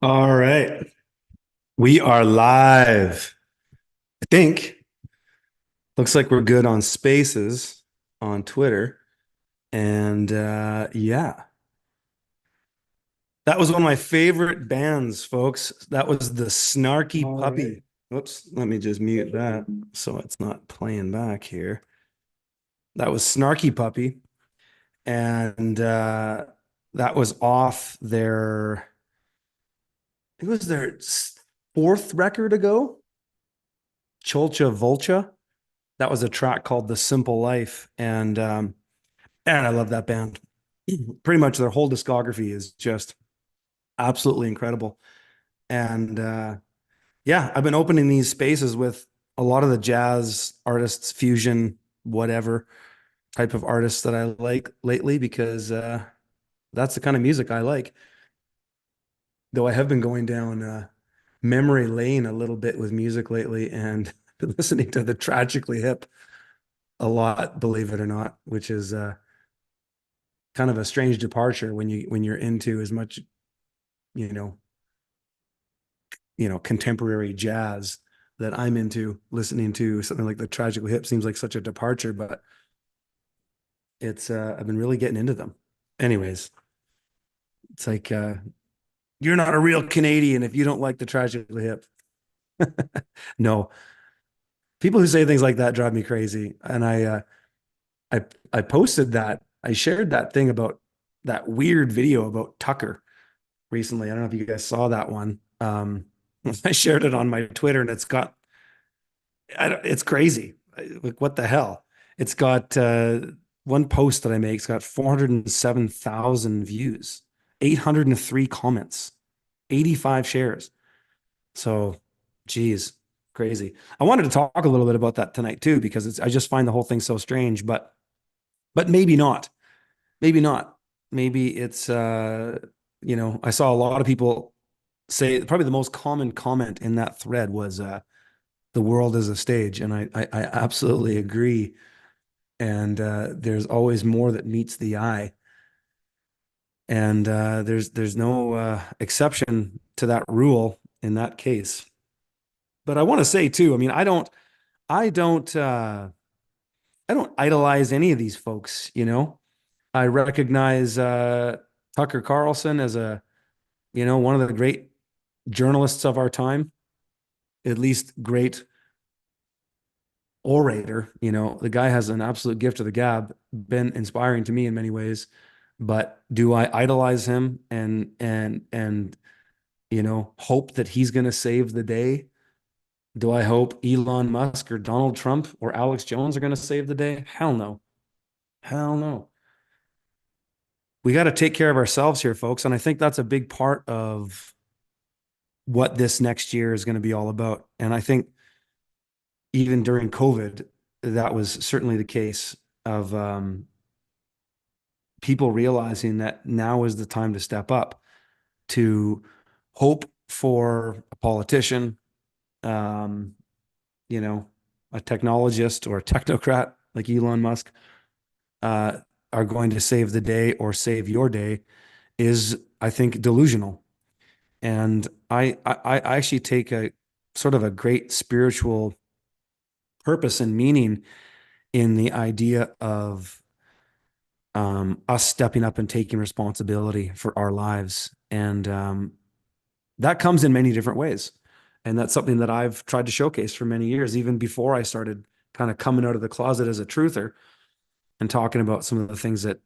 All right. We are live. I think. Looks like we're good on spaces on Twitter. And yeah, that was one of my favorite bands, folks. That was the Snarky All right. Puppy. Oops, let me just mute that so it's not playing back here. That was Snarky Puppy. And that was off it was their fourth record ago, Cholcha Volcha. That was a track called The Simple Life. And I love that band. Pretty much their whole discography is just absolutely incredible. And yeah, I've been opening these spaces with a lot of the jazz artists, fusion, whatever type of artists that I like lately because that's the kind of music I like. Though I have been going down memory lane a little bit with music lately and been listening to the Tragically Hip a lot, believe it or not, which is kind of a strange departure when you're into as much, you know, contemporary jazz that I'm into. Listening to something like the Tragically Hip seems like such a departure, but it's I've been really getting into them. Anyways, it's like you're not a real Canadian if you don't like the Tragically Hip. No, people who say things like that drive me crazy. And I I posted that I shared that thing about that weird video about Tucker recently. I don't know if you guys saw that one. I shared it on my Twitter, and it's crazy. Like, what the hell? It's got one post that I make. It's got 407,000 views, 803 comments, 85 shares. So, geez, crazy. I wanted to talk a little bit about that tonight too, because I just find the whole thing so strange, but maybe not. Maybe not. Maybe it's I saw a lot of people say probably the most common comment in that thread was the world is a stage, and I absolutely agree. And there's always more that meets the eye, and there's no exception to that rule in that case. But I want to say too, I mean, I don't I don't idolize any of these folks, you know. I recognize Tucker Carlson as one of the great journalists of our time, at least great orator. The guy has an absolute gift of the gab, been inspiring to me in many ways. But do I idolize him and hope that he's going to save the day? Do I hope Elon Musk or Donald Trump or Alex Jones are going to save the day? Hell no. Hell no. We got to take care of ourselves here, folks. And I think that's a big part of what this next year is going to be all about. And I think even during COVID, that was certainly the case of people realizing that now is the time to step up, to hope for a politician, um, you know, a technologist or a technocrat like Elon Musk uh, are going to save the day or save your day is, I think, delusional. And I actually take a sort of a great spiritual purpose and meaning in the idea of us stepping up and taking responsibility for our lives. And that comes in many different ways. And that's something that I've tried to showcase for many years, even before I started kind of coming out of the closet as a truther and talking about some of the things that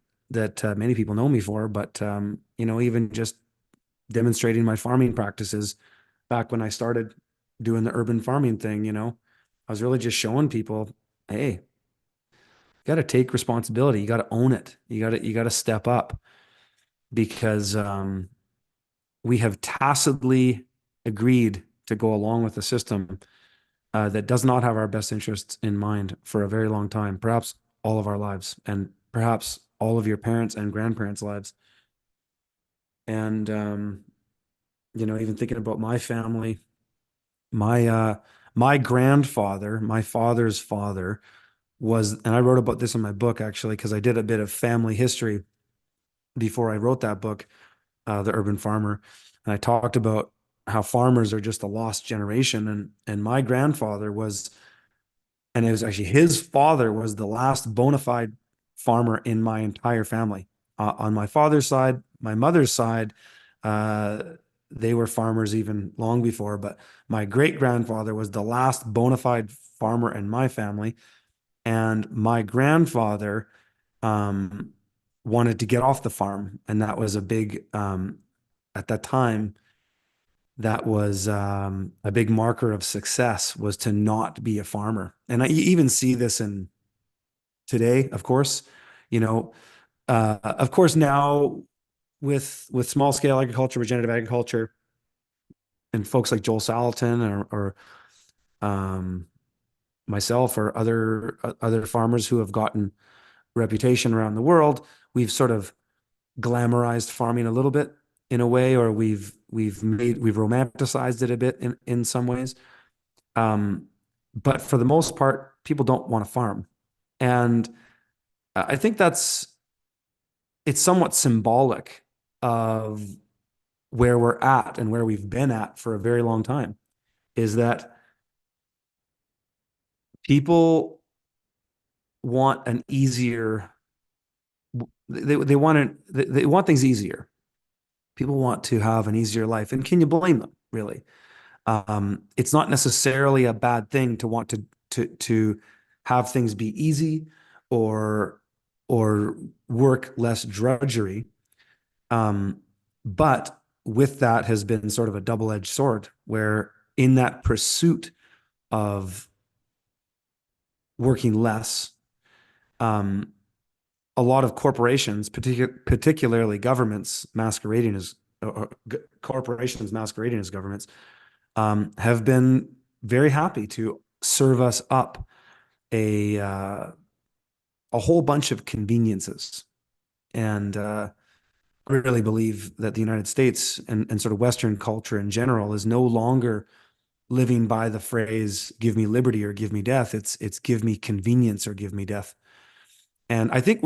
many people know me for. But even just demonstrating my farming practices back when I started doing the urban farming thing, I was really just showing people, hey, you got to take responsibility. You got to own it. You got to step up because we have tacitly agreed to go along with a system that does not have our best interests in mind for a very long time, perhaps all of our lives, and perhaps all of your parents' and grandparents' lives. And even thinking about my family, my uh, my grandfather, my father's father was, and I wrote about this in my book actually, because I did a bit of family history before I wrote that book. the urban farmer, and I talked about how farmers are just a lost generation, and my grandfather was, and it was actually his father was the last bona fide farmer in my entire family. On my father's side, my mother's side, uh, they were farmers even long before, but my great grandfather was the last bona fide farmer in my family. And my grandfather um, wanted to get off the farm. And that was a big, at that time, that was a big marker of success was to not be a farmer. And I even see this in today, of course, you know, of course now with small scale agriculture, regenerative agriculture, and folks like Joel Salatin or um, myself or other farmers who have gotten reputation around the world, we've sort of glamorized farming a little bit in a way, or we've romanticized it a bit in some ways. Um, but for the most part, people don't want to farm. And I think it's somewhat symbolic of where we're at and where we've been at for a very long time, is that people want an easier, they want things easier. People want to have an easier life. And can you blame them, really? It's not necessarily a bad thing to want to have things be easy or or work less drudgery. Um, but with that has been sort of a double-edged sword, where in that pursuit of working less, um, a lot of corporations, particularly governments masquerading as corporations masquerading as governments, have been very happy to serve us up a whole bunch of conveniences. And I really believe that the United States and sort of Western culture in general is no longer living by the phrase "give me liberty" or "give me death." It's "give me convenience" or "give me death." And I think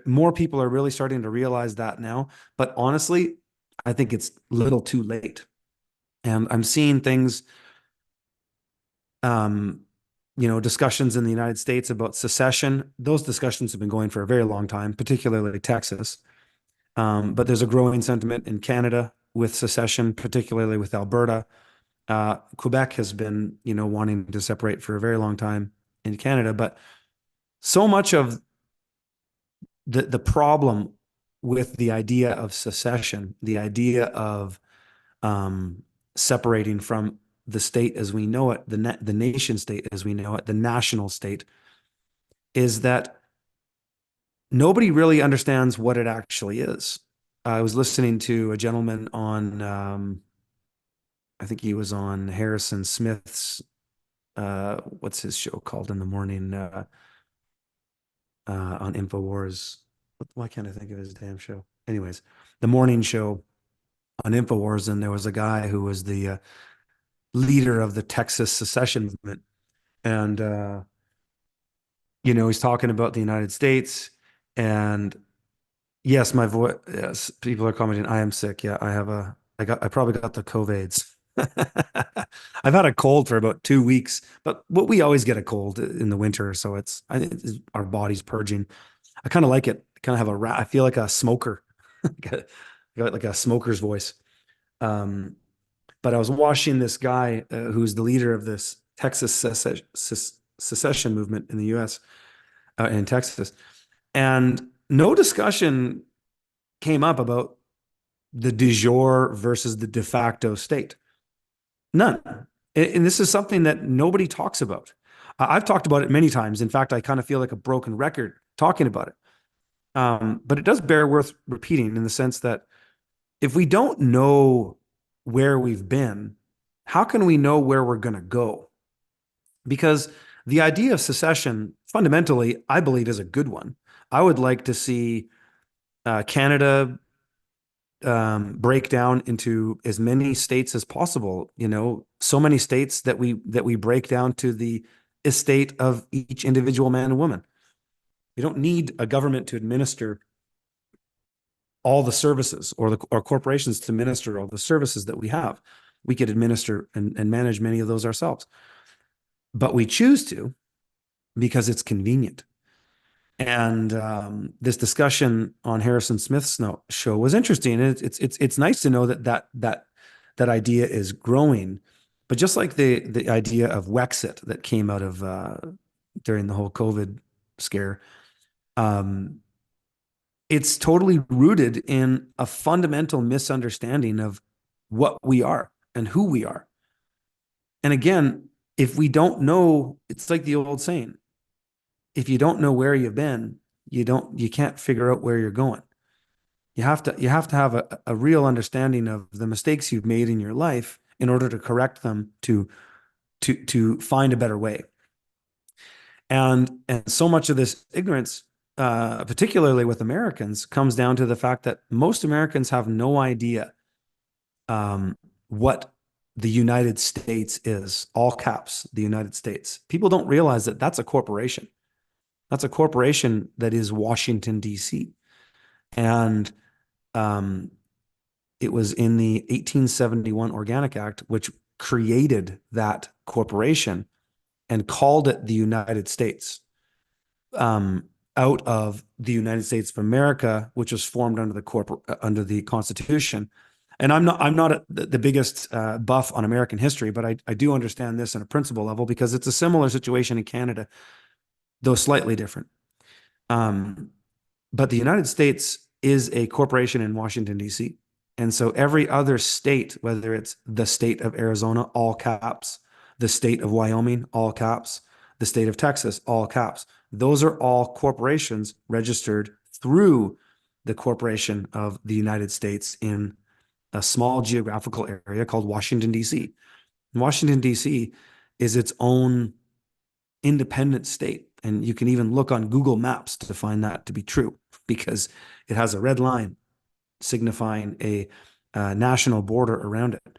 more people are really starting to realize that now. But honestly, I think it's a little too late. And I'm seeing things, um, discussions in the United States about secession. Those discussions have been going for a very long time, particularly Texas. But there's a growing sentiment in Canada with secession, particularly with Alberta. Quebec has been, wanting to separate for a very long time in Canada. But so much of the problem with the idea of secession, the idea of um, separating from the state as we know it, the nation state as we know it, the national state, is that nobody really understands what it actually is. I was listening to a gentleman on, I think he was on Harrison Smith's, what's his show called in the morning, on InfoWars. Why can't I think of his damn show? Anyways, the morning show on InfoWars, and there was a guy who was the leader of the Texas secession movement. And, he's talking about the United States. And yes, my voice, yes, people are commenting, I am sick. Yeah, I probably got the COVIDs. I've had a cold for about 2 weeks, but we always get a cold in the winter. So it's our body's purging. I kind of like it. Kind of have I feel like a smoker, got like a smoker's voice. Um, but I was watching this guy who's the leader of this Texas secession movement in the U.S. In Texas, and no discussion came up about the de jure versus the de facto state. None. And this is something that nobody talks about. I've talked about it many times. In fact, I kind of feel like a broken record talking about it. But it does bear worth repeating in the sense that if we don't know where we've been, how can we know where we're going to go? Because the idea of secession, fundamentally, I believe is a good one. I would like to see Canada break down into as many states as possible. So many states that we break down to the estate of each individual man and woman. We don't need a government to administer all the services, or corporations to minister all the services that we have. We could administer and manage many of those ourselves, but we choose to because it's convenient. And this discussion on Harrison Smith's show was interesting. It's nice to know that idea is growing. But just like the idea of Wexit that came out of during the whole COVID scare, um, it's totally rooted in a fundamental misunderstanding of what we are and who we are. And again, if we don't know, it's like the old saying, if you don't know where you've been, you can't figure out where you're going. You have to have a real understanding of the mistakes you've made in your life in order to correct them, to find a better way. And so much of this ignorance, particularly with Americans, comes down to the fact that most Americans have no idea what the United States is, all caps, the United States. People don't realize that that's a corporation. That's a corporation that is Washington, D.C. And it was in the 1871 Organic Act, which created that corporation and called it the United States, out of the United States of America, which was formed under the Constitution. And I'm not the biggest buff on American history, but I do understand this on a principle level because it's a similar situation in Canada, though slightly different. But the United States is a corporation in Washington, D.C. And so every other state, whether it's the state of Arizona, all caps, the state of Wyoming, all caps, the state of Texas, all caps, those are all corporations registered through the corporation of the United States in a small geographical area called Washington, D.C. Washington, D.C. is its own independent state. And you can even look on Google Maps to find that to be true because it has a red line signifying a national border around it.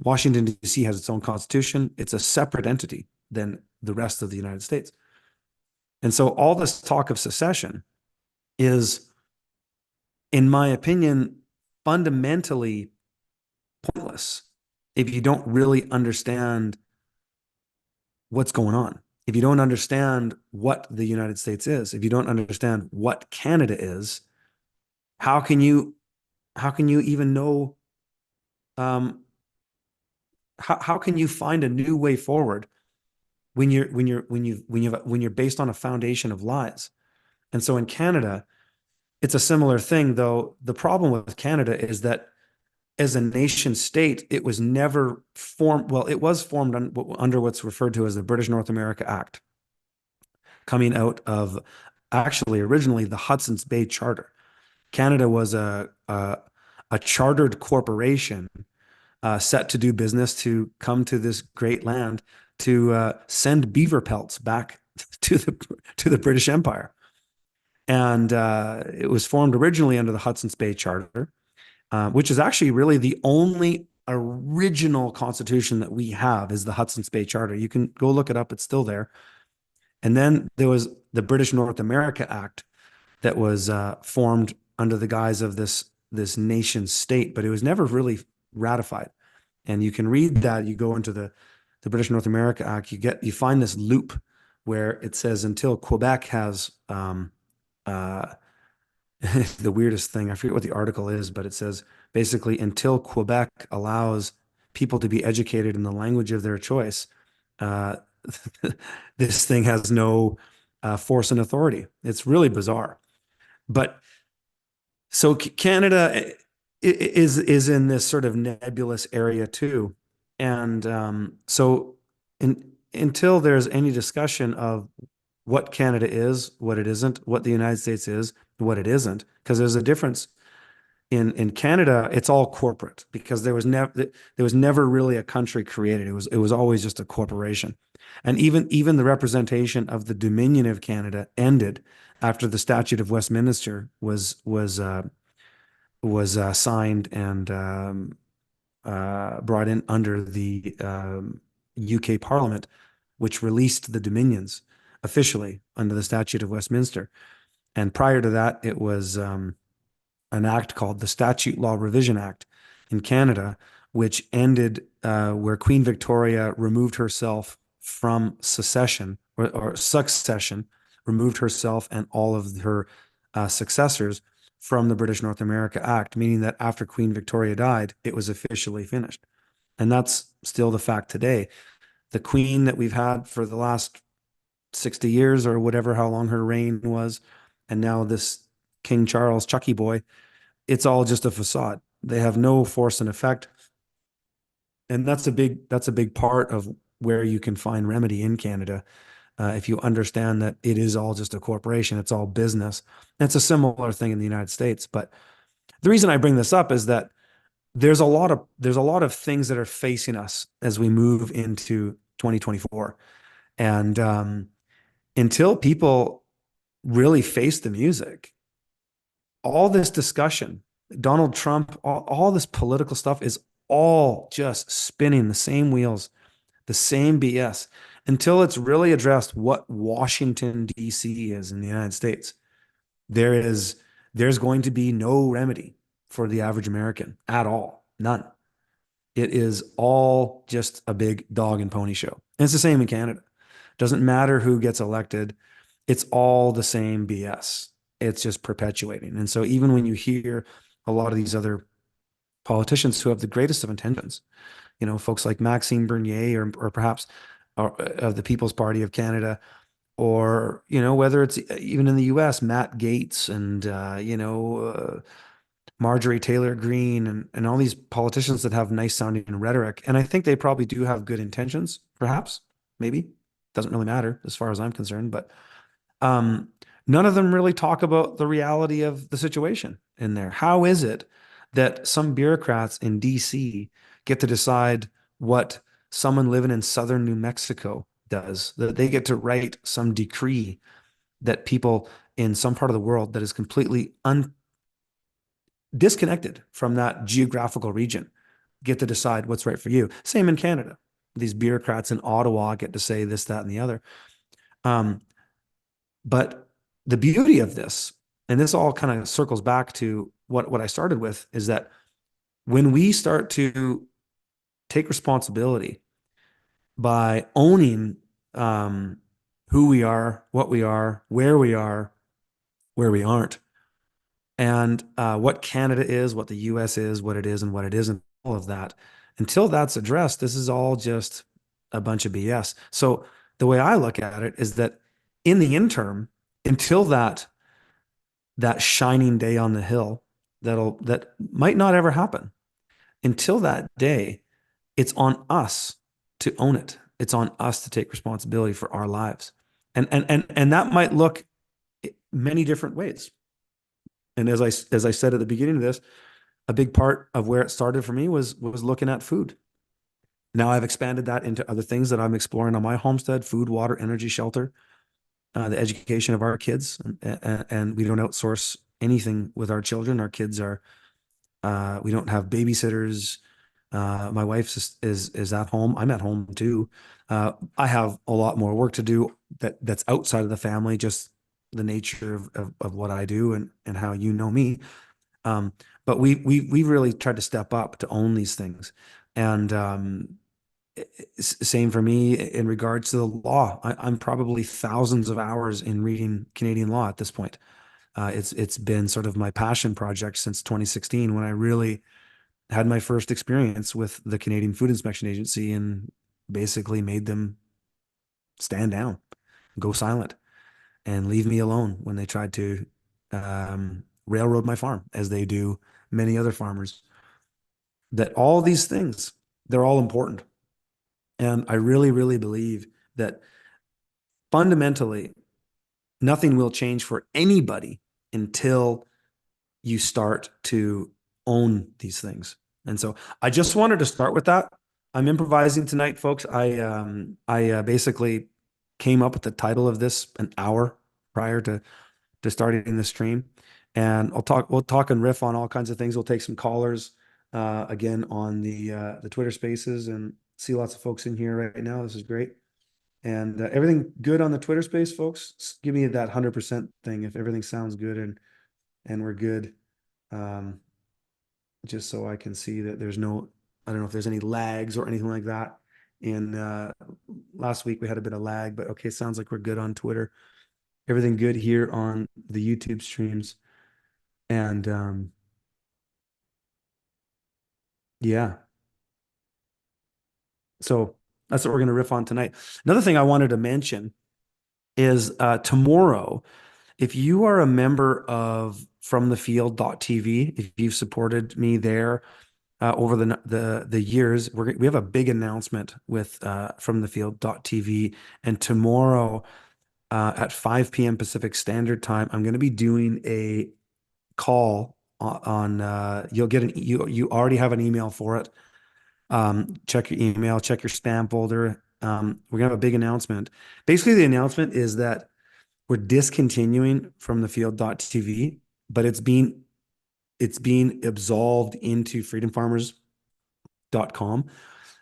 Washington, D.C. has its own constitution. It's a separate entity than the rest of the United States. And so all this talk of secession is, in my opinion, fundamentally pointless if you don't really understand what's going on. If you don't understand what the United States is, if you don't understand what Canada is, how can you even know, how can you find a new way forward when you're based on a foundation of lies? And so in Canada, it's a similar thing, though the problem with Canada is that as a nation state, it was never formed. Well, it was formed under what's referred to as the British North America Act, coming out of actually originally the Hudson's Bay Charter. Canada was a chartered corporation set to do business, to come to this great land to send beaver pelts back to the British Empire. And it was formed originally under the Hudson's Bay Charter, which is actually really the only original constitution that we have is the Hudson's Bay Charter. You can go look it up. It's still there. And then there was the British North America Act that was formed under the guise of this nation state, but it was never really ratified. And you can read that. You go into the British North America Act, you find this loop where it says until Quebec has the weirdest thing, I forget what the article is, but it says basically until Quebec allows people to be educated in the language of their choice, this thing has no force and authority. It's really bizarre. But so Canada is in this sort of nebulous area too. And so until there's any discussion of what Canada is, what it isn't, what the United States is, what it isn't, because there's a difference. In Canada, it's all corporate because there was never really a country created. It was always just a corporation. And even the representation of the Dominion of Canada ended after the Statute of Westminster was signed and brought in under the UK Parliament, which released the Dominions officially under the Statute of Westminster. And prior to that, it was an act called the Statute Law Revision Act in Canada, which ended where Queen Victoria removed herself from secession or succession, removed herself and all of her successors from the British North America Act, meaning that after Queen Victoria died, it was officially finished. And that's still the fact today. The Queen that we've had for the last 60 years or whatever, how long her reign was, and now this King Charles Chucky boy, it's all just a facade. They have no force and effect. And that's a big part of where you can find remedy in Canada. If you understand that it is all just a corporation, it's all business. It's a similar thing in the United States. But the reason I bring this up is that there's a lot of things that are facing us as we move into 2024. And until people really face the music, all this discussion, Donald Trump, all this political stuff is all just spinning the same wheels, the same BS, until it's really addressed what Washington, D.C. is in the United States. There is there's going to be no remedy for the average American at all. None. It is all just a big dog and pony show. And it's the same in Canada. Doesn't matter who gets elected, it's all the same BS. It's just perpetuating. And so even when you hear a lot of these other politicians who have the greatest of intentions, folks like Maxime Bernier or perhaps of the People's Party of Canada, or, whether it's even in the US, Matt Gaetz and, Marjorie Taylor Greene and all these politicians that have nice sounding rhetoric. And I think they probably do have good intentions, perhaps, maybe. Doesn't really matter as far as I'm concerned, but um, none of them really talk about the reality of the situation in there. How is it that some bureaucrats in DC get to decide what someone living in southern New Mexico does, that they get to write some decree that people in some part of the world that is completely disconnected from that geographical region get to decide what's right for you? Same in Canada. These bureaucrats in Ottawa get to say this, that, and the other. Um, but the beauty of this, and this all kind of circles back to what I started with, is that when we start to take responsibility by owning who we are, what we are, where we are, where we aren't, and what Canada is, what the US is, what it is, and what it isn't, all of that. Until that's addressed, this is all just a bunch of BS. So the way I look at it is that in the interim, until that shining day on the hill that might not ever happen, until that day, it's on us to own it. It's on us to take responsibility for our lives. And that might look many different ways. And as I said at the beginning of this, a big part of where it started for me was looking at food. Now I've expanded that into other things that I'm exploring on my homestead: food, water, energy, shelter, the education of our kids, and we don't outsource anything with our children. Our kids are we don't have babysitters. My wife is at home. I'm at home too. I have a lot more work to do that's outside of the family, just the nature of what I do and how you know me. But we really tried to step up to own these things. And same for me in regards to the law. I'm probably thousands of hours in reading Canadian law at this point. It's been sort of my passion project since 2016, when I really had my first experience with the Canadian Food Inspection Agency and basically made them stand down, go silent, and leave me alone when they tried to railroad my farm, as they do many other farmers. That all these things, they're all important. And I really, really believe that fundamentally, nothing will change for anybody until you start to own these things. And so I just wanted to start with that. I'm improvising tonight, folks. I basically came up with the title of this an hour prior to starting the stream, and we'll talk and riff on all kinds of things. We'll take some callers again on the Twitter Spaces, and see lots of folks in here right now. This is great. And everything good on the Twitter Space, folks? Give me that 100% thing if everything sounds good and we're good. um, just so I can see that there's no, I don't know if there's any lags or anything like that. And last week we had a bit of lag, but okay, sounds like we're good on Twitter. Everything good here on the YouTube streams. And yeah, so that's what we're going to riff on tonight. Another thing I wanted to mention is tomorrow, if you are a member of FromTheField.tv, if you've supported me there over the years, we have a big announcement with FromTheField.tv, and tomorrow at 5 p.m. Pacific Standard Time, I'm going to be doing a call you'll get you already have an email for it. Check your email, check your spam folder. We're gonna have a big announcement. Basically, the announcement is that we're discontinuing from the field.tv, but it's being absolved into freedomfarmers.com.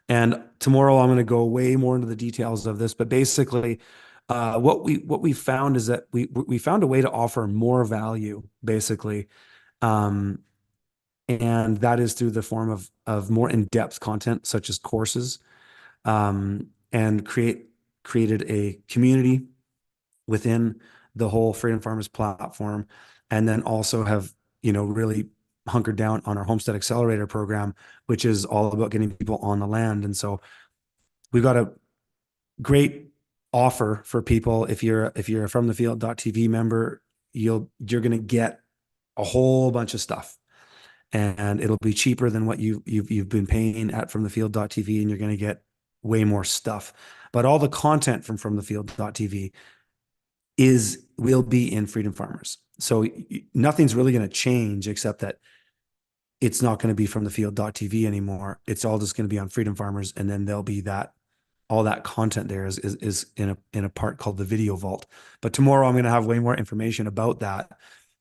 And tomorrow I'm going to go way more into the details of this, but basically what we found is that we found a way to offer more value, basically. Um, and that is through the form of more in-depth content, such as courses, and created a community within the whole Freedom Farmers platform, and then also have really hunkered down on our Homestead Accelerator program, which is all about getting people on the land. And so we've got a great offer for people. If you're a from the field.tv member, you're going to get a whole bunch of stuff, and it'll be cheaper than what you've been paying at FromTheField.tv, and you're going to get way more stuff. But all the content from FromTheField.tv will be in Freedom Farmers. So nothing's really going to change, except that it's not going to be from the field.tv anymore. It's all just going to be on Freedom Farmers, and then there'll be that all that content there is in a part called the video vault. But tomorrow I'm going to have way more information about that.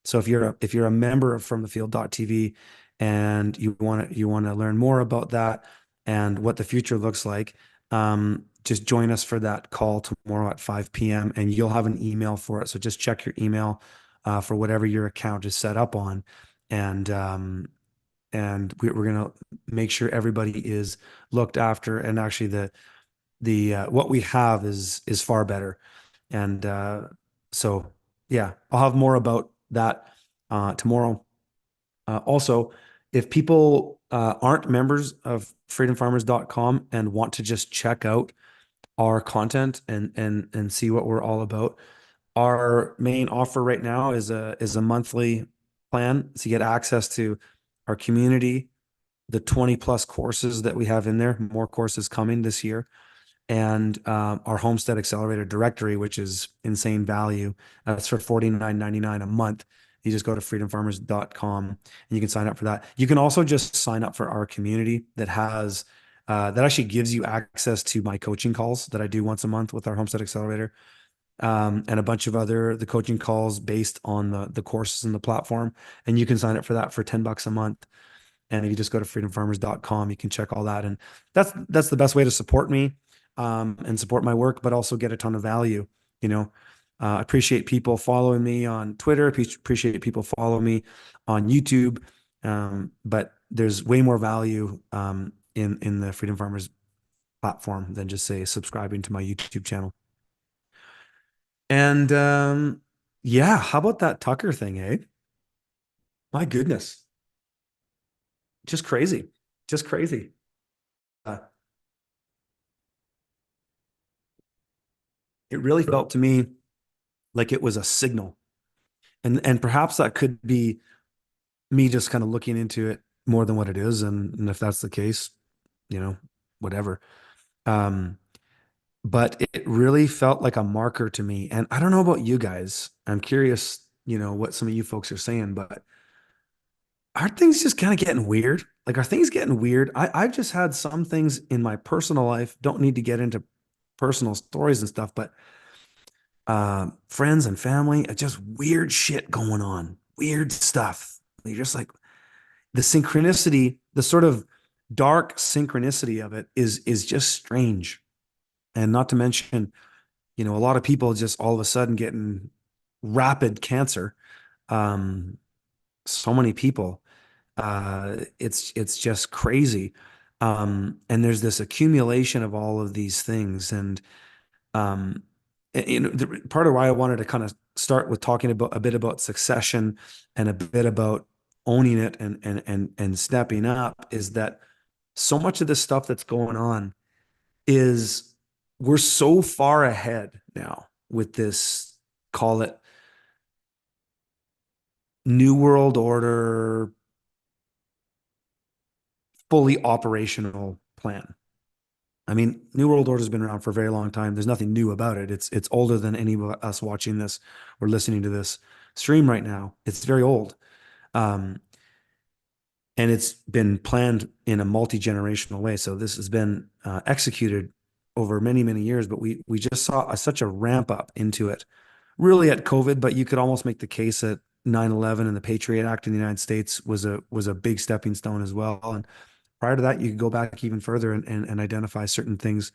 So if you're a member of from the field.tv and you want to learn more about that and what the future looks like, just join us for that call tomorrow at 5 p.m. and you'll have an email for it. So just check your email for whatever your account is set up on, and we're gonna make sure everybody is looked after. And actually, the what we have is far better. And so yeah, I'll have more about that tomorrow. Also, if people aren't members of freedomfarmers.com and want to just check out our content and see what we're all about, our main offer right now is a monthly plan. So you get access to our community, the 20 plus courses that we have in there, more courses coming this year, and our Homestead Accelerator directory, which is insane value. That's for $49.99 a month. You just go to freedomfarmers.com and you can sign up for that. You can also just sign up for our community that actually gives you access to my coaching calls that I do once a month with our Homestead Accelerator, and a bunch of the coaching calls based on the courses in the platform. And you can sign up for that for $10 a month. And if you just go to freedomfarmers.com, you can check all that. And that's the best way to support me, and support my work, but also get a ton of value. You know, appreciate people following me on Twitter. Appreciate people follow me on YouTube. But there's way more value in the Freedom Farmers platform than just say subscribing to my YouTube channel. And yeah, how about that Tucker thing, eh? My goodness, just crazy, just crazy. Uh, it really felt to me like it was a signal, and perhaps that could be me just kind of looking into it more than what it is, and if that's the case, whatever. Um, but it really felt like a marker to me, and I don't know about you guys. I'm curious, what some of you folks are saying, but are things just kind of getting weird? Like, are things getting weird? I've just had some things in my personal life, don't need to get into personal stories and stuff, but friends and family, just weird shit going on, weird stuff. You're just like, the synchronicity, the sort of dark synchronicity of it is just strange. And not to mention, a lot of people just all of a sudden getting rapid cancer. Um, so many people. It's just crazy. And there's this accumulation of all of these things. And um, part of why I wanted to kind of start with talking about a bit about succession and a bit about owning it and stepping up is that so much of this stuff that's going on is we're so far ahead now with this, call it New World Order, fully operational plan. I mean, New World Order has been around for a very long time. There's nothing new about it. It's older than any of us watching this or listening to this stream right now. It's very old. Um, and it's been planned in a multi-generational way. So this has been executed over many, many years, but we just saw such a ramp up into it really at COVID, but you could almost make the case that 9/11 and the Patriot Act in the United States was a big stepping stone as well. And prior to that, you could go back even further and identify certain things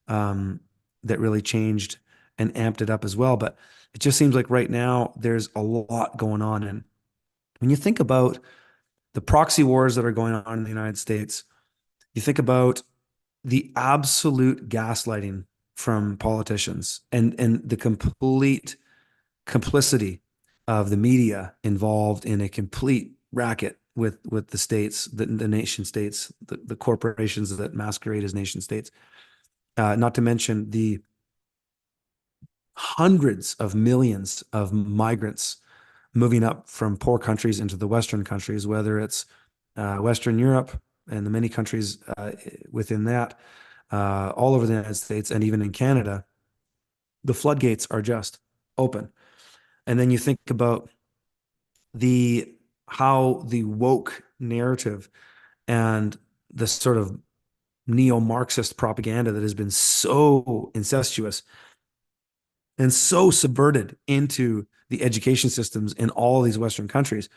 that really changed and amped it up as well. But it just seems like right now there's a lot going on. And when you think about the proxy wars that are going on in the United States, you think about the absolute gaslighting from politicians and the complete complicity of the media involved in a complete racket with the states, the nation states, the corporations that masquerade as nation states. Not to mention the hundreds of millions of migrants moving up from poor countries into the Western countries, whether it's Western Europe and the many countries within that, all over the United States and even in Canada, the floodgates are just open. And then you think about the how the woke narrative and the sort of neo-Marxist propaganda that has been so incestuous and so subverted into the education systems in all these Western countries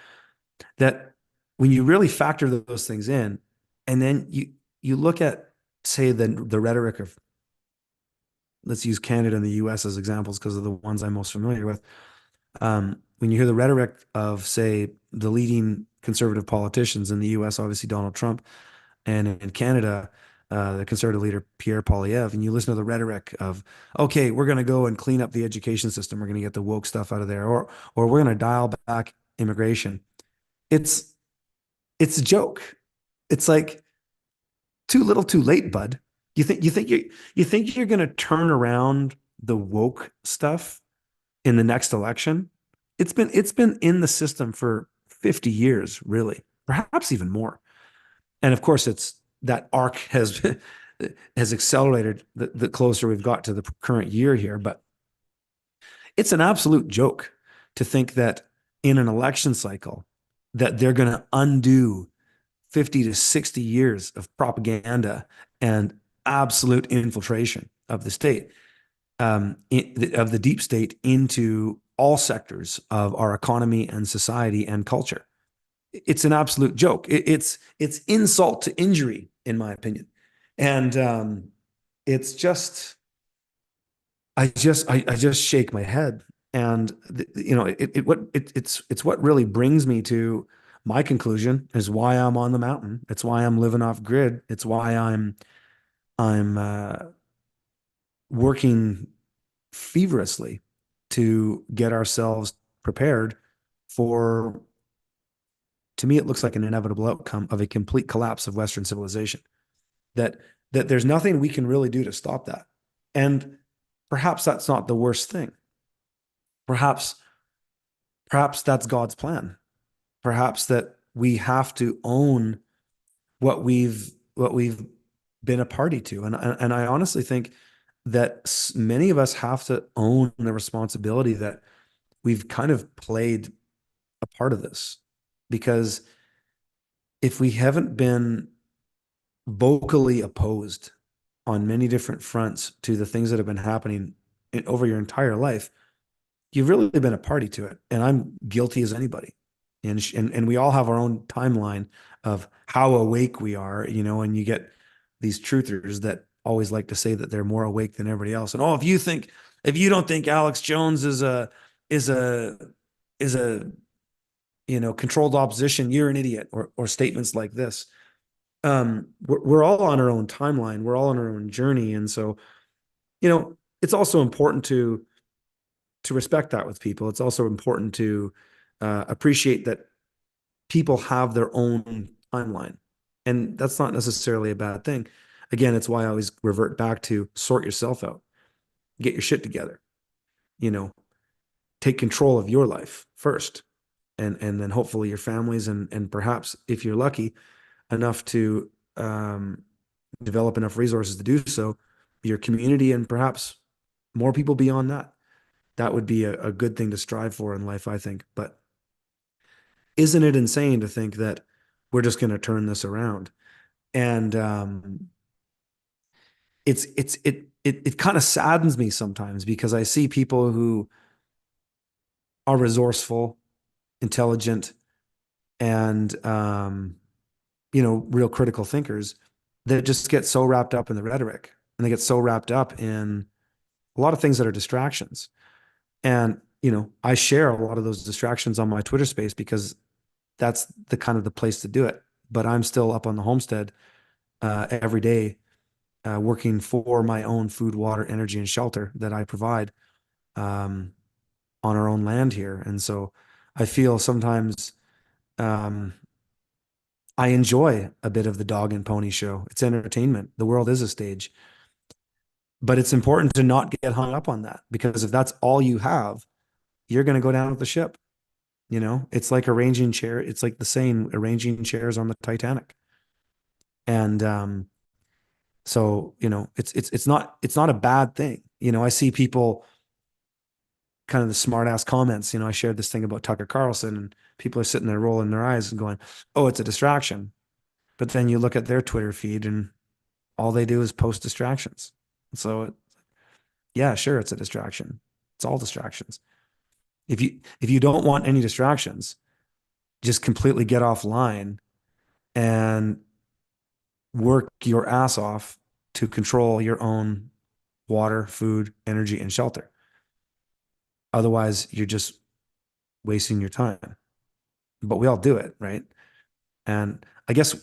that when you really factor those things in, and then you look at, say, the rhetoric of, let's use Canada and the US as examples because of the ones I'm most familiar with. When you hear the rhetoric of, say, the leading conservative politicians in the US, obviously Donald Trump, and in Canada, the conservative leader Pierre Poilievre, and you listen to the rhetoric of, okay, we're going to go and clean up the education system, we're going to get the woke stuff out of there, or we're going to dial back immigration. It's it's a joke. It's like too little, too late, bud. You think you're going to turn around the woke stuff in the next election? It's been in the system for 50 years, really, perhaps even more. And of course, it's that arc has accelerated the closer we've got to the current year here. But it's an absolute joke to think that in an election cycle that they're going to undo 50 to 60 years of propaganda and absolute infiltration of the state, of the deep state into all sectors of our economy and society and culture. It's an absolute joke. It's insult to injury, in my opinion. And it's just I just shake my head. And it's what really brings me to my conclusion is why I'm on the mountain. It's why I'm living off grid. It's why I'm working feverishly to get ourselves prepared for, to me, it looks like an inevitable outcome of a complete collapse of Western civilization. That that there's nothing we can really do to stop that. And perhaps that's not the worst thing. Perhaps perhaps that's God's plan. Perhaps that we have to own what we've been a party to. And I honestly think that many of us have to own the responsibility that we've kind of played a part of this. Because if we haven't been vocally opposed on many different fronts to the things that have been happening over your entire life, you've really been a party to it. And I'm guilty as anybody. And we all have our own timeline of how awake we are, and you get these truthers that always like to say that they're more awake than everybody else. And if you don't think Alex Jones is a is a controlled opposition, you're an idiot, or statements like this. We're all on our own timeline. We're all on our own journey. And so, it's also important to respect that with people. It's also important to appreciate that people have their own timeline. And that's not necessarily a bad thing. Again, it's why I always revert back to sort yourself out, get your shit together, you know, take control of your life first. And then hopefully your families and perhaps if you're lucky enough to develop enough resources to do so, your community and perhaps more people beyond that. That would be a good thing to strive for in life, I think. But isn't it insane to think that we're just going to turn this around? And it kind of saddens me sometimes because I see people who are resourceful, intelligent, and real critical thinkers that just get so wrapped up in the rhetoric and they get so wrapped up in a lot of things that are distractions. And I share a lot of those distractions on my Twitter space because that's the kind of the place to do it. But I'm still up on the homestead every day, working for my own food, water, energy, and shelter that I provide on our own land here. And so I feel sometimes um, I enjoy a bit of the dog and pony show. It's entertainment. The world is a stage, but it's important to not get hung up on that because if that's all you have, you're going to go down with the ship. It's like arranging chair. It's like the saying, arranging chairs on the Titanic. And so it's not a bad thing. I see people kind of the smart ass comments. I shared this thing about Tucker Carlson, and people are sitting there rolling their eyes and going, "Oh, it's a distraction." But then you look at their Twitter feed, and all they do is post distractions. So, yeah, sure, it's a distraction. It's all distractions. If you don't want any distractions, just completely get offline and work your ass off to control your own water, food, energy, and shelter. Otherwise, you're just wasting your time. But we all do it, right? And I guess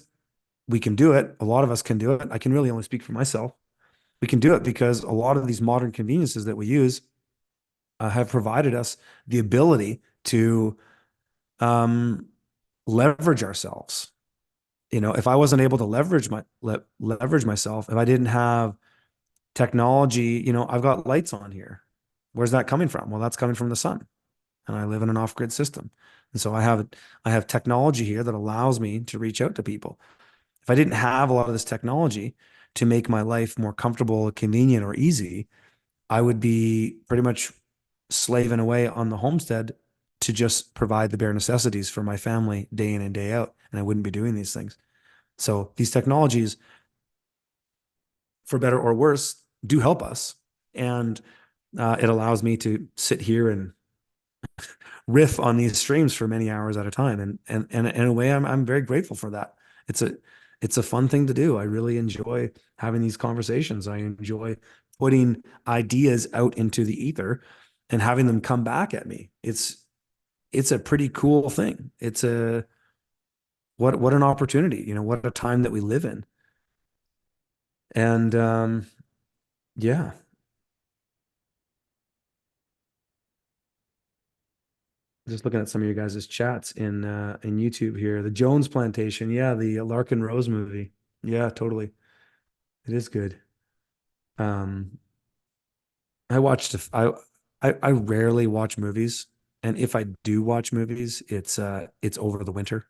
we can do it. A lot of us can do it. I can really only speak for myself. We can do it because a lot of these modern conveniences that we use have provided us the ability to um, leverage ourselves. If I wasn't able to leverage myself, if I didn't have technology, I've got lights on here. Where's that coming from? Well, that's coming from the sun, and I live in an off-grid system. And so I have technology here that allows me to reach out to people. If I didn't have a lot of this technology to make my life more comfortable, convenient, or easy, I would be pretty much slaving away on the homestead to just provide the bare necessities for my family day in and day out. And I wouldn't be doing these things. So these technologies, for better or worse, do help us. And it allows me to sit here and riff on these streams for many hours at a time. And in a way, I'm very grateful for that. It's a fun thing to do. I really enjoy having these conversations. I enjoy putting ideas out into the ether and having them come back at me. It's a pretty cool thing. What an opportunity, what a time that we live in. And yeah, just looking at some of your guys' chats in YouTube here. The Jones Plantation, yeah, the Larkin Rose movie. Yeah, totally. It is good. Um, I watched I rarely watch movies, and if I do watch movies, it's over the winter.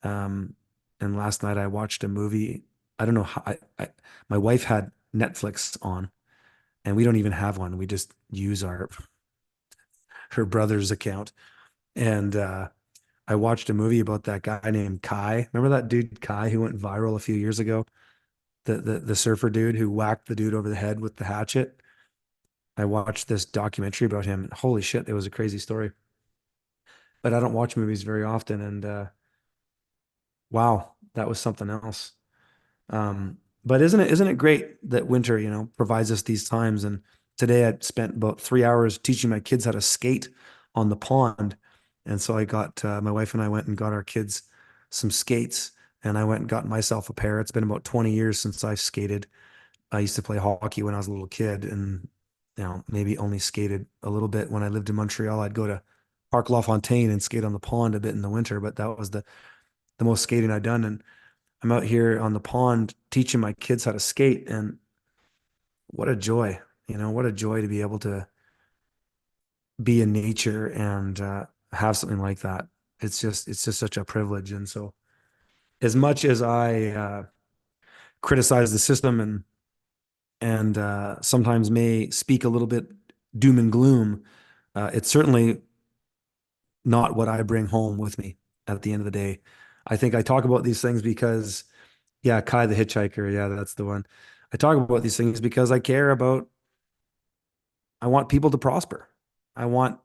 Um, and last night I watched a movie. I don't know how my wife had Netflix on, and we don't even have one. We just use our her brother's account. And I watched a movie about that guy named Kai. Remember that dude Kai who went viral a few years ago? The surfer dude who whacked the dude over the head with the hatchet. I watched this documentary about him. And holy shit, it was a crazy story. But I don't watch movies very often, and wow, that was something else. But isn't it great that winter, provides us these times? And today I spent about 3 hours teaching my kids how to skate on the pond. And so I got my wife and I went and got our kids some skates, and I went and got myself a pair. It's been about 20 years since I've skated. I used to play hockey when I was a little kid, and maybe only skated a little bit when I lived in Montreal. I'd go to Parc La Fontaine and skate on the pond a bit in the winter, but that was the most skating I'd done. And I'm out here on the pond teaching my kids how to skate, and what a joy, what a joy to be able to be in nature and have something like that. It's just such a privilege. And so, as much as I criticize the system and sometimes may speak a little bit doom and gloom, it's certainly not what I bring home with me at the end of the day. I think I talk about these things because, yeah, Kai the hitchhiker, yeah, that's the one. I talk about these things because I care about, I want people to prosper. I want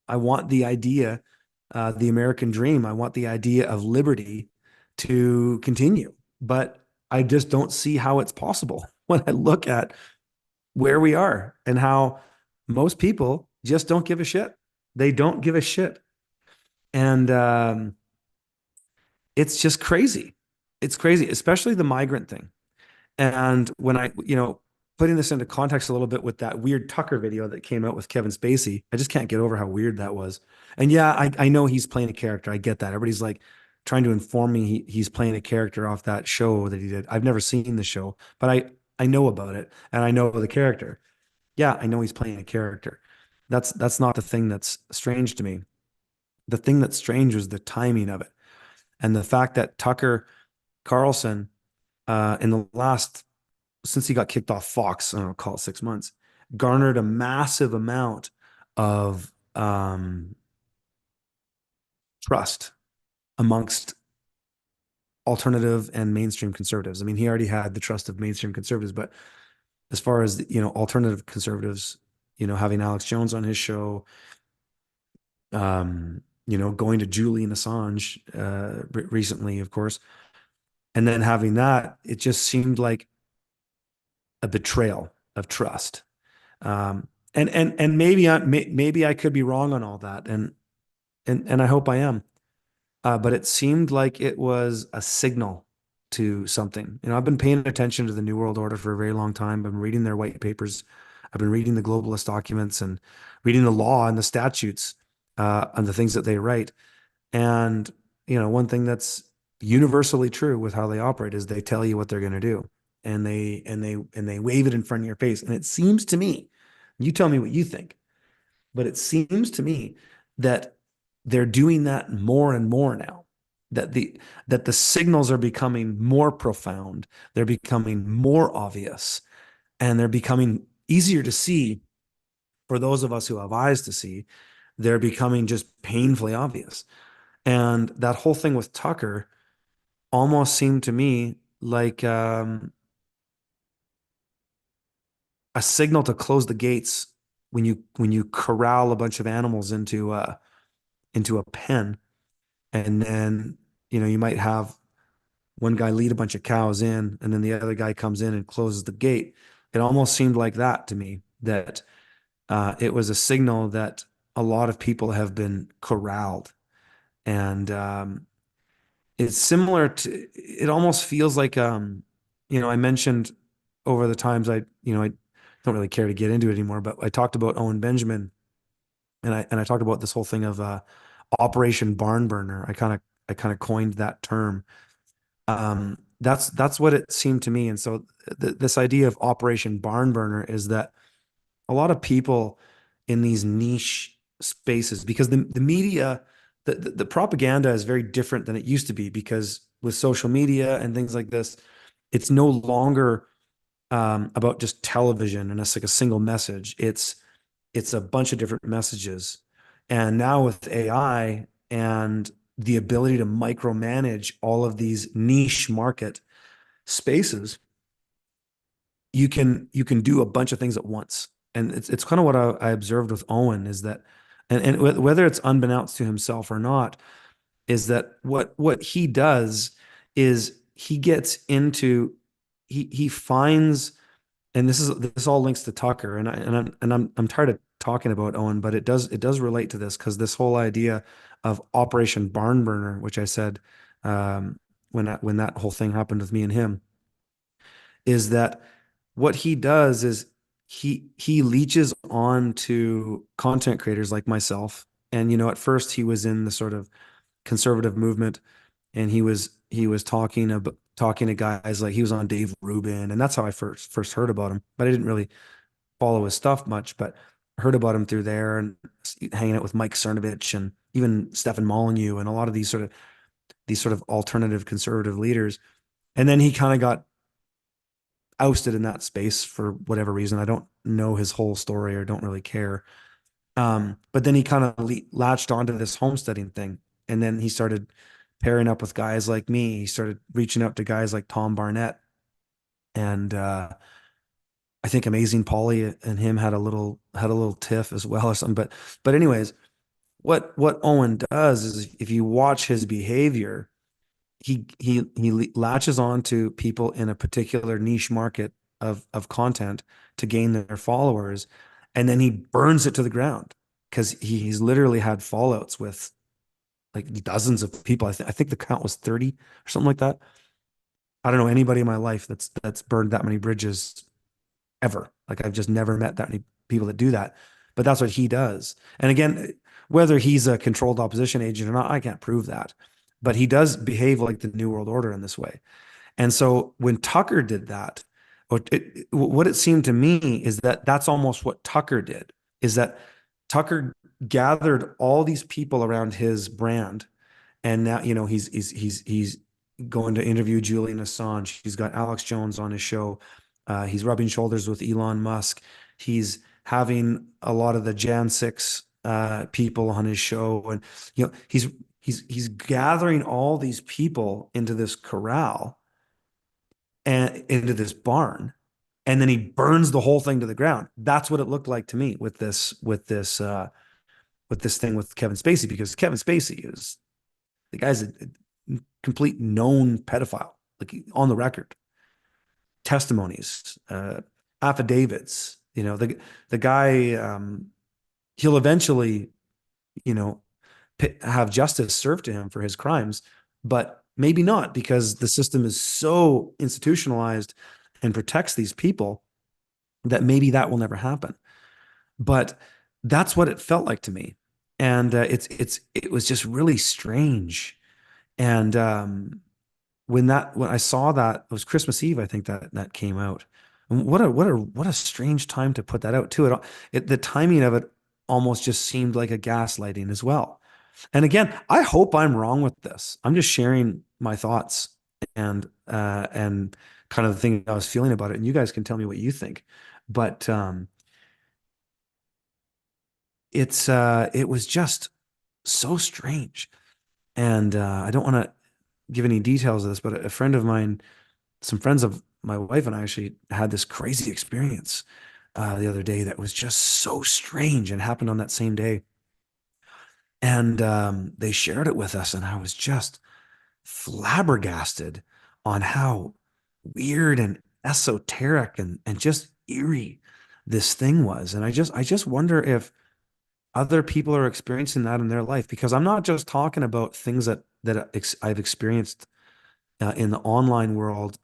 I want the idea, the American dream. I want the idea of liberty to continue. But I just don't see how it's possible when I look at where we are and how most people just don't give a shit. They don't give a shit. And it's just crazy. It's crazy, especially the migrant thing. And when putting this into context a little bit with that weird Tucker video that came out with Kevin Spacey, I just can't get over how weird that was. And yeah, I know he's playing a character. I get that. Everybody's like trying to inform me he's playing a character off that show that he did. I've never seen the show, but I know about it and I know the character. Yeah, I know he's playing a character. That's not the thing that's strange to me. The thing that's strange was the timing of it and the fact that Tucker Carlson, in the last since he got kicked off Fox, I don't know, call it 6 months, garnered a massive amount of trust amongst alternative and mainstream conservatives. I mean, he already had the trust of mainstream conservatives, but as far as alternative conservatives, having Alex Jones on his show, going to Julian Assange recently, of course, and then having that, it just seemed like a betrayal of trust. And maybe I could be wrong on all that, and I hope I am. But it seemed like it was a signal to something. I've been paying attention to the New World Order for a very long time. I've been reading their white papers. I've been reading the globalist documents and reading the law and the statutes and the things that they write. And one thing that's universally true with how they operate is they tell you what they're going to do, and they wave it in front of your face. And it seems to me, you tell me what you think, but it seems to me that they're doing that more and more now. That the signals are becoming more profound, they're becoming more obvious, and they're becoming easier to see for those of us who have eyes to see. They're becoming just painfully obvious. And that whole thing with Tucker almost seemed to me like a signal to close the gates when you corral a bunch of animals into a pen, and then you might have one guy lead a bunch of cows in, and then the other guy comes in and closes the gate. It almost seemed like that to me, that it was a signal that a lot of people have been corralled. And it's similar to, it almost feels like, I mentioned over the times I don't really care to get into it anymore, but I talked about Owen Benjamin, and I talked about this whole thing of Operation Barn Burner. I kind of coined that term. That's what it seemed to me. And so this idea of Operation Barn Burner is that a lot of people in these niche spaces, because the media, the propaganda is very different than it used to be, because with social media and things like this, it's no longer about just television and it's like a single message. It's a bunch of different messages. And now with AI and the ability to micromanage all of these niche market spaces, you can do a bunch of things at once. And it's kind of what I observed with Owen, is that, and whether it's unbeknownst to himself or not, is that what he does is he gets into, he finds, and this all links to Tucker, and I'm tired of talking about, Owen, but it does relate to this because this whole idea of Operation Barn Burner, which I said when that whole thing happened with me and him, is that what he does is he leeches on to content creators like myself. And at first he was in the sort of conservative movement, and he was talking to guys like he was on Dave Rubin, and that's how I first heard about him. But I didn't really follow his stuff much, but heard about him through there and hanging out with Mike Cernovich and even Stefan Molyneux and a lot of these sort of alternative conservative leaders. And then he kind of got ousted in that space for whatever reason. I don't know his whole story or don't really care. But then he kind of latched onto this homesteading thing. And then he started pairing up with guys like me. He started reaching out to guys like Tom Barnett. And I think Amazing Polly and him had a little tiff as well or something. But anyways, what Owen does is if you watch his behavior, he latches on to people in a particular niche market of content to gain their followers, and then he burns it to the ground because he's literally had fallouts with like dozens of people. I think the count was 30 or something like that. I don't know anybody in my life that's burned that many bridges ever. Like I've just never met that many people that do that. But that's what he does. And again, whether he's a controlled opposition agent or not, I can't prove that. But he does behave like the New World Order in this way. And so when Tucker did that, what it seemed to me is that that's almost what Tucker did, is that Tucker gathered all these people around his brand. And now, he's going to interview Julian Assange. He's got Alex Jones on his show. He's rubbing shoulders with Elon Musk. He's having a lot of the Jan 6 people on his show. And he's gathering all these people into this corral and into this barn, and then he burns the whole thing to the ground. That's what it looked like to me with this thing with Kevin Spacey, because Kevin Spacey is the guy's a complete known pedophile, like on the record, testimonies, affidavits. The guy, he'll eventually, you know, have justice served to him for his crimes, but maybe not, because the system is so institutionalized and protects these people that maybe that will never happen. But that's what it felt like to me, and it was just really strange. And when I saw that, it was Christmas Eve, I think that came out. And what a strange time to put that out too. The timing of it almost just seemed like a gaslighting as well. And again, I hope I'm wrong with this. I'm just sharing my thoughts and kind of the thing I was feeling about it. And you guys can tell me what you think. But it was just so strange. And I don't want to give any details of this, but a friend of mine, some friends of my wife and I actually had this crazy experience the other day that was just so strange and happened on that same day. And they shared it with us, and I was just flabbergasted on how weird and esoteric and just eerie this thing was. And I just wonder if other people are experiencing that in their life, because I'm not just talking about things that I've experienced in the online world,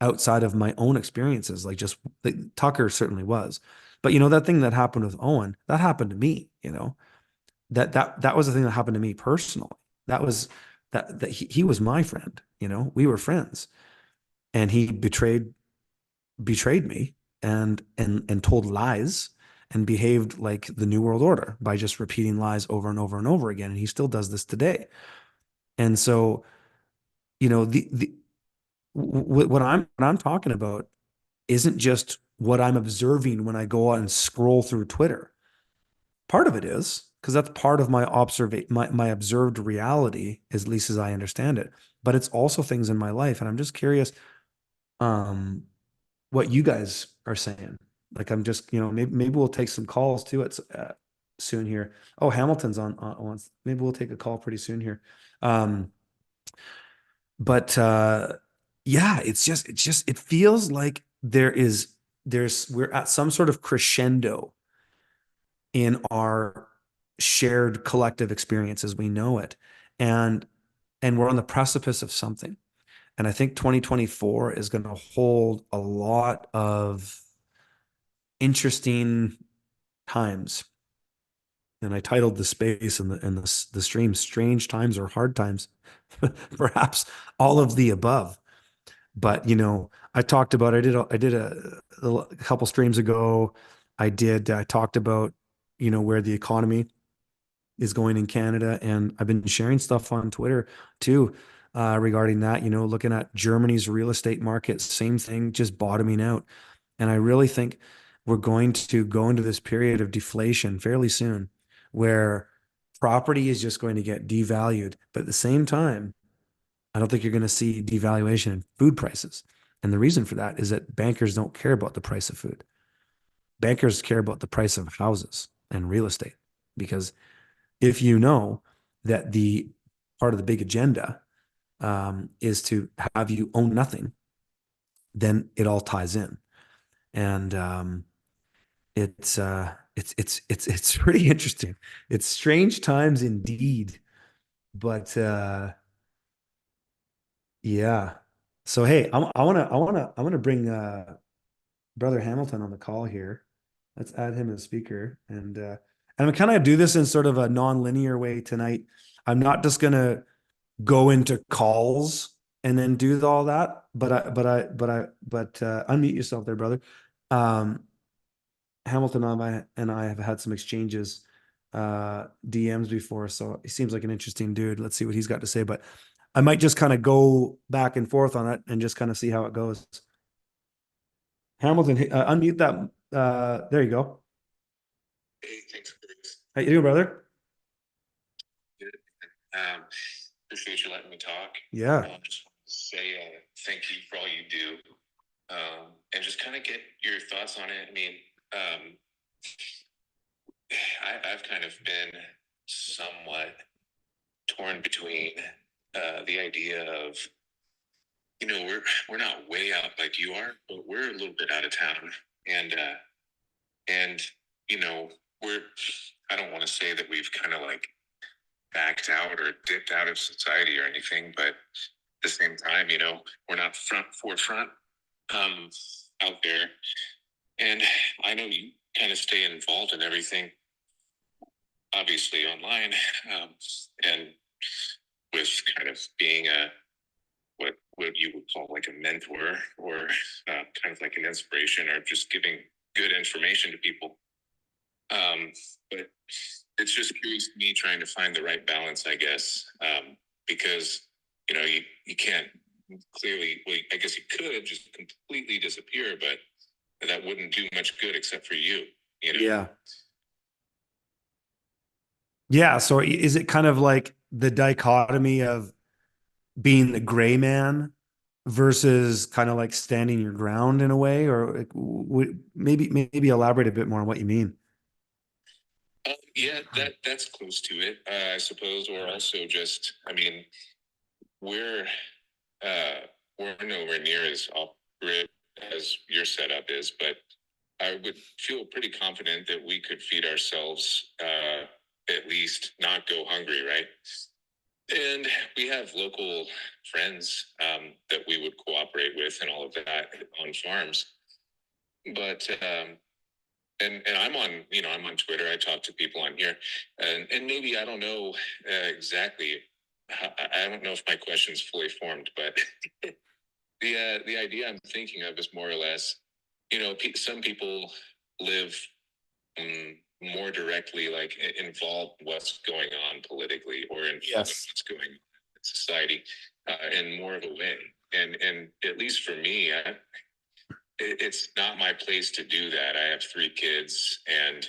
outside of my own experiences. Like just like Tucker certainly was, but that thing that happened with Owen, that happened to me. That was the thing that happened to me personally. That was that he was my friend. We were friends, and he betrayed me and told lies and behaved like the New World Order by just repeating lies over and over and over again. And he still does this today. And so, the what I'm talking about isn't just what I'm observing when I go out and scroll through Twitter. Part of it is because that's part of my observed reality, at least as I understand it. But it's also things in my life, and I'm just curious, um, what you guys are saying. Like I'm just, maybe we'll take some calls too. It's soon here. Oh, Hamilton's on once. Maybe we'll take a call pretty soon here. Um, but yeah, it feels like we're at some sort of crescendo in our shared collective experience as we know it. And we're on the precipice of something. And I think 2024 is going to hold a lot of interesting times. And I titled the space and the stream "Strange Times or Hard Times," perhaps all of the above. But I talked about I did a couple streams ago. I talked about where the economy is going in Canada, and I've been sharing stuff on Twitter too regarding that. Looking at Germany's real estate market, same thing, just bottoming out. And I really think we're going to go into this period of deflation fairly soon, where property is just going to get devalued. But at the same time, I don't think you're going to see devaluation in food prices. And the reason for that is that bankers don't care about the price of food. Bankers care about the price of houses and real estate. Because if you know that the part of the big agenda is to have you own nothing, then it all ties in. And it's pretty interesting. It's strange times indeed, but yeah. So hey, I want to bring brother Hamilton on the call here. Let's add him as speaker, and we kind of do this in sort of a non-linear way tonight. I'm not just gonna go into calls and then do all that, but unmute yourself there, brother. Um, Hamilton and I have had some exchanges, DMs before, so he seems like an interesting dude. Let's see what he's got to say, but I might just kind of go back and forth on it and just kind of see how it goes. Hamilton, unmute that. There you go. Hey, thanks for this. How you doing, brother? Good. Appreciate you letting me talk. Yeah. Just want to say thank you for all you do, and just kind of get your thoughts on it. I mean, I've kind of been somewhat torn between the idea of, we're not way out like you are, but we're a little bit out of town, and we're, I don't want to say that we've kind of like backed out or dipped out of society or anything, but at the same time, we're not forefront out there. And I know you kind of stay involved in everything, obviously online, and with kind of being what you would call like a mentor, or kind of like an inspiration, or just giving good information to people. But it's just curious to me trying to find the right balance, I guess, because you can't clearly. Well, I guess you could just completely disappear, but that wouldn't do much good except for you. Yeah. Yeah. So is it kind of like the dichotomy of being the gray man versus kind of like standing your ground in a way, or like, maybe elaborate a bit more on what you mean? Yeah, that's close to it, I suppose. Or also just, I mean, we're uh, we're nowhere near as off grid as your setup is, but I would feel pretty confident that we could feed ourselves, at least not go hungry, right? And we have local friends that we would cooperate with and all of that on farms. But and I'm on Twitter. I talk to people on here, and maybe I don't know exactly. I don't know if my question's fully formed, but the idea I'm thinking of is more or less, some people live more directly, like involved in what's going on politically, or involved in what's going on in society, in more of a way. And at least for me, it's not my place to do that. I have 3 kids, and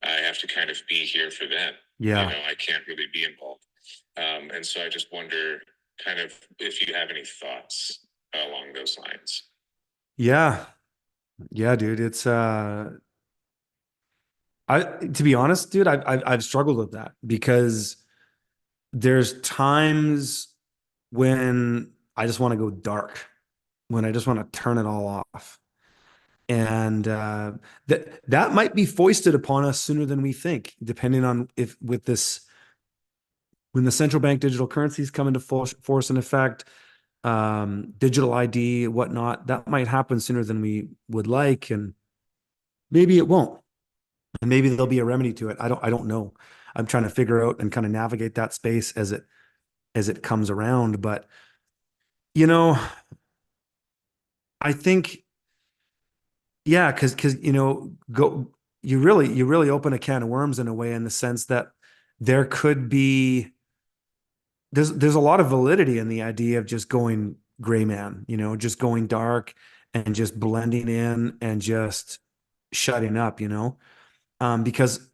I have to kind of be here for them. Yeah. I can't really be involved. And so I just wonder kind of if you have any thoughts along those lines. Yeah. Yeah, dude. It's I to be honest, dude, I've struggled with that because there's times when I just want to go dark, when I just want to turn it all off. And that might be foisted upon us sooner than we think, depending on if with this when the central bank digital currencies come into full force and effect, digital ID, whatnot, that might happen sooner than we would like, and maybe it won't, and maybe there'll be a remedy to it. I don't know. I'm trying to figure out and kind of navigate that space as it comes around, but you know, I think yeah, because go you really open a can of worms in a way in the sense that there could be there's a lot of validity in the idea of just going gray man, just going dark and just blending in and just shutting up, because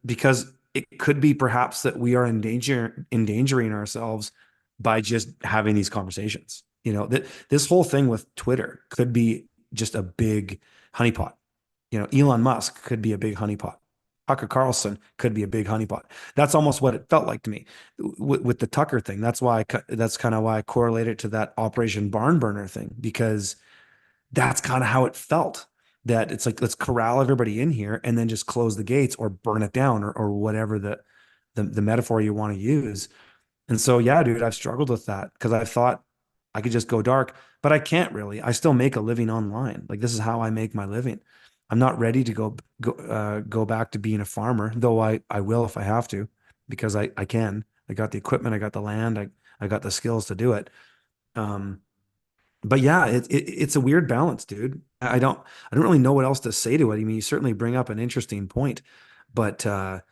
it could be perhaps that we are endangering ourselves by just having these conversations. That this whole thing with Twitter could be just a big honeypot. Elon Musk could be a big honeypot. Tucker Carlson could be a big honeypot. That's almost what it felt like to me with the Tucker thing. That's kind of why I correlated to that Operation Barn Burner thing, because that's kind of how it felt. That it's like, let's corral everybody in here and then just close the gates or burn it down, or whatever the metaphor you want to use. And so, yeah, dude, I've struggled with that because I thought I could just go dark, but I can't really. I still make a living online. Like, this is how I make my living. I'm not ready to go back to being a farmer, though I will if I have to, because I can. I got the equipment, I got the land, I got the skills to do it. Um, but yeah, it's a weird balance, dude. I don't really know what else to say to it. I mean, you certainly bring up an interesting point, but I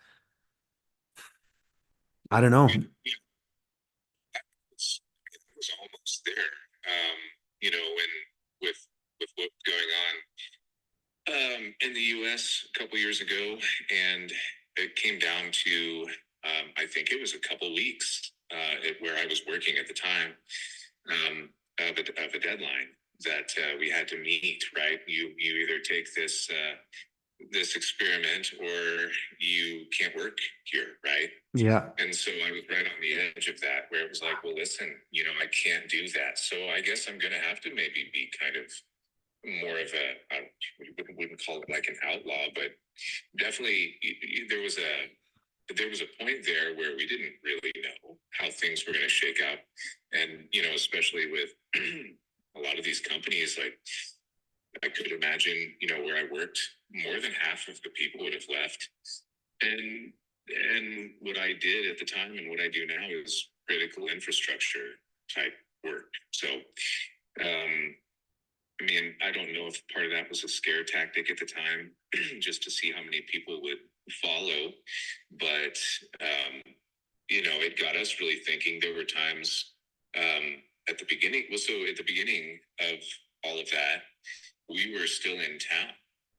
don't know. Was almost there. When with what's going on in the U.S. a couple years ago, and it came down to I think it was a couple weeks where I was working at the time of a deadline that we had to meet. Right, you either take this experiment or you can't work here, right? Yeah. And so I was right on the edge of that, where it was like, well, listen, I can't do that. So I guess I'm going to have to maybe be kind of more of I wouldn't call it like an outlaw, but definitely there was a point there where we didn't really know how things were going to shake out. And, especially with a lot of these companies, like I could imagine, where I worked, more than half of the people would have left. And what I did at the time and what I do now is critical infrastructure type work. So, I mean, I don't know if part of that was a scare tactic at the time, just to see how many people would follow. But, it got us really thinking. There were times at the beginning. Well, so at the beginning of all of that, we were still in town.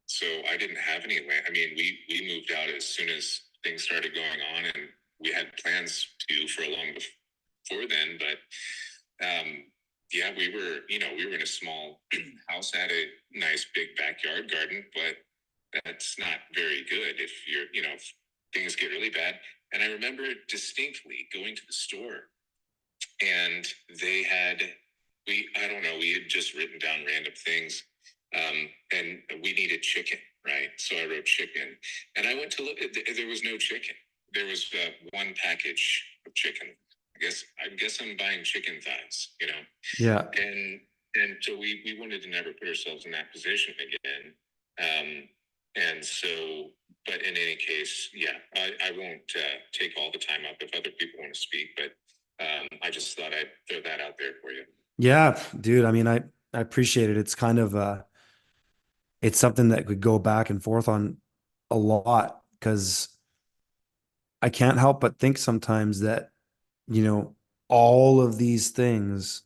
So I didn't have any land. I mean, we moved out as soon as things started going on, and we had plans to for long before then. But yeah, we were in a small house, had a nice big backyard garden, but that's not very good if if things get really bad. And I remember distinctly going to the store, and they had I don't know, we had just written down random things, and we needed chicken, right? So I wrote chicken, and I went to look. There was no chicken. There was one package of chicken. I guess I'm buying chicken thighs. Yeah. And so we wanted to never put ourselves in that position again. And so, but in any case, yeah, I won't take all the time up if other people want to speak, but I just thought I'd throw that out there for you. Yeah, dude. I mean, I appreciate it. It's kind of it's something that could go back and forth on a lot, because I can't help but think sometimes that, you know, all of these things,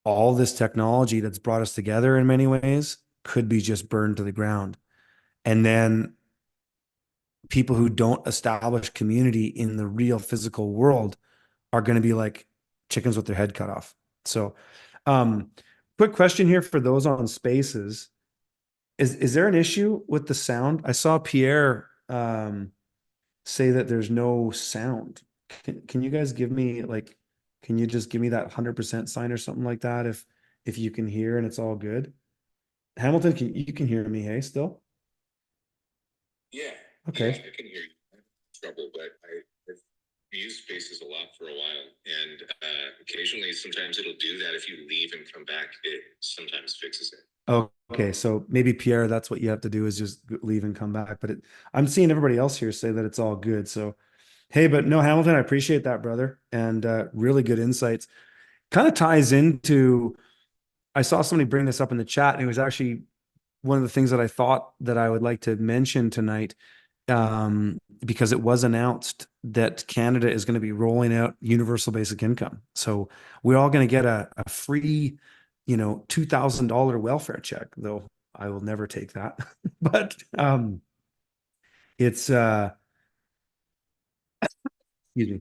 all this technology that's brought us together in many ways could be just burned to the ground. And then people who don't establish community in the real physical world are going to be like chickens with their head cut off. So, um, quick question here for those on Spaces. Is there an issue with the sound? I saw Pierre say that there's no sound. Can you guys give me like, can you just give me that 100% sign or something like that if you can hear and it's all good? Hamilton, you can hear me, hey, still? Yeah, yeah, Okay. I can hear you. I have trouble, but I've used Spaces a lot for a while, and occasionally, sometimes it'll do that if you leave and come back. It sometimes fixes it. Okay, so maybe Pierre, that's what you have to do is just leave and come back. But I'm seeing everybody else here say that it's all good. So, hey, but no, Hamilton, I appreciate that, brother, and really good insights. Kind of ties into, I saw somebody bring this up in the chat, and it was actually one of the things that I thought that I would like to mention tonight, because it was announced that Canada is going to be rolling out universal basic income. So we're all going to get a free, $2,000 welfare check, though I will never take that. But it's excuse me,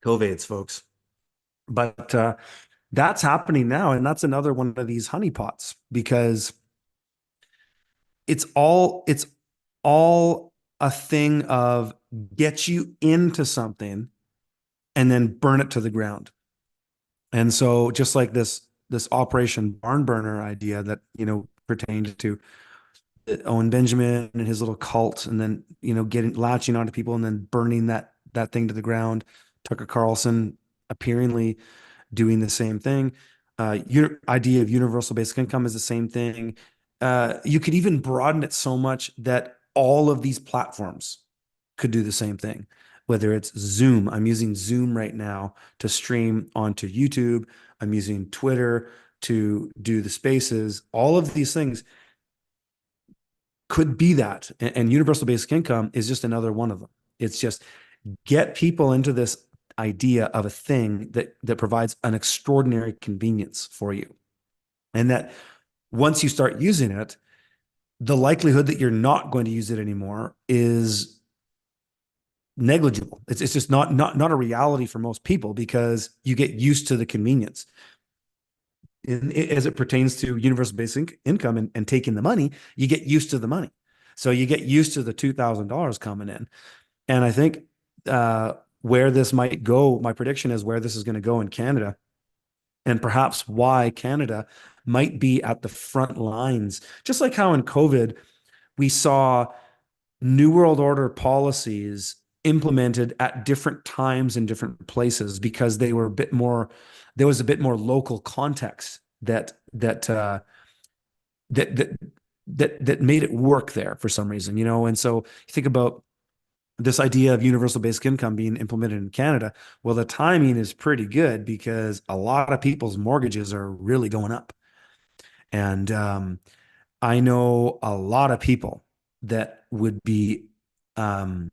COVIDs, folks. But that's happening now, and that's another one of these honeypots because it's all a thing of get you into something and then burn it to the ground. And so just like this Operation Barn Burner idea that, pertained to Owen Benjamin and his little cult, and then, getting latching onto people and then burning that thing to the ground. Tucker Carlson appearingly doing the same thing. Your idea of universal basic income is the same thing. You could even broaden it so much that all of these platforms could do the same thing. Whether it's Zoom, I'm using Zoom right now to stream onto YouTube. I'm using Twitter to do the spaces. All of these things could be that. And universal basic income is just another one of them. It's just get people into this idea of a thing that provides an extraordinary convenience for you. And that once you start using it, the likelihood that you're not going to use it anymore is negligible. It's just not a reality for most people because you get used to the convenience. As it pertains to universal basic income and taking the money, you get used to the money. So you get used to the $2,000 coming in. And I think where this might go, my prediction is where this is going to go in Canada, and perhaps why Canada might be at the front lines. Just like how in COVID, we saw New World Order policies implemented at different times in different places because they were a bit more, there was a bit more local context that that made it work there for some reason, And so you think about this idea of universal basic income being implemented in Canada. Well, the timing is pretty good because a lot of people's mortgages are really going up. And I know a lot of people that would be um,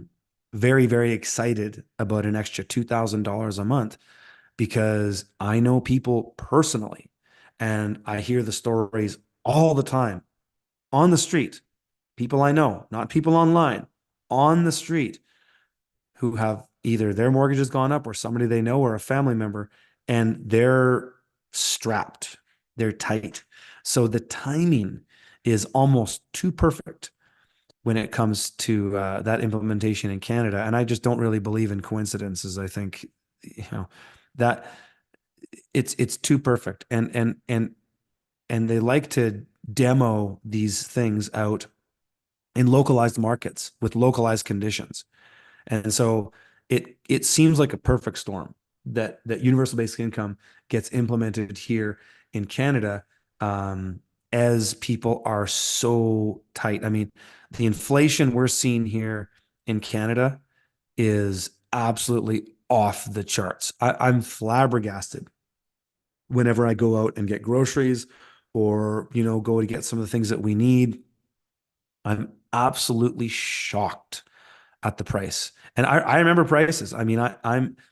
very, very excited about an extra $2,000 a month because I know people personally and I hear the stories all the time on the street. People I know, not people online, on the street who have either their mortgage has gone up or somebody they know or a family member, and they're strapped, they're tight. So the timing is almost too perfect when it comes to that implementation in Canada. And I just don't really believe in coincidences. I think, that it's too perfect. And they like to demo these things out in localized markets with localized conditions. And so it seems like a perfect storm that universal basic income gets implemented here in Canada, as people are so tight. I mean, the inflation we're seeing here in Canada is absolutely off the charts. I'm flabbergasted whenever I go out and get groceries or, go to get some of the things that we need. I'm absolutely shocked at the price. And I remember prices. I mean,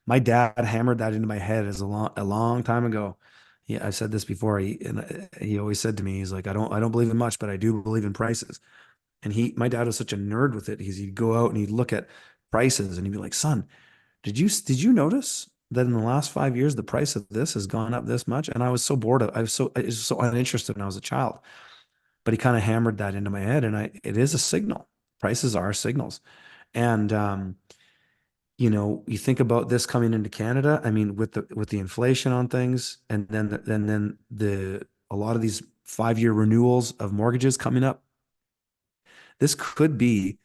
my dad hammered that into my head as a long time ago. Yeah, I said this before. He always said to me, he's like, I don't believe in much, but I do believe in prices. And my dad was such a nerd with it. He'd go out and he'd look at prices and he'd be like, son, did you notice that in the last 5 years the price of this has gone up this much? And I was so bored I was so uninterested when I was a child. But he kind of hammered that into my head, and it is a signal. Prices are signals. And you think about this coming into Canada. I mean, with the inflation on things, and then the a lot of these 5-year renewals of mortgages coming up, this could be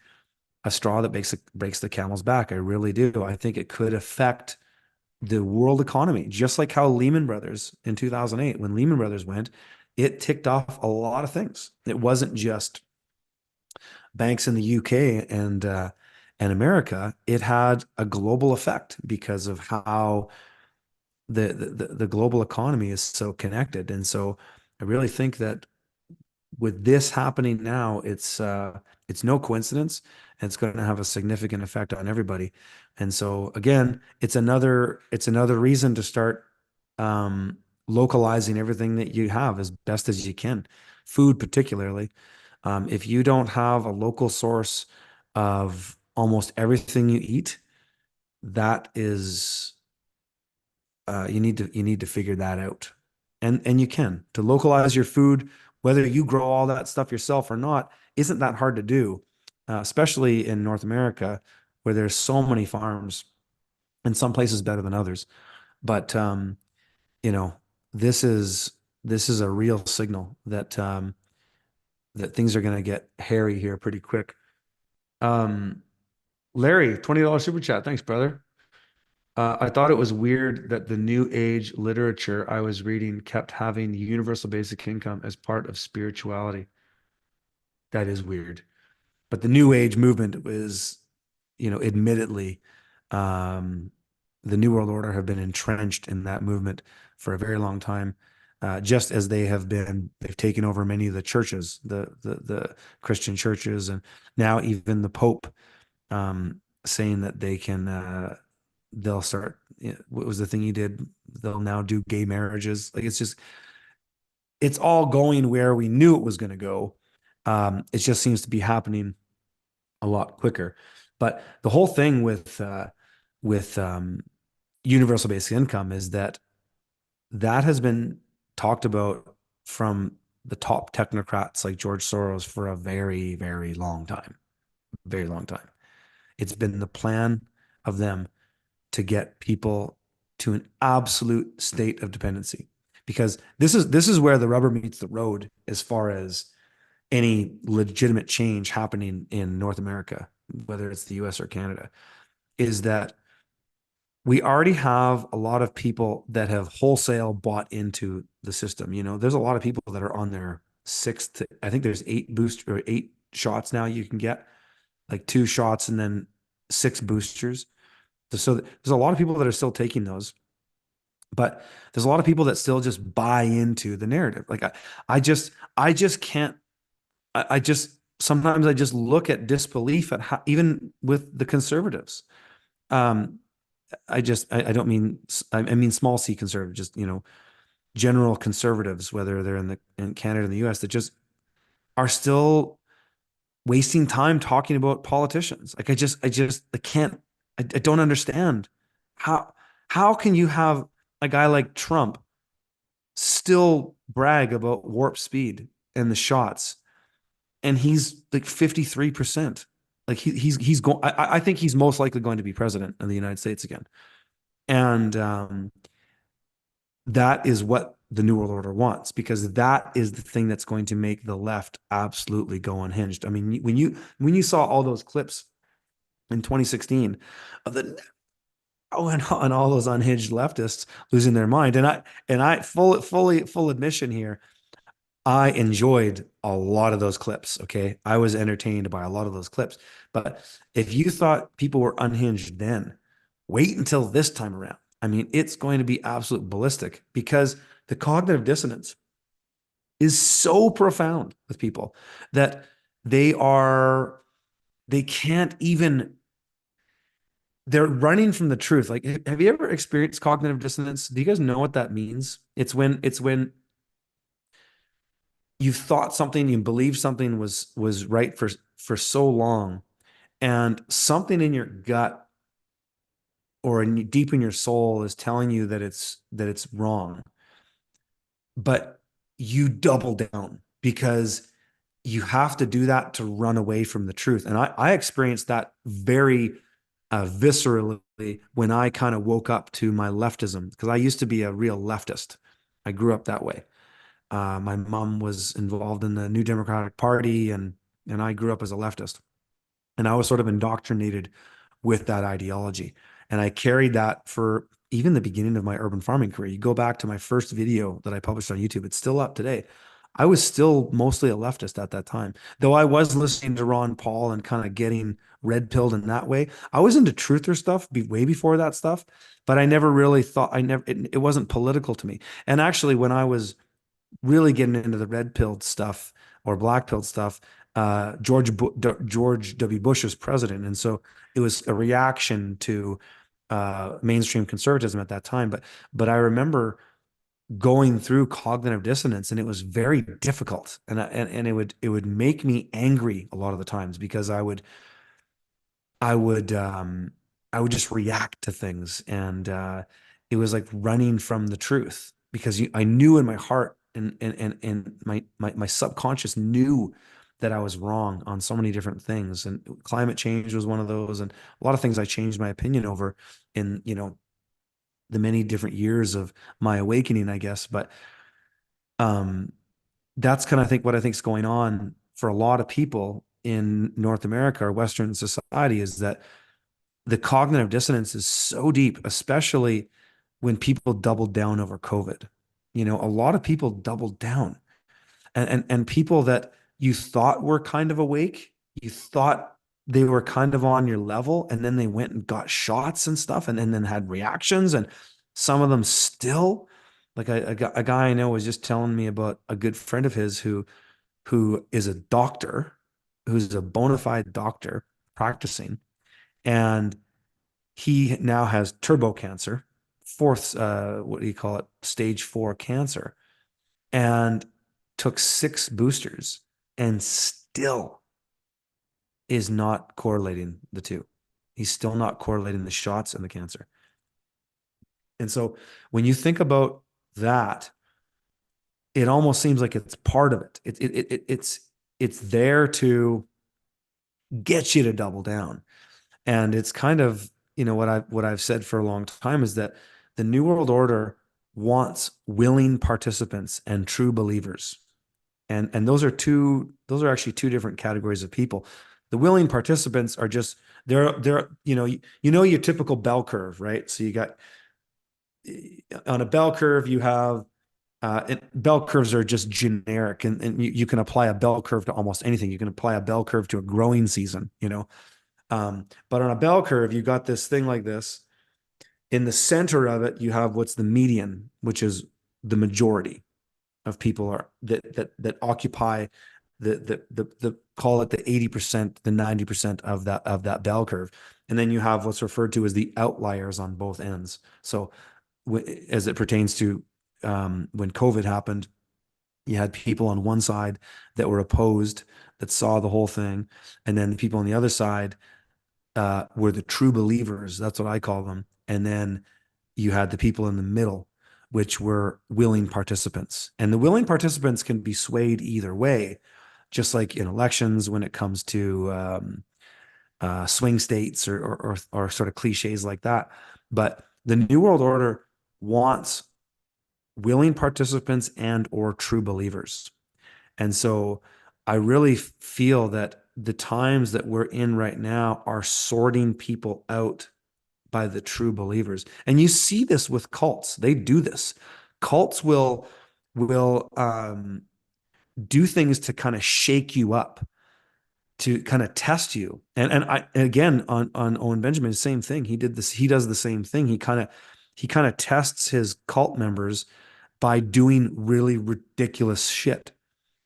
a straw that breaks the camel's back. I really do. I think it could affect the world economy, just like how Lehman Brothers in 2008, when Lehman Brothers went, it ticked off a lot of things. It wasn't just banks in the UK and America. It had a global effect because of how the global economy is so connected. And so I really think that with this happening now, it's no coincidence, and it's going to have a significant effect on everybody. And so again, it's another reason to start localizing everything that you have as best as you can, food particularly. If you don't have a local source of almost everything you eat, that is you need to figure that out, and you can to localize your food, whether you grow all that stuff yourself or not, isn't that hard to do, especially in North America where there's so many farms, and some places better than others. But you know, this is this is a real signal that things are going to get hairy here pretty quick. Um, Larry, $20 super chat. Thanks, brother. I thought it was weird that the New Age literature I was reading kept having universal basic income as part of spirituality. That is weird. But the New Age movement was, admittedly, um, the New World Order have been entrenched in that movement for a very long time, just as they've taken over many of the churches, the Christian churches, and now even the Pope saying that they'll start. What was the thing he did? They'll now do gay marriages. Like it's all going where we knew it was going to go. It just seems to be happening a lot quicker. But the whole thing with universal basic income is that has been talked about from the top technocrats like George Soros for a very, very long time. Very long time. It's been the plan of them to get people to an absolute state of dependency, because this is where the rubber meets the road as far as any legitimate change happening in North America, whether it's the US or Canada, is that we already have a lot of people that have wholesale bought into the system. There's a lot of people that are on their sixth, I think there's 8 shots now you can get, like 2 shots and then 6 boosters. So there's a lot of people that are still taking those, but there's a lot of people that still just buy into the narrative. Like I just can't. Sometimes I just look at disbelief at how, even with the conservatives. Um, I don't mean, I mean small c conservative, just general conservatives, whether they're in Canada and the US, that just are still wasting time talking about politicians. Like I can't, I don't understand how can you have a guy like Trump still brag about warp speed and the shots, and he's like 53%. Like he's going. I think he's most likely going to be president of the United States again, and that is what the New World Order wants, because that is the thing that's going to make the left absolutely go unhinged. I mean, when you saw all those clips in 2016 of the and all those unhinged leftists losing their mind, and I full admission here, I enjoyed a lot of those clips. Okay, I was entertained by a lot of those clips. But if you thought people were unhinged then, wait until this time around. I mean, it's going to be absolute ballistic, because the cognitive dissonance is so profound with people that they can't even, they're running from the truth. Like, have you ever experienced cognitive dissonance? Do you guys know what that means? It's when you thought something, you believed something was right for so long, and something in your gut or deep in your soul is telling you that it's wrong, but you double down because you have to do that to run away from the truth. And I experienced that very viscerally when I kind of woke up to my leftism, because I used to be a real leftist. I grew up that way. My mom was involved in the New Democratic Party, and I grew up as a leftist, and I was sort of indoctrinated with that ideology. And I carried that for even the beginning of my urban farming career. You go back to my first video that I published on YouTube, it's still up today. I was still mostly a leftist at that time, though I was listening to Ron Paul and kind of getting red pilled in that way. I was into truther stuff way before that stuff, but I never really thought, it wasn't political to me. And actually, when I was really getting into the red pilled stuff or black pilled stuff, George W. Bush was president, and so it was a reaction to mainstream conservatism at that time. But I remember going through cognitive dissonance, and it was very difficult, and it would make me angry a lot of the times because I would I would just react to things, and it was like running from the truth because I knew in my heart and my subconscious knew that I was wrong on so many different things, and climate change was one of those, and a lot of things I changed my opinion over in the many different years of my awakening, I guess. But um, that's kind of what I think is going on for a lot of people in North America or Western society is that the cognitive dissonance is so deep, especially when people doubled down over COVID. A lot of people doubled down, and people that you thought were kind of awake, you thought they were kind of on your level, and then they went and got shots and stuff, and then had reactions, and some of them still, like a guy I know was just telling me about a good friend of his who is a doctor, who's a bona fide doctor practicing, and he now has turbo cancer, fourth, what do you call it, stage 4 cancer, and took 6 boosters and still is not correlating the two. He's still not correlating the shots and the cancer. And so when you think about that, it almost seems like it's part of it. It's there to get you to double down. And it's kind of, what I've said for a long time is that the New World Order wants willing participants and true believers. And those are actually two different categories of people. The willing participants are just they're your typical bell curve, right? So you got on a bell curve, you have and bell curves are just generic, and you can apply a bell curve to almost anything. You can apply a bell curve to a growing season, but on a bell curve, you got this thing like this. In the center of it, you have what's the median, which is the majority of people are that occupy the call it the 80%, the 90% of that bell curve. And then you have what's referred to as the outliers on both ends. So as it pertains to when COVID happened, you had people on one side that were opposed, that saw the whole thing, and then the people on the other side were the true believers. That's what I call them. And then you had the people in the middle, which were willing participants. And the willing participants can be swayed either way, just like in elections when it comes to swing states or sort of cliches like that. But the New World Order wants willing participants and or true believers. And so I really feel that the times that we're in right now are sorting people out by the true believers. And you see this with cults. They do this. Cults will do things to kind of shake you up, to kind of test you. And again on Owen Benjamin, the same thing. He does the same thing. He kind of tests his cult members by doing really ridiculous shit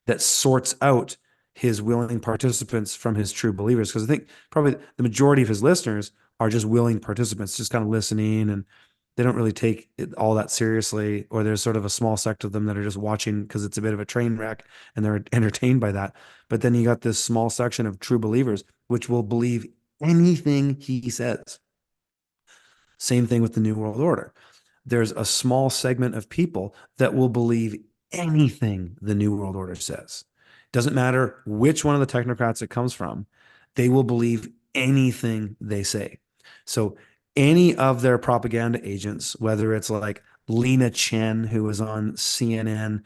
that sorts out his willing participants from his true believers. Because I think probably the majority of his listeners are just willing participants, just kind of listening, and they don't really take it all that seriously. Or there's sort of a small sect of them that are just watching because it's a bit of a train wreck and they're entertained by that. But then you got this small section of true believers, which will believe anything he says. Same thing with the New World Order. There's a small segment of people that will believe anything the New World Order says. Doesn't matter which one of the technocrats it comes from, they will believe anything they say. So any of their propaganda agents, whether it's like Lena Chen, who was on CNN,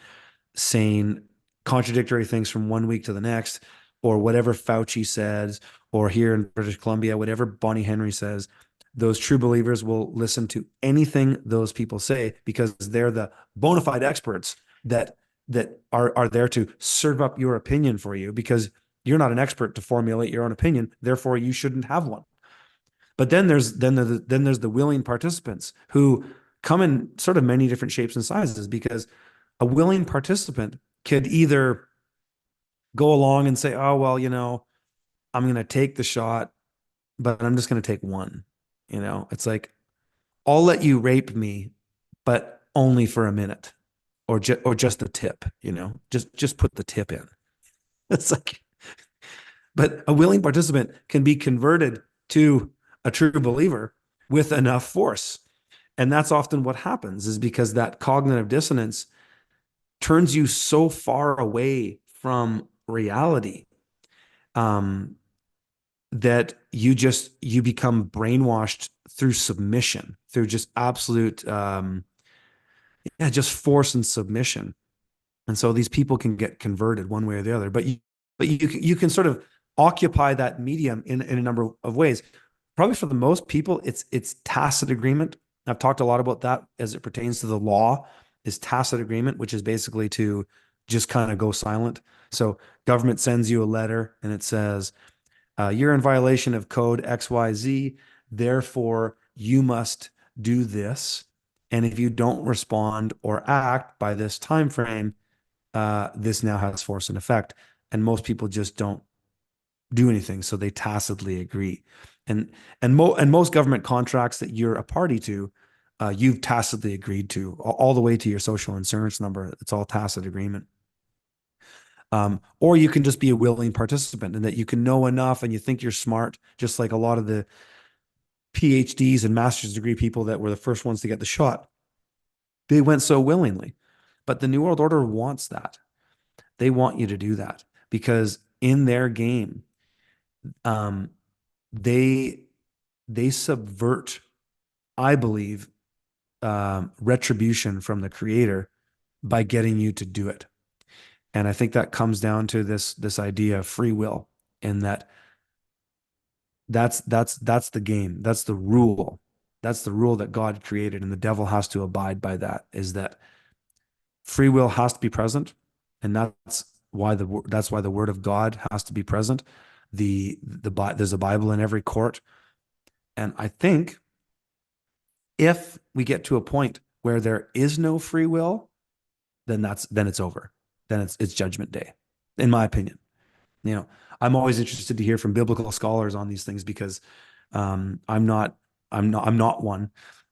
saying contradictory things from one week to the next, or whatever Fauci says, or here in British Columbia, whatever Bonnie Henry says, those true believers will listen to anything those people say because they're the bona fide experts that are there to serve up your opinion for you because you're not an expert to formulate your own opinion. Therefore, you shouldn't have one. But then there's the willing participants who come in sort of many different shapes and sizes because a willing participant could either go along and say, "Oh, well, I'm going to take the shot, but I'm just going to take one." It's like, "I'll let you rape me, but only for a minute or just a tip, just put the tip in." It's like, but a willing participant can be converted to a true believer with enough force. And that's often what happens is because that cognitive dissonance turns you so far away from reality um, that you become brainwashed through submission, through just absolute, yeah, just force and submission. And so these people can get converted one way or the other. But you can sort of occupy that medium in a number of ways. Probably for the most people, it's tacit agreement. I've talked a lot about that as it pertains to the law, is tacit agreement, which is basically to just kind of go silent. So government sends you a letter and it says, you're in violation of code XYZ, therefore you must do this. And if you don't respond or act by this time frame, this now has force and effect. And most people just don't do anything, so they tacitly agree. And most government contracts that you're a party to, you've tacitly agreed to, all the way to your social insurance number. It's all tacit agreement. Or you can just be a willing participant and that you can know enough and you think you're smart, just like a lot of the PhDs and master's degree people that were the first ones to get the shot. They went so willingly. But the New World Order wants that. They want you to do that because in their game, um, they they subvert, I believe, retribution from the creator by getting you to do it. And I think that comes down to this idea of free will, and that's the game. That's the rule. That's the rule that God created, and the devil has to abide by that. Is that free will has to be present, and that's why the word of God has to be present. There's a Bible in every court, and I think if we get to a point where there is no free will, then it's over. Then it's judgment day, in my opinion. You know, I'm always interested to hear from biblical scholars on these things because I'm not one.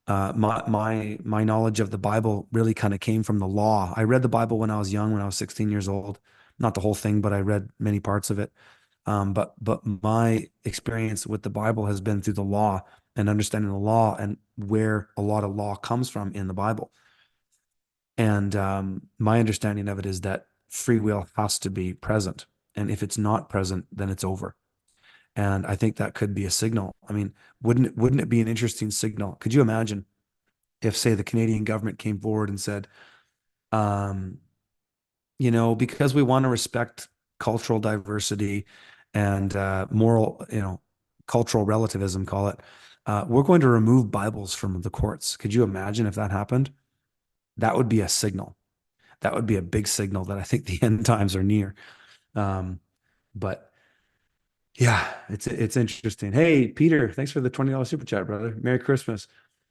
My knowledge of the Bible really kind of came from the law. I read the Bible when I was young, when I was 16 years old. Not the whole thing, but I read many parts of it. But my experience with the Bible has been through the law and understanding the law and where a lot of law comes from in the Bible. And my understanding of it is that free will has to be present. And if it's not present, then it's over. And I think that could be a signal. I mean, wouldn't it be an interesting signal? Could you imagine if, say, the Canadian government came forward and said, um, because we want to respect cultural diversity and moral, cultural relativism, call it, we're going to remove Bibles from the courts. Could you imagine if that happened? That would be a signal. That would be a big signal that I think the end times are near. But yeah, it's interesting. Hey, Peter, thanks for the $20 super chat, brother. Merry Christmas.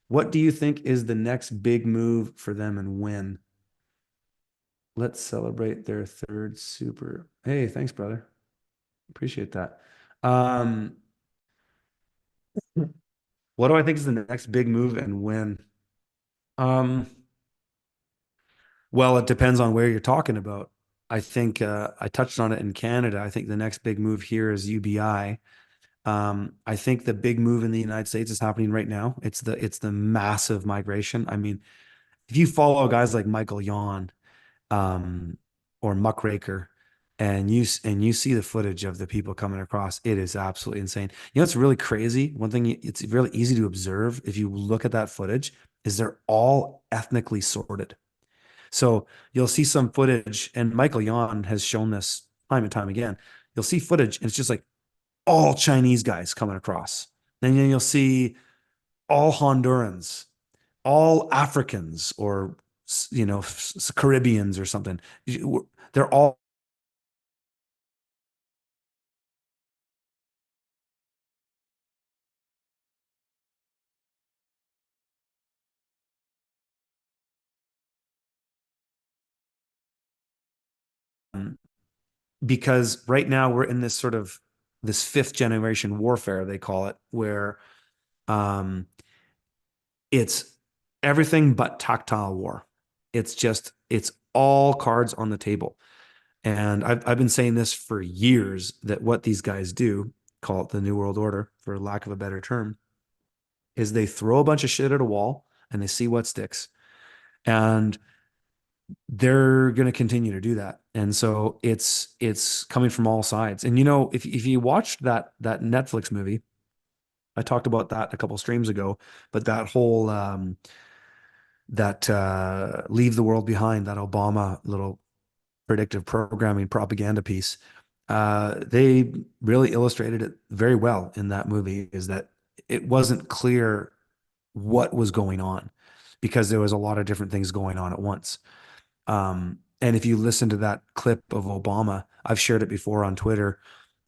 What do you think is the next big move for them and when? Let's celebrate their third super. Hey, thanks, brother. Appreciate that. Um, what do I think is the next big move and when? Um, well, it depends on where you're talking about. I think I touched on it in Canada. I think the next big move here is UBI. I think the big move in the United States is happening right now. It's the massive migration. I mean, if you follow guys like Michael Yon, um, or Muckraker, and you see the footage of the people coming across, it is absolutely insane. It's really crazy. One thing it's really easy to observe if you look at that footage is they're all ethnically sorted. So you'll see some footage, and Michael Yon has shown this time and time again. You'll see footage, and it's just like all Chinese guys coming across. And then you'll see all Hondurans, all Africans, or Caribbeans or something. They're all because right now we're in this sort of this fifth generation warfare, they call it, where um, it's everything but tactile war. It's all cards on the table. And I've been saying this for years that what these guys do, call it the New World Order, for lack of a better term, is they throw a bunch of shit at a wall and they see what sticks. And they're going to continue to do that. And so it's coming from all sides. And if you watched that Netflix movie, I talked about that a couple streams ago, but that whole that Leave the World Behind, that Obama little predictive programming propaganda piece, they really illustrated it very well in that movie, is that it wasn't clear what was going on because there was a lot of different things going on at once. And if you listen to that clip of Obama, I've shared it before on Twitter.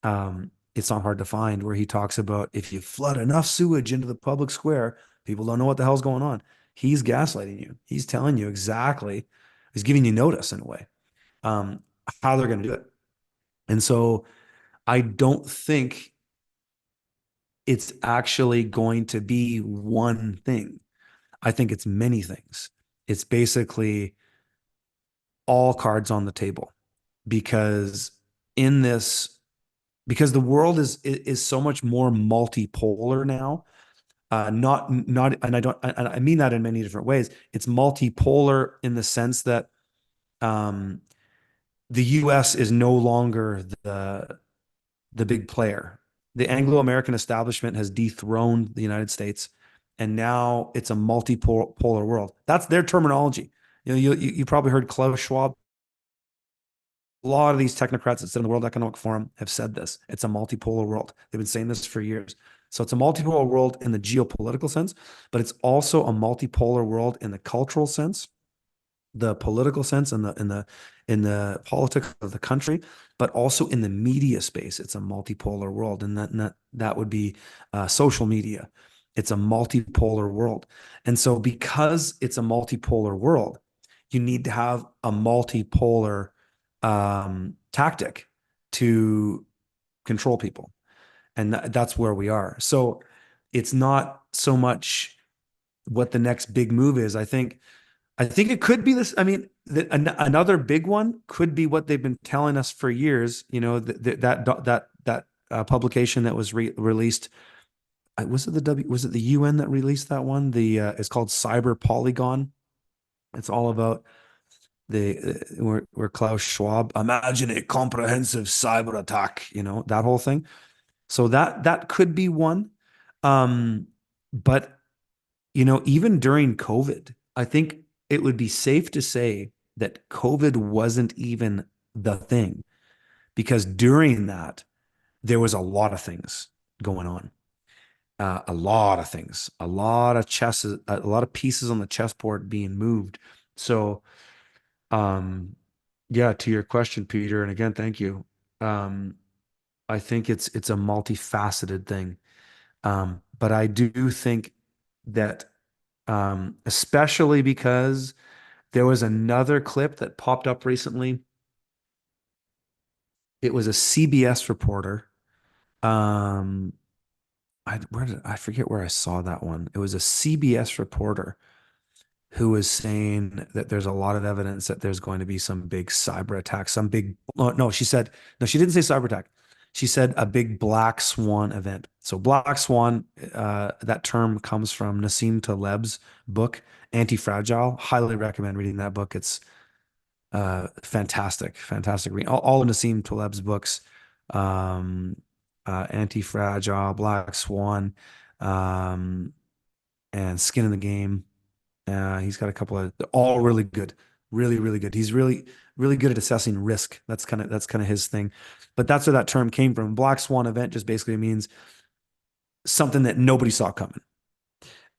It's not hard to find, where he talks about if you flood enough sewage into the public square, people don't know what the hell's going on. He's gaslighting you. He's telling you exactly, he's giving you notice in a way, um, how they're going to do it. And so I don't think it's actually going to be one thing. I think it's many things. It's basically all cards on the table, because in this because the world is so much more multipolar now. Not and I mean that in many different ways. It's multipolar in the sense that um, the US is no longer the big player. The Anglo-American establishment has dethroned the United States, and now it's a multipolar world. That's their terminology. You probably heard Klaus Schwab. A lot of these technocrats that sit in the World Economic Forum have said this. It's a multipolar world. They've been saying this for years. So it's a multipolar world in the geopolitical sense, but it's also a multipolar world in the cultural sense, the political sense, and in the politics of the country, but also in the media space. It's a multipolar world, and that would be social media. It's a multipolar world, and so because it's a multipolar world, you need to have a multipolar tactic to control people, and that's where we are. So it's not so much what the next big move is. I think it could be this. I mean, another big one could be what they've been telling us for years. That publication that was released. Was it the UN that released that one? It's called Cyber Polygon. It's all about where Klaus Schwab, imagine a comprehensive cyber attack. That whole thing. So that could be one. But even during COVID, I think it would be safe to say that COVID wasn't even the thing, because during that, there was a lot of things going on. A lot of things, a lot of a lot of pieces on the chessboard being moved. So, yeah, to your question, Peter, and again, thank you. Um, I think it's a multifaceted thing. But I do think that, especially because there was another clip that popped up recently. It was a CBS reporter. Um, I forget where I saw that one. It was a CBS reporter who was saying that there's a lot of evidence that there's going to be some big cyber attack, some big, oh, no, she said, no, she didn't say cyber attack. She said a big black swan event. So black swan, that term comes from Nassim Taleb's book, Anti-Fragile. Highly recommend reading that book. It's fantastic, fantastic reading. All of Nassim Taleb's books, um, Anti-Fragile, Black Swan, um, and Skin in the Game. He's got a couple of, they're all really good, Really, really good. He's really, really good at assessing risk. That's kind of his thing. But that's where that term came from. Black swan event just basically means something that nobody saw coming.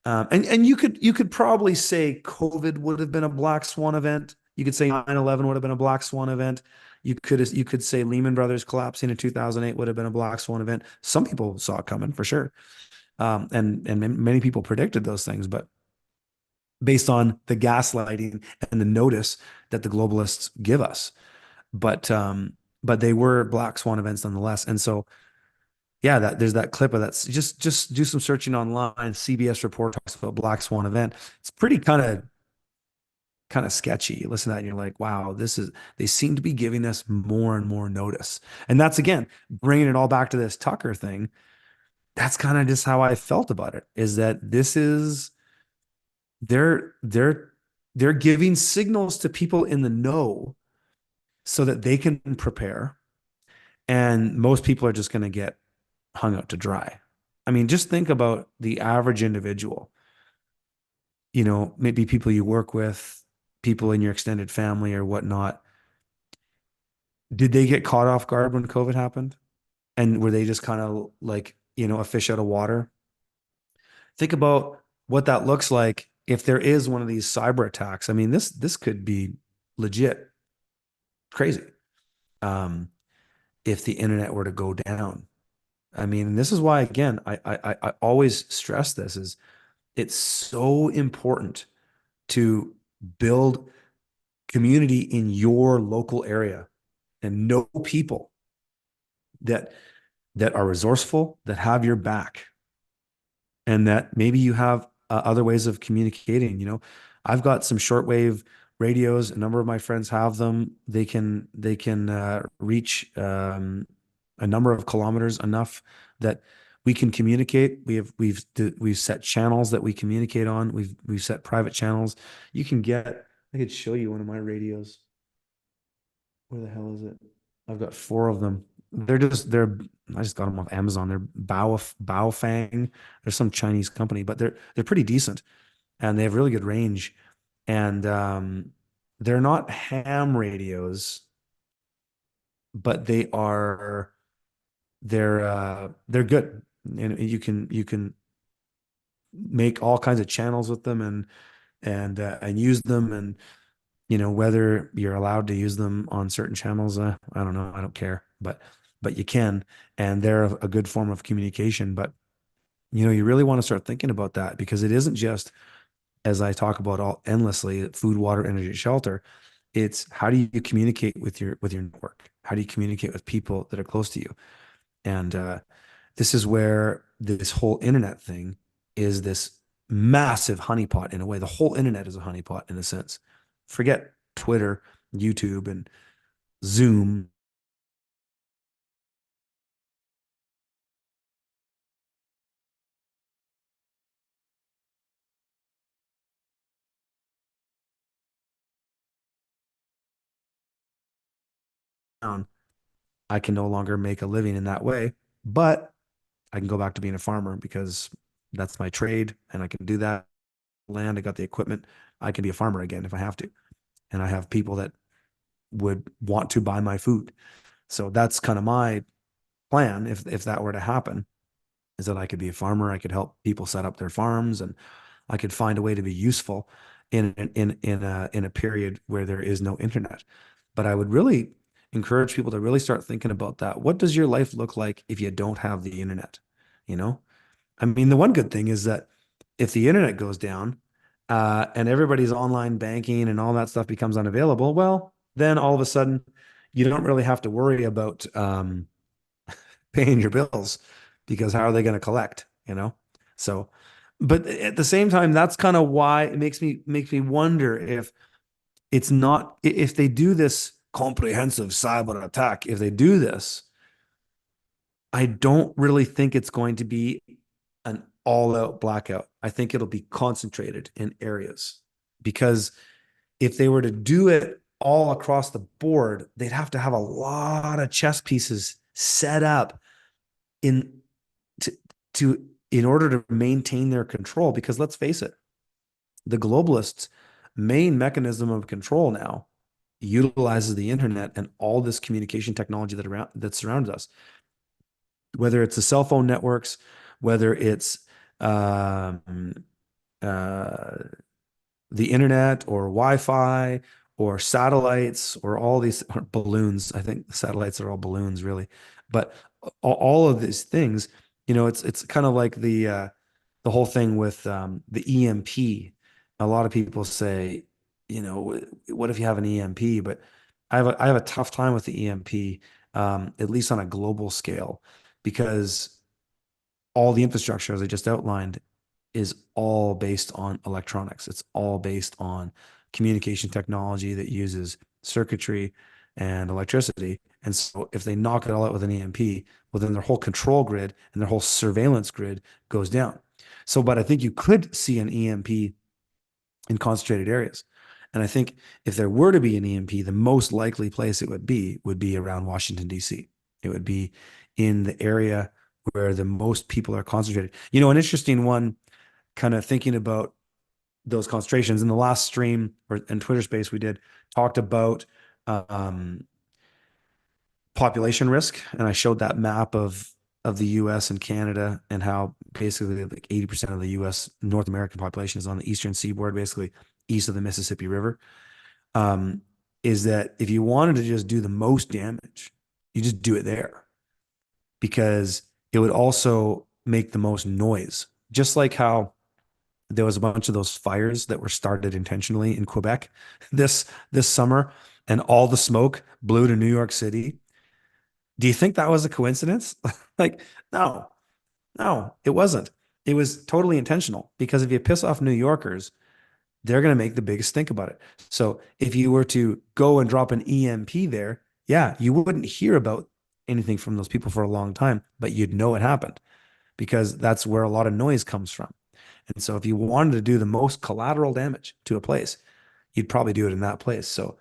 And you could probably say COVID would have been a black swan event. You could say 9/11 would have been a black swan event. You could say Lehman Brothers collapsing in 2008 would have been a black swan event. Some people saw it coming for sure. And many people predicted those things, but based on the gaslighting and the notice that the globalists give us. But they were black swan events nonetheless. And so yeah, there's that clip of that. Just do some searching online. CBS report talks about black swan event. It's pretty kind of sketchy. You listen to that and you're like, wow, they seem to be giving us more and more notice. And that's again bringing it all back to this Tucker thing. That's kind of just how I felt about it. Is that this is they're they're they're giving signals to people in the know so that they can prepare, and most people are just going to get hung out to dry. I mean, just think about the average individual, maybe people you work with, people in your extended family or whatnot. Did they get caught off guard when COVID happened? And were they just kind of like, a fish out of water? Think about what that looks like if there is one of these cyber attacks. I mean, this could be legit crazy. Um, if the internet were to go down. I mean, this is why, again, I always stress this is it's so important to build community in your local area and know people that are resourceful, that have your back, and that maybe you have other ways of communicating. I've got some shortwave radios. A number of my friends have them. They can reach a number of kilometers enough that we can communicate. We've set channels that we communicate on. We've set private channels. You can get. I could show you one of my radios. Where the hell is it? I've got four of them. I just got them off Amazon. They're Baofeng. They're some Chinese company, but they're pretty decent and they have really good range. And they're not ham radios, but they're good. And you can make all kinds of channels with them and use them. And whether you're allowed to use them on certain channels, I don't know. I don't care, but you can, and they're a good form of communication. But you really want to start thinking about that, because it isn't just, as I talk about all endlessly, food, water, energy, shelter. It's how do you communicate with your network? How do you communicate with people that are close to you? And this is where this whole internet thing is this massive honeypot in a way. The whole internet is a honeypot in a sense. Forget Twitter, YouTube, and Zoom. I can no longer make a living in that way, but I can go back to being a farmer because that's my trade and I can do that. Land, I got the equipment. I can be a farmer again if I have to. And I have people that would want to buy my food. So that's kind of my plan if that were to happen, is that I could be a farmer. I could help people set up their farms, and I could find a way to be useful in a period where there is no internet. But I would really encourage people to really start thinking about that. What does your life look like if you don't have the internet? You know, I mean, the one good thing is that if the internet goes down, and everybody's online banking and all that stuff becomes unavailable, well, then all of a sudden you don't really have to worry about paying your bills, because how are they going to collect, So, but at the same time, that's kind of why it makes me wonder if it's not, if they do this comprehensive cyber attack, if they do this, I don't really think it's going to be an all out blackout. I think it'll be concentrated in areas, because if they were to do it all across the board, they'd have to have a lot of chess pieces set up in to in order to maintain their control. Because let's face it, the globalists main mechanism of control now utilizes the internet and all this communication technology that surrounds us, whether it's the cell phone networks, whether it's um, uh, the internet or Wi-Fi or satellites or all these or balloons. I think satellites are all balloons, really. But all of these things, it's kind of like the whole thing with the EMP. A lot of people say, what if you have an EMP? But I have a tough time with the EMP, at least on a global scale, because all the infrastructure, as I just outlined, is all based on electronics. It's all based on communication technology that uses circuitry and electricity. And so if they knock it all out with an EMP, well, then their whole control grid and their whole surveillance grid goes down. So, but I think you could see an EMP in concentrated areas. And I think if there were to be an EMP, the most likely place it would be around Washington, D.C. It would be in the area where the most people are concentrated. An interesting one, kind of thinking about those concentrations in the last stream or in Twitter space we did talked about um, population risk, and I showed that map of the U.S. and Canada and how basically like 80% of the U.S. North American population is on the eastern seaboard, basically east of the Mississippi River. Um, is that if you wanted to just do the most damage, you just do it there because it would also make the most noise. Just like how there was a bunch of those fires that were started intentionally in Quebec this summer, and all the smoke blew to New York City. Do you think that was a coincidence? Like, no, no, it wasn't. It was totally intentional because if you piss off New Yorkers, they're going to make the biggest stink about it. So if you were to go and drop an EMP there, yeah, you wouldn't hear about anything from those people for a long time, but you'd know it happened because that's where a lot of noise comes from. And so if you wanted to do the most collateral damage to a place, you'd probably do it in that place. So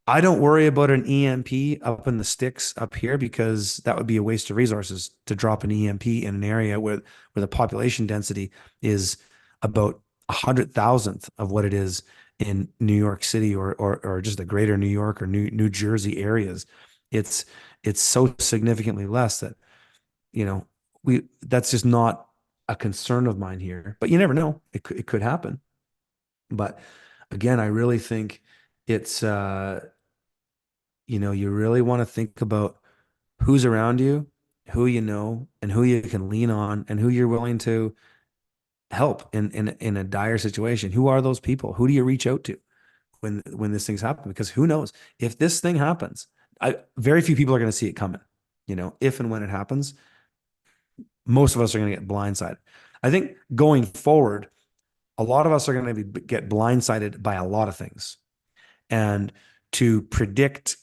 I don't worry about an EMP up in the sticks up here because that would be a waste of resources to drop an EMP in an area where the population density is about 100,000th of what it is in New York City or just the greater New York or New Jersey areas. It's it's so significantly less that, you know, we that's just not a concern of mine here. But you never know. It could happen. But again, I really think it's you really want to think about who's around you, who you know, and who you can lean on, and who you're willing to help in a dire situation. Who are those people? Who do you reach out to when this thing's happening? Because who knows if this thing happens? Very few people are going to see it coming. If and when it happens, most of us are going to get blindsided. I think going forward, a lot of us are going to get blindsided by a lot of things. And to predict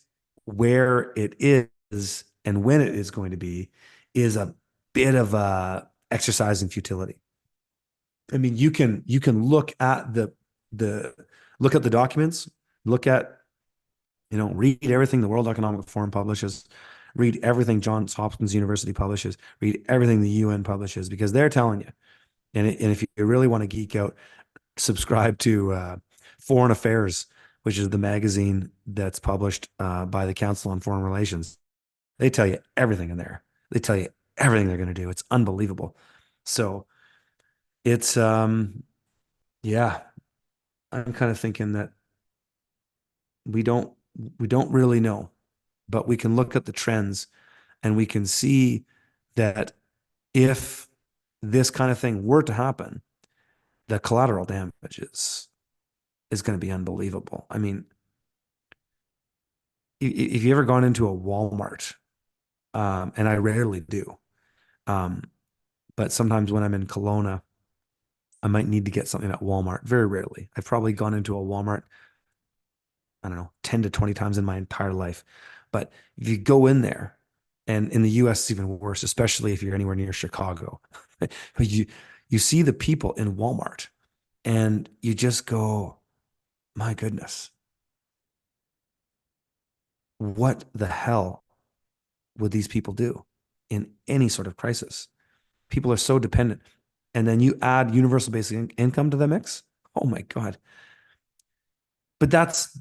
where it is and when it is going to be is a bit of a exercise in futility. I mean, you can the look at the documents, look at, read everything the World Economic Forum publishes, read everything Johns Hopkins University publishes, read everything the UN publishes, because they're telling you. And if you really want to geek out, subscribe to Foreign Affairs, which is the magazine that's published by the Council on Foreign Relations. They tell you everything in there. They tell you everything they're going to do. It's unbelievable. So it's yeah, I'm kind of thinking that we don't we don't really know, but we can look at the trends and we can see that if this kind of thing were to happen, the collateral damage is going to be unbelievable. I mean, if you ever gone into a Walmart, and I rarely do, um, but sometimes when I'm in Kelowna, I might need to get something at Walmart. Very rarely. I've probably gone into a Walmart, I don't know, 10 to 20 times in my entire life. But if you go in there, and in the US, it's even worse, especially if you're anywhere near Chicago. But you see the people in Walmart and you just go, my goodness, what the hell would these people do in any sort of crisis? People are so dependent. And then you add universal basic income to the mix. Oh my God. But that's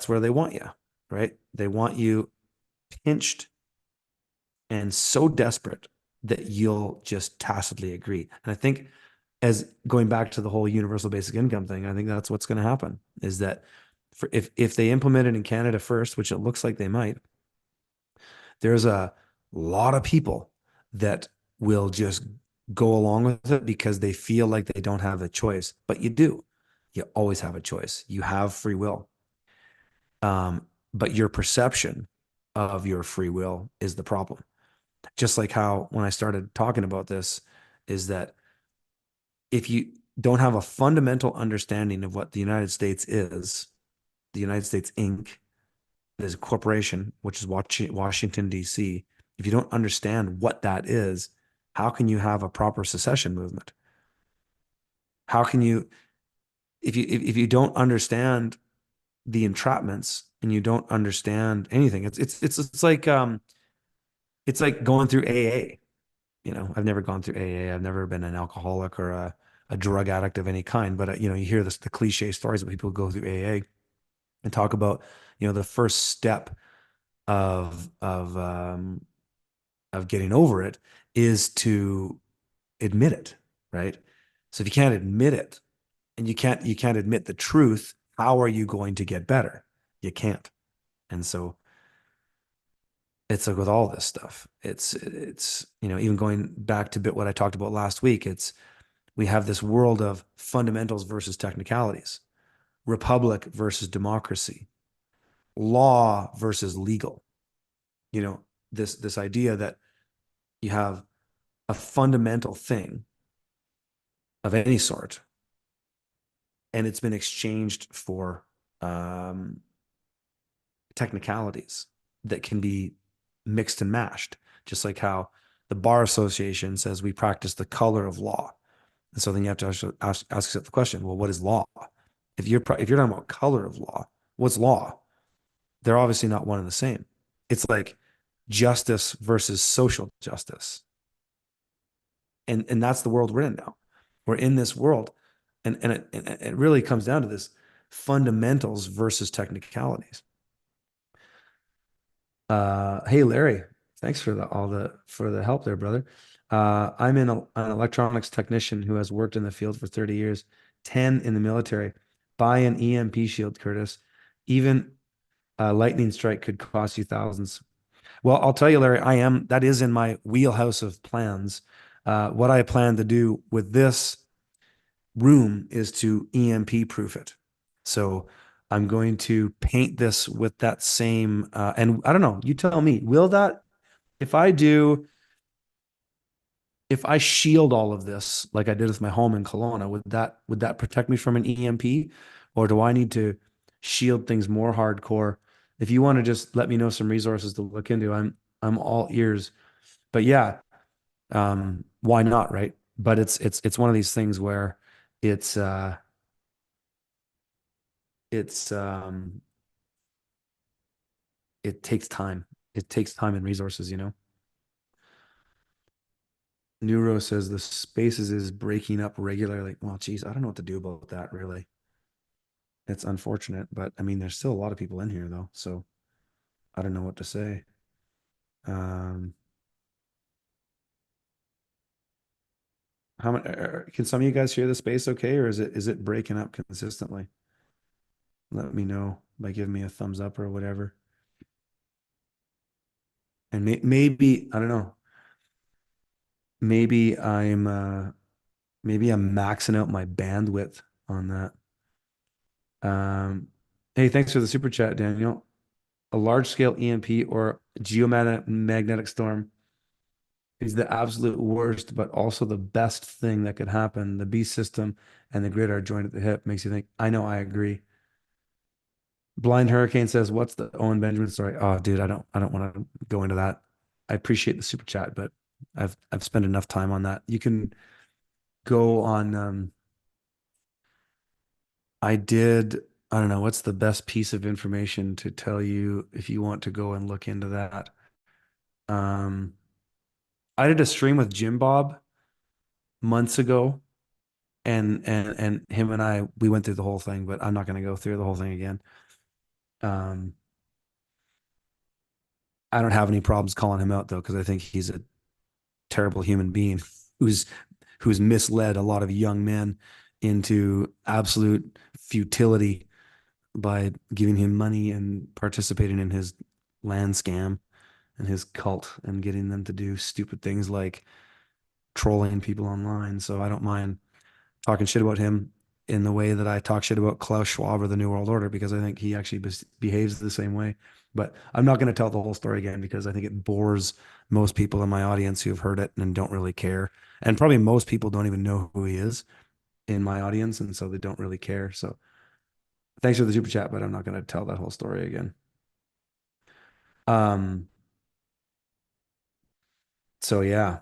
where they want you, right? They want you pinched and so desperate that you'll just tacitly agree. And I think, as going back to the whole universal basic income thing, I think that's what's going to happen, is that if they implement it in Canada first, which it looks like they might, there's a lot of people that will just go along with it because they feel like they don't have a choice. But you do. You always have a choice. You have free will. But your perception of your free will is the problem. Just like how when I started talking about this, is that if you don't have a fundamental understanding of what the United States is, the United States Inc. is a corporation, which is Washington, D.C. If you don't understand what that is, how can you have a proper secession movement? How can you, if you don't understand the entrapments and you don't understand anything, it's like going through AA. You know, I've never gone through AA. I've never been an alcoholic or a drug addict of any kind. But you hear the cliche stories of people who go through AA and talk about, the first step of of getting over it is to admit it, right? So if you can't admit it and you can't admit the truth, how are you going to get better? You can't. And so it's like with all this stuff, it's even going back to what I talked about last week, we have this world of fundamentals versus technicalities, republic versus democracy, law versus legal. This idea that you have a fundamental thing of any sort, and it's been exchanged for um, technicalities that can be mixed and mashed, just like how the bar association says we practice the color of law. And so then you have to ask yourself the question, well, what is law? If you're talking about color of law, what's law? They're obviously not one and the same. It's like justice versus social justice. And that's the world we're in now. We're in this world. And it really comes down to this fundamentals versus technicalities. Hey Larry, thanks for the help there, brother. I'm an electronics technician who has worked in the field for 30 years, 10 in the military. Buy an EMP shield, Curtis. Even a lightning strike could cost you thousands. Well, I'll tell you, Larry, that is in my wheelhouse of plans. What I plan to do with this room is to EMP proof it. So I'm going to paint this with that same, and I don't know, you tell me, if I do, if I shield all of this like I did with my home in Kelowna, would that protect me from an EMP, or do I need to shield things more hardcore? If you want to just let me know some resources to look into, I'm all ears. But yeah, why not, right? But it's one of these things where it's uh it's it takes time. It takes time and resources. Neuro says the spaces is breaking up regularly. Well, geez, I don't know what to do about that, really. It's unfortunate, but I mean, there's still a lot of people in here though, so I don't know what to say. Um, how many can some of you guys hear the space okay, or is it breaking up consistently? Let me know by giving me a thumbs up or whatever. And maybe I don't know. Maybe I'm maxing out my bandwidth on that. Hey, thanks for the super chat, Daniel. A large scale EMP or geomagnetic storm is the absolute worst, but also the best thing that could happen. The B system and the grid are joined at the hip. Makes you think. I know, I agree. Blind Hurricane says, "What's the Owen Benjamin story?" Oh, dude, I don't want to go into that. I appreciate the super chat, but I've spent enough time on that. You can go on. I did. I don't know what's the best piece of information to tell you if you want to go and look into that. Um, I did a stream with Jim Bob months ago and him and I, we went through the whole thing, but I'm not going to go through the whole thing again. Um, I don't have any problems calling him out though, because I think he's a terrible human being who's who's misled a lot of young men into absolute futility by giving him money and participating in his land scam and his cult and getting them to do stupid things like trolling people online. So I don't mind talking shit about him in the way that I talk shit about Klaus Schwab or the New World Order because I think he actually behaves the same way. But I'm not going to tell the whole story again because I think it bores most people in my audience who have heard it and don't really care. And probably most people don't even know who he is in my audience, and so they don't really care. So thanks for the super chat, but I'm not going to tell that whole story again. Um, so yeah,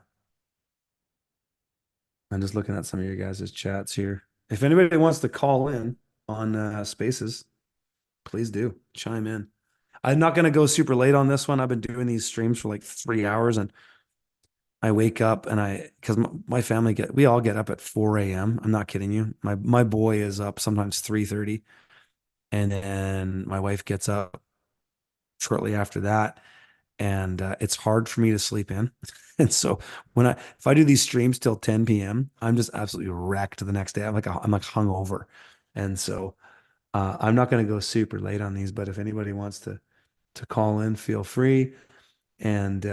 I'm just looking at some of your guys' chats here. If anybody wants to call in on Spaces, please do chime in. I'm not going to go super late on this one. I've been doing these streams for like 3 hours and I wake up and because my family we all get up at 4 a.m. I'm not kidding you. My boy is up sometimes 3:30 and then my wife gets up shortly after that. And it's hard for me to sleep in. And so if I do these streams till 10 p.m., I'm just absolutely wrecked the next day. I'm like hungover. And so I'm not going to go super late on these, but if anybody wants to call in, feel free. And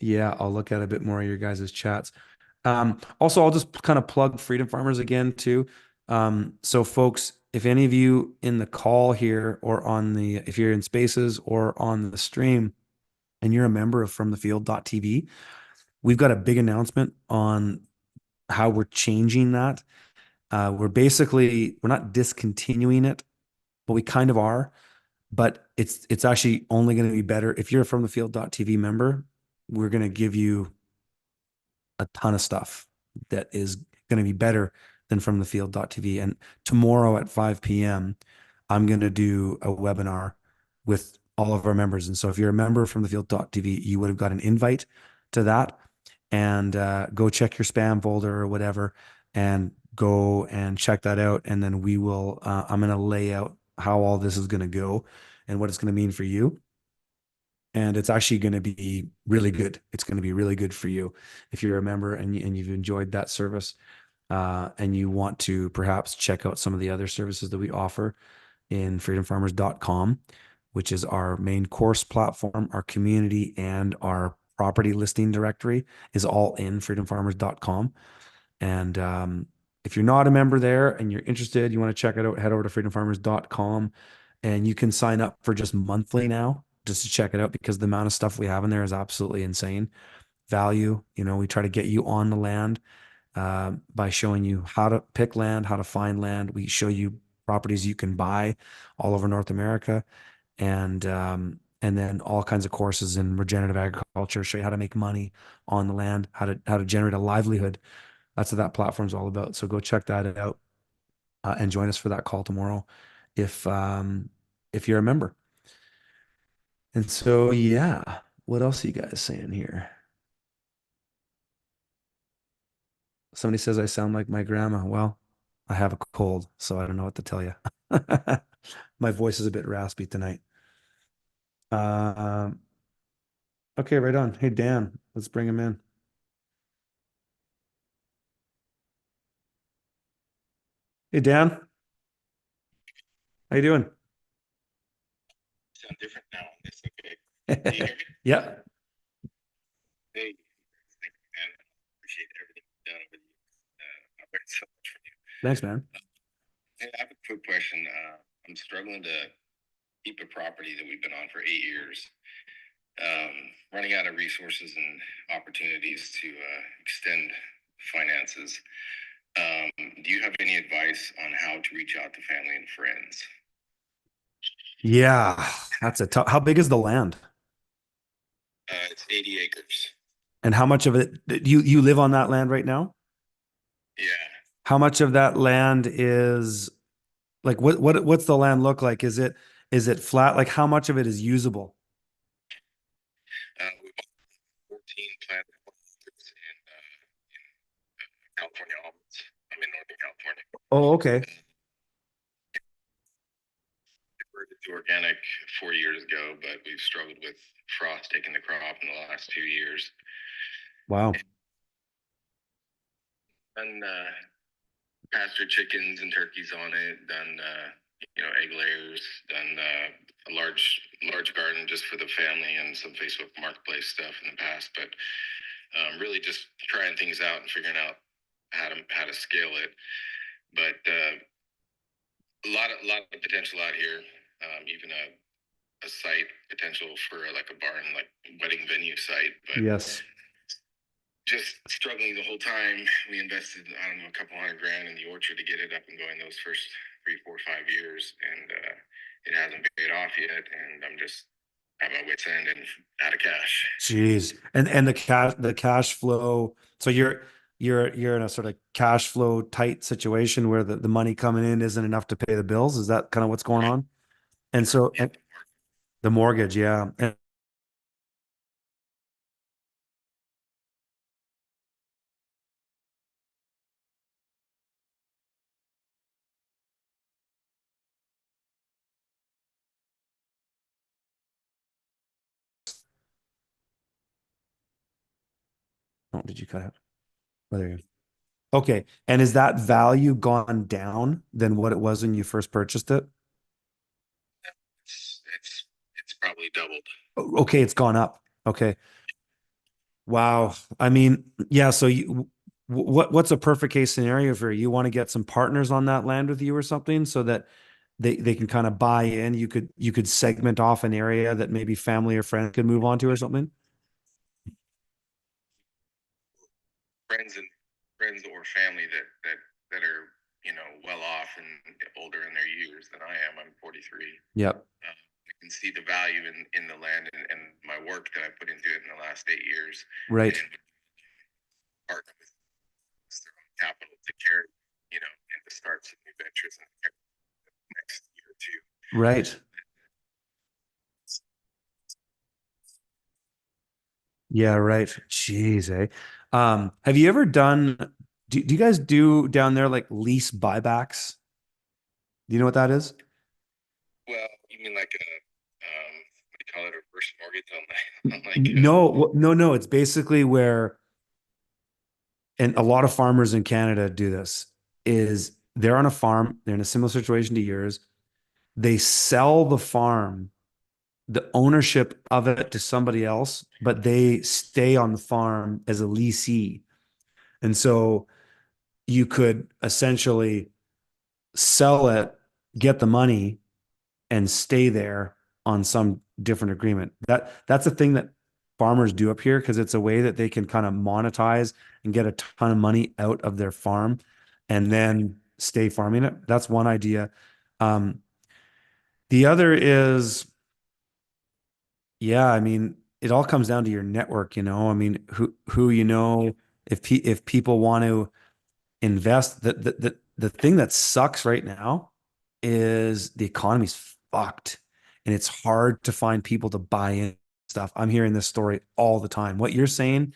yeah, I'll look at a bit more of your guys' chats. Also, I'll just kind of plug Freedom Farmers again too. So folks, if any of you in the call here or if you're in Spaces or on the stream and you're a member of FromTheField.tv, we've got a big announcement on how we're changing that. We're not discontinuing it, but we kind of are. But it's actually only going to be better if you're a FromTheField.tv member. We're going to give you a ton of stuff that is going to be better than FromTheField.tv. And tomorrow at 5 p.m., I'm going to do a webinar with all of our members. And so if you're a member from TheField.tv, you would have got an invite to that. And go check your spam folder or whatever and go and check that out. And then I'm going to lay out how all this is going to go and what it's going to mean for you. And it's actually going to be really good. It's going to be really good for you if you're a member and you've enjoyed that service and you want to perhaps check out some of the other services that we offer in freedomfarmers.com, which is our main course platform, our community, and our property listing directory is all in freedomfarmers.com. And if you're not a member there and you're interested, you want to check it out, head over to freedomfarmers.com and you can sign up for just monthly now just to check it out because the amount of stuff we have in there is absolutely insane. Value, we try to get you on the land by showing you how to pick land, how to find land. We show you properties you can buy all over North America, and then all kinds of courses in regenerative agriculture. Show you how to make money on the land, how to generate a livelihood. That's what that platform's all about. So go check that out and join us for that call tomorrow, if you're a member. And so yeah, what else are you guys saying here? Somebody says I sound like my grandma. Well, I have a cold, so I don't know what to tell you. My voice is a bit raspy tonight. Um, okay, right on. Hey, Dan, let's bring him in. Hey, Dan, how you doing? Sound different now. It's okay. Can you hear me? Yeah, Hey, thank you, man. Appreciate everything you've done over the years. I've learned so much from you. thanks, man. Hey, I have a quick question. I'm struggling to keep a property that we've been on for 8 years. Running out of resources and opportunities to extend finances. Do you have any advice on how to reach out to family and friends? Yeah, that's a tough. How big is the land? It's 80 acres. And how much of it you live on that land right now? Yeah. How much of that land is like what's the land look like? Is it flat? Like how much of it is usable? We bought 14 planted acres in California, Oh, okay. Converted to organic 4 years ago, but we've struggled with frost taking the crop in the last 2 years. Wow. And pastured chickens and turkeys on it. Done egg layers. Done a large garden just for the family and some Facebook Marketplace stuff in the past. But really just trying things out and figuring out how to scale it. But a lot of potential out here. Even a site potential for like a barn, like wedding venue site, but Yes. just struggling the whole time. We invested, I don't know, a couple $100,000 in the orchard to get it up and going those first 3, 4, 5 years, and it hasn't paid off yet. And I'm just at my wit's end and out of cash. Jeez. And the cash flow. So you're in a sort of cash flow tight situation where the money coming in isn't enough to pay the bills. Is that kind of what's going on? And so and the mortgage, yeah. And oh, did you cut out? Oh, there you go. Okay. And is that value gone down than what it was when you first purchased it? It's probably doubled. Okay, it's gone up. Okay. Wow. I mean, yeah, so what's a perfect case scenario for you? You want to get some partners on that land with you or something so that they can kind of buy in. You could segment off an area that maybe family or friends could move on to or something. Friends or family that are well off and older in their years than I am. I'm 43. Yep. I can see the value in the land and my work that I put into it in the last 8 years, Right. and partner with their own capital to carry, and to start some new ventures in the next year or two. Right. Yeah, right. Jeez, eh? Have you ever done do you guys do down there like lease buybacks? Do you know what that is? Well, you mean like what do you call it, a reverse mortgage on No, no, no. It's basically where, and a lot of farmers in Canada do this, is they're on a farm, they're in a similar situation to yours. They sell the farm, the ownership of it to somebody else, but they stay on the farm as a leasee. And so you could essentially sell it, get the money, and stay there on some different agreement. That's a thing that farmers do up here because it's a way that they can kind of monetize and get a ton of money out of their farm and then stay farming it. That's one idea. Um, the other is, yeah, I mean, it all comes down to your network, you know. I mean, who you know, if people want to invest, the thing that sucks right now is the economy's fucked and it's hard to find people to buy in stuff. I'm hearing this story all the time. What you're saying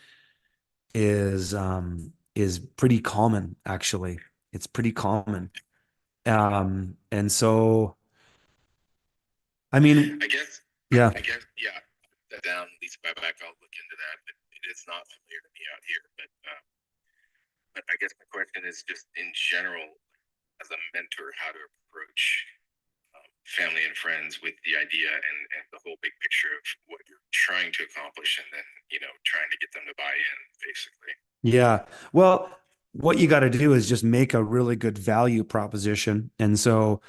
is pretty common actually. It's pretty common. And so I mean, I guess. yeah. I guess, yeah. That down, at least buyback. I'll look into that. It is not familiar to me out here, but I guess my question is just in general, as a mentor, how to approach family and friends with the idea and the whole big picture of what you're trying to accomplish, and then trying to get them to buy in, basically. Yeah. Well, what you got to do is just make a really good value proposition. And so,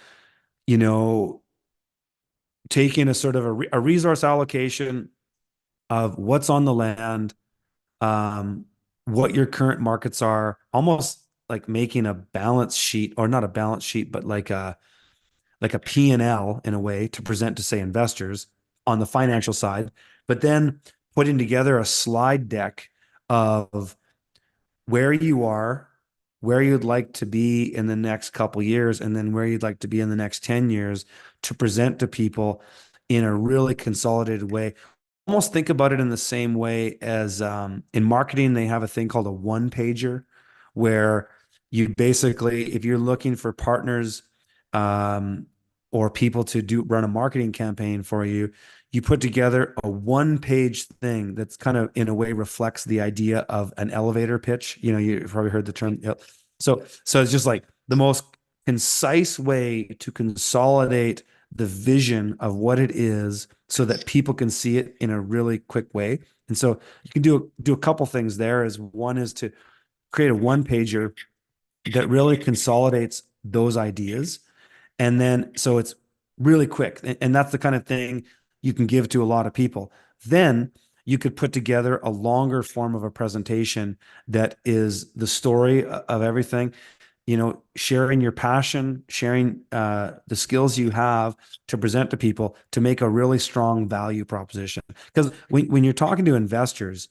you know, taking a sort of a resource allocation of what's on the land, um, what your current markets are, almost like making a balance sheet or not a balance sheet, but like a P&L in a way to present to say investors on the financial side, but then putting together a slide deck of where you are, where you'd like to be in the next couple years, and then where you'd like to be in the next 10 years to present to people in a really consolidated way. Almost think about it in the same way as in marketing, they have a thing called a one pager where You basically, if you're looking for partners, um, or people to run a marketing campaign for you, you put together a one-page thing that's kind of in a way reflects the idea of an elevator pitch. You know, you've probably heard the term. Yep. So it's just like the most concise way to consolidate the vision of what it is so that people can see it in a really quick way. And so you can do a couple things there. Is one is to create a one pager that really consolidates those ideas. And then, so it's really quick. And that's the kind of thing you can give to a lot of people. Then you could put together a longer form of a presentation that is the story of everything, you know, sharing your passion, sharing the skills you have to present to people to make a really strong value proposition. Because when you're talking to investors,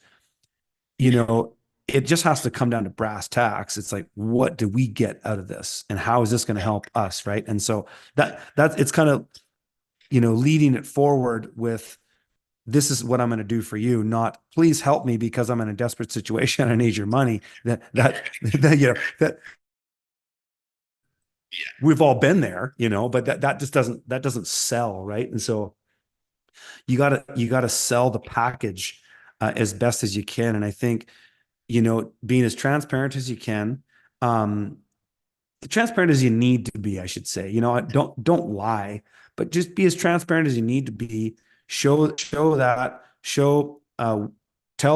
you know, it just has to come down to brass tacks. It's like, what do we get out of this? And how is this going to help us? Right. And so that's it's kind of, you know, leading it forward with this is what I'm going to do for you, not please help me because I'm in a desperate situation. I need your money. That you know, that we've all been there, you know, but that just doesn't sell. Right. And so you gotta sell the package as best as you can. And I think, you know, being as transparent as you can, um, transparent as you need to be, I should say. You know, don't lie, but just be as transparent as you need to be. Show tell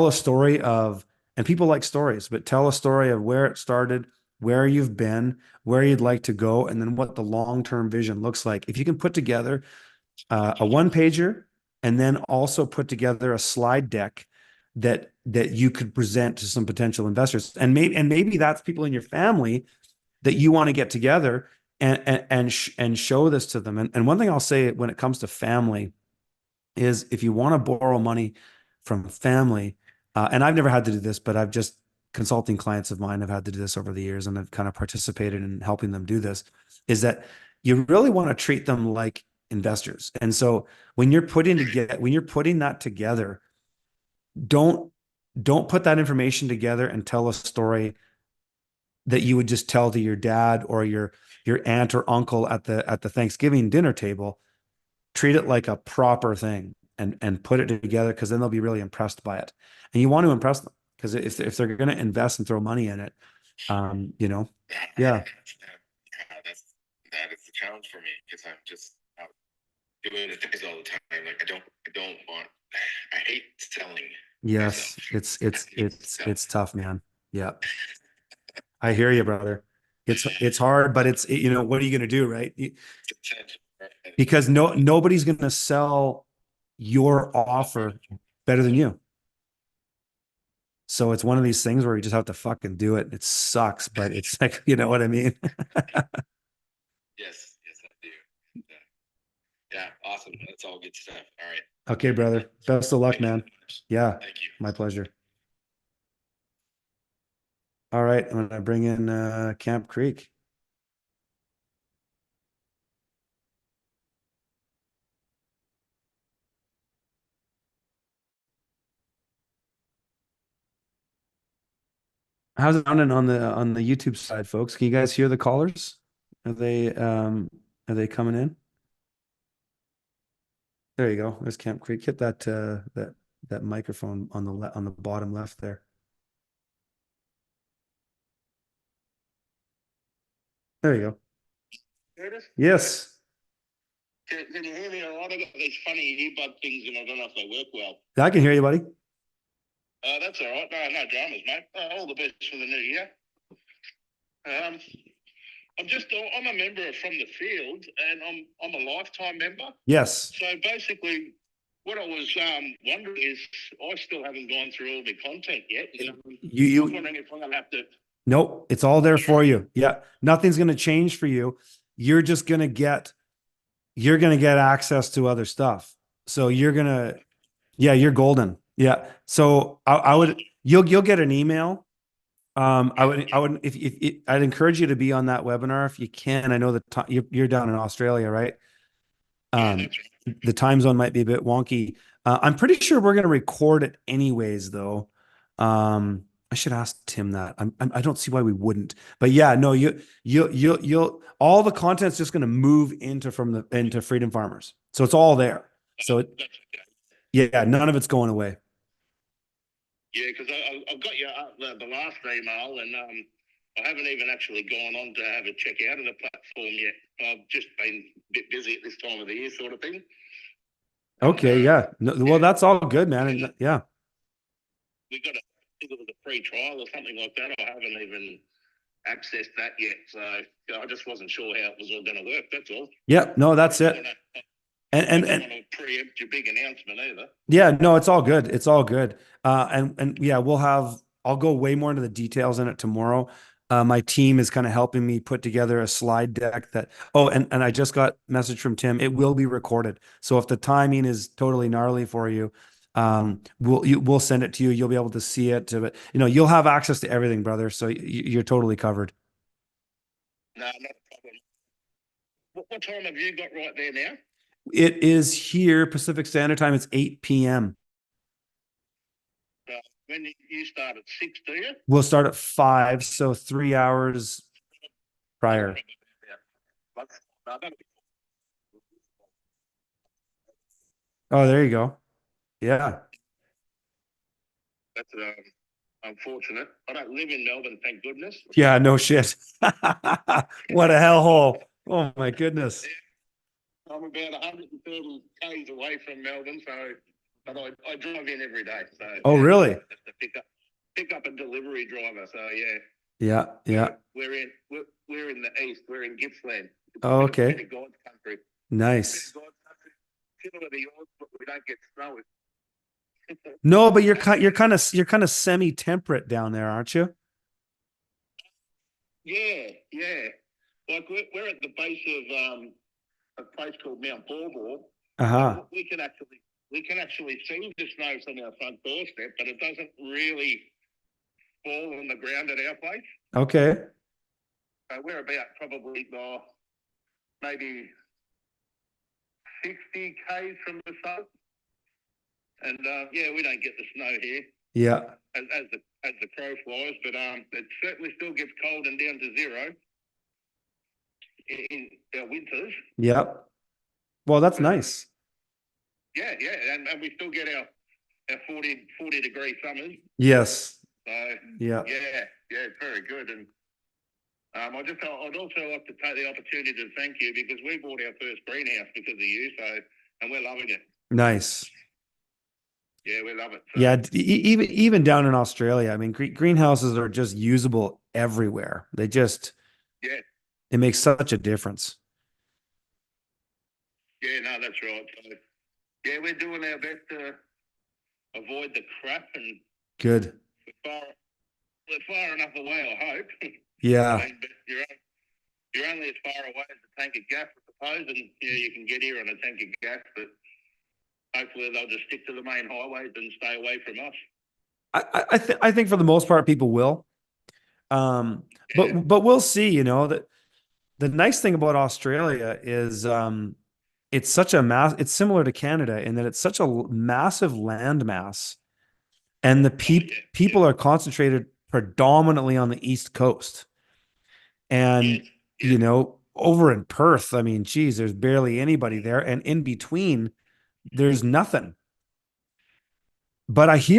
a story of, and people like stories, but tell a story of where it started, where you've been, where you'd like to go, and then what the long-term vision looks like. If you can put together a one pager and then also put together a slide deck that you could present to some potential investors, and maybe that's people in your family that you want to get together and show this to them. And one thing I'll say when it comes to family is if you want to borrow money from family, and I've never had to do this, but I've just consulting clients of mine have had to do this over the years, and I've kind of participated in helping them do this, is that you really want to treat them like investors. And so when you're putting that together, don't don't put that information together and tell a story that you would just tell to your dad or your aunt or uncle at the Thanksgiving dinner table. Treat it like a proper thing and put it together, because then they'll be really impressed by it. And you want to impress them because if they're going to invest and throw money in it, you know, yeah, That's that is the challenge for me because I'm just out doing the things all the time. Like I don't want. I hate selling myself. yes, it's tough, man. Yeah, I hear you, brother. It's hard, but you know, what are you going to do, right? Because nobody's going to sell your offer better than you. So it's one of these things where you just have to fucking do it. It sucks, but it's like, you know what I mean? Yes, yes, I do. Yeah, yeah, awesome. That's all good stuff. All right. Okay, brother. Best of luck, Thank you so man. much. Yeah, Thank you. my pleasure. All right, I'm gonna bring in Camp Creek. How's it sounding on the YouTube side, folks? Can you guys hear the callers? Are they coming in? There you go. There's Camp Creek. Hit that microphone on on the bottom left there. There you go. Curtis, Yes. can you hear me all right? I got these funny earbud things and I don't know if they work well. I can hear you, buddy. That's all right. No dramas, mate. All the best for the new year. Um, I'm a member from the field and I'm a lifetime member. Yes. So basically, what I was wondering is I still haven't gone through all the content yet. I'm wondering if I'm going to have to. Nope, it's all there for you. Yeah, nothing's going to change for you. You're just going to get access to other stuff. So yeah, you're golden. Yeah. So I would, you'll get an email. I would, if I'd encourage you to be on that webinar if you can. I know that you're down in Australia, right? Yeah, Um, that's right. the time zone might be a bit wonky. I'm pretty sure we're going to record it anyways, though. I should ask Tim that. I don't see why we wouldn't. But yeah, no, you'll all the content's just going to move into Freedom Farmers. So it's all there. So That's okay. yeah, none of it's going away. Yeah, because I've got you the last email, and I haven't even actually gone on to have a check out of the platform yet. I've just been a bit busy at this time of the year, sort of thing. Okay, yeah. No, well, that's all good, man. And And yeah. we got I think it was a free trial or something like that. I haven't even accessed that yet, so I just wasn't sure how it was all going to work. That's all. Yeah, no, that's I it. don't want to And preempt your big announcement either. yeah, no, it's all good. It's all good. And yeah, I'll go way more into the details in it tomorrow. My team is kind of helping me put together a slide deck and I just got message from Tim. It will be recorded. So if the timing is totally gnarly for you, we'll send it to you. You'll be able to see it, but you'll have access to everything, brother. So you're totally covered. No, not a problem. What time have you got right there now? It is here, Pacific Standard Time. It's 8 p.m. When you start at 6, do you? We'll start at 5, so 3 hours prior. Oh, there you go. Yeah. That's unfortunate. I don't live in Melbourne, thank goodness. Yeah, no shit. What a hellhole. Oh my goodness. I'm about 130 k's away from Melbourne, but I drive in every day. So Oh, really? Just to pick up a delivery driver. So yeah. Yeah, yeah. We're in the east. We're in Gippsland. Oh, okay. Bit of God's country. Nice. Bit of God's country. Similar to yours, but we don't get snow. No, but you're kind of semi-temperate down there, aren't you? Yeah, yeah. Like we're at the base of a place called Mount Borbor. Uh-huh. We can actually see the snow from our front doorstep, but it doesn't really fall on the ground at our place. Okay. So we're about probably maybe 60 k's from the sun, and yeah, we don't get the snow here. Yeah. As the crow flies, but it certainly still gets cold and down to zero in our winters. Yep. Well, that's nice. Yeah, and we still get our 40 degree summers. Yes. So yeah, it's very good. And I'd also like to take the opportunity to thank you because we bought our first greenhouse because of you. So, and we're loving it. Nice. Yeah, we love it. So. Yeah, even down in Australia, I mean, greenhouses are just usable everywhere. It makes such a difference. Yeah, no, that's right. So, yeah, we're doing our best to avoid the crap, and good. We're far enough away, I hope. Yeah. I mean, but you're only as far away as a tank of gas, I suppose, and yeah, you can get here on a tank of gas, but hopefully they'll just stick to the main highways and stay away from us. I think for the most part people will. But we'll see, that the nice thing about Australia is it's such a it's similar to Canada in that it's such a massive land mass, and the people are concentrated predominantly on the East Coast. And over in Perth, I mean, geez, there's barely anybody there, and in between there's nothing. But we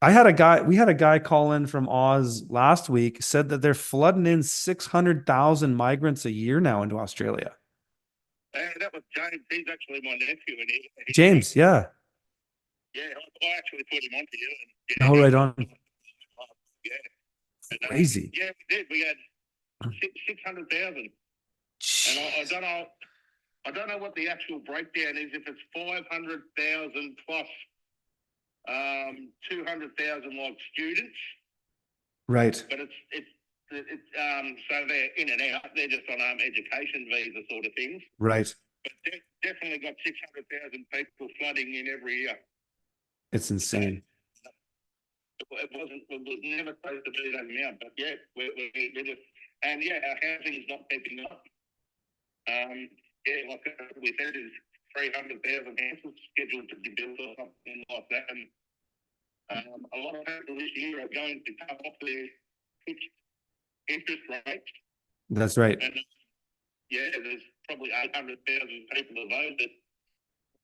had a guy call in from Oz last week, said that they're flooding in 600,000 migrants a year now into Australia. That was James. He's actually my nephew. James, yeah. Yeah, I actually put him onto you. Oh, right on. Yeah. Crazy. Yeah, we did. We had 600,000. And I don't know what the actual breakdown is. If it's 500,000 plus 200,000 like students, right? But it's so they're in and out. They're just on education visa sort of things, right? But definitely got 600,000 people flooding in every year. It's insane. It was never supposed to be that amount, but yeah, we're just, and yeah, our housing is not keeping up. Yeah, like we said, is 300,000 houses scheduled to be built or something like that, and A lot of people this year are going to cut off their fixed interest rates. That's right. And yeah, there's probably 800,000 people have voted.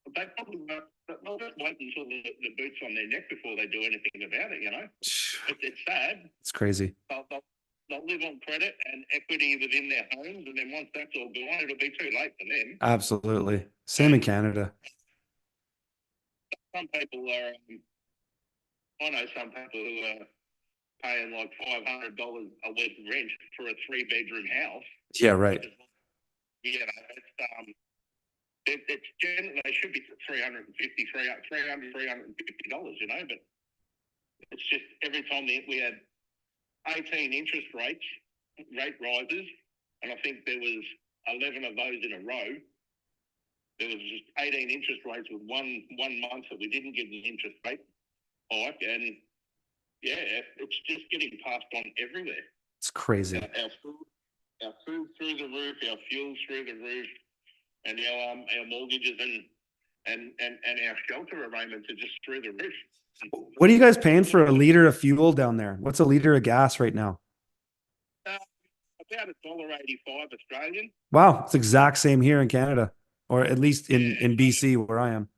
But they probably won't, they'll just wait until the boot's on their neck before they do anything about it, you know. It's sad. It's crazy. They'll live on credit and equity within their homes, and then once that's all gone, it'll be too late for them. Absolutely. Same in Canada. Some people are, I know some people who are paying like $500 a week rent for a 3-bedroom house. Yeah, right. You know, it's generally, they should be $350, $350, you know, but it's just every time we had 18 interest rate rises, and I think there was 11 of those in a row. There was just 18 interest rates with one month that we didn't get an interest rate hike, and yeah, it's just getting passed on everywhere. It's crazy. Our food through the roof, our fuel through the roof, and our mortgages and our shelter arrangements are just through the roof. What are you guys paying for a liter of fuel down there? What's a liter of gas right now? About $1.85 Australian. Wow, it's exact same here in Canada, or at least in BC where I am.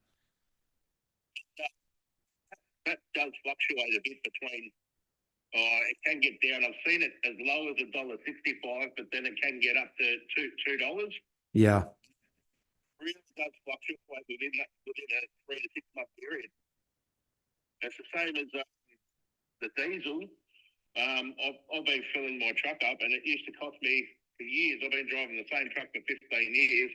That does fluctuate a bit between. It can get down. I've seen it as low as $1.65, but then it can get up to $2. Yeah. It really does fluctuate within a 3 to 6 month period. It's the same as the diesel. I've been filling my truck up, and it used to cost me for years. I've been driving the same truck for 15 years,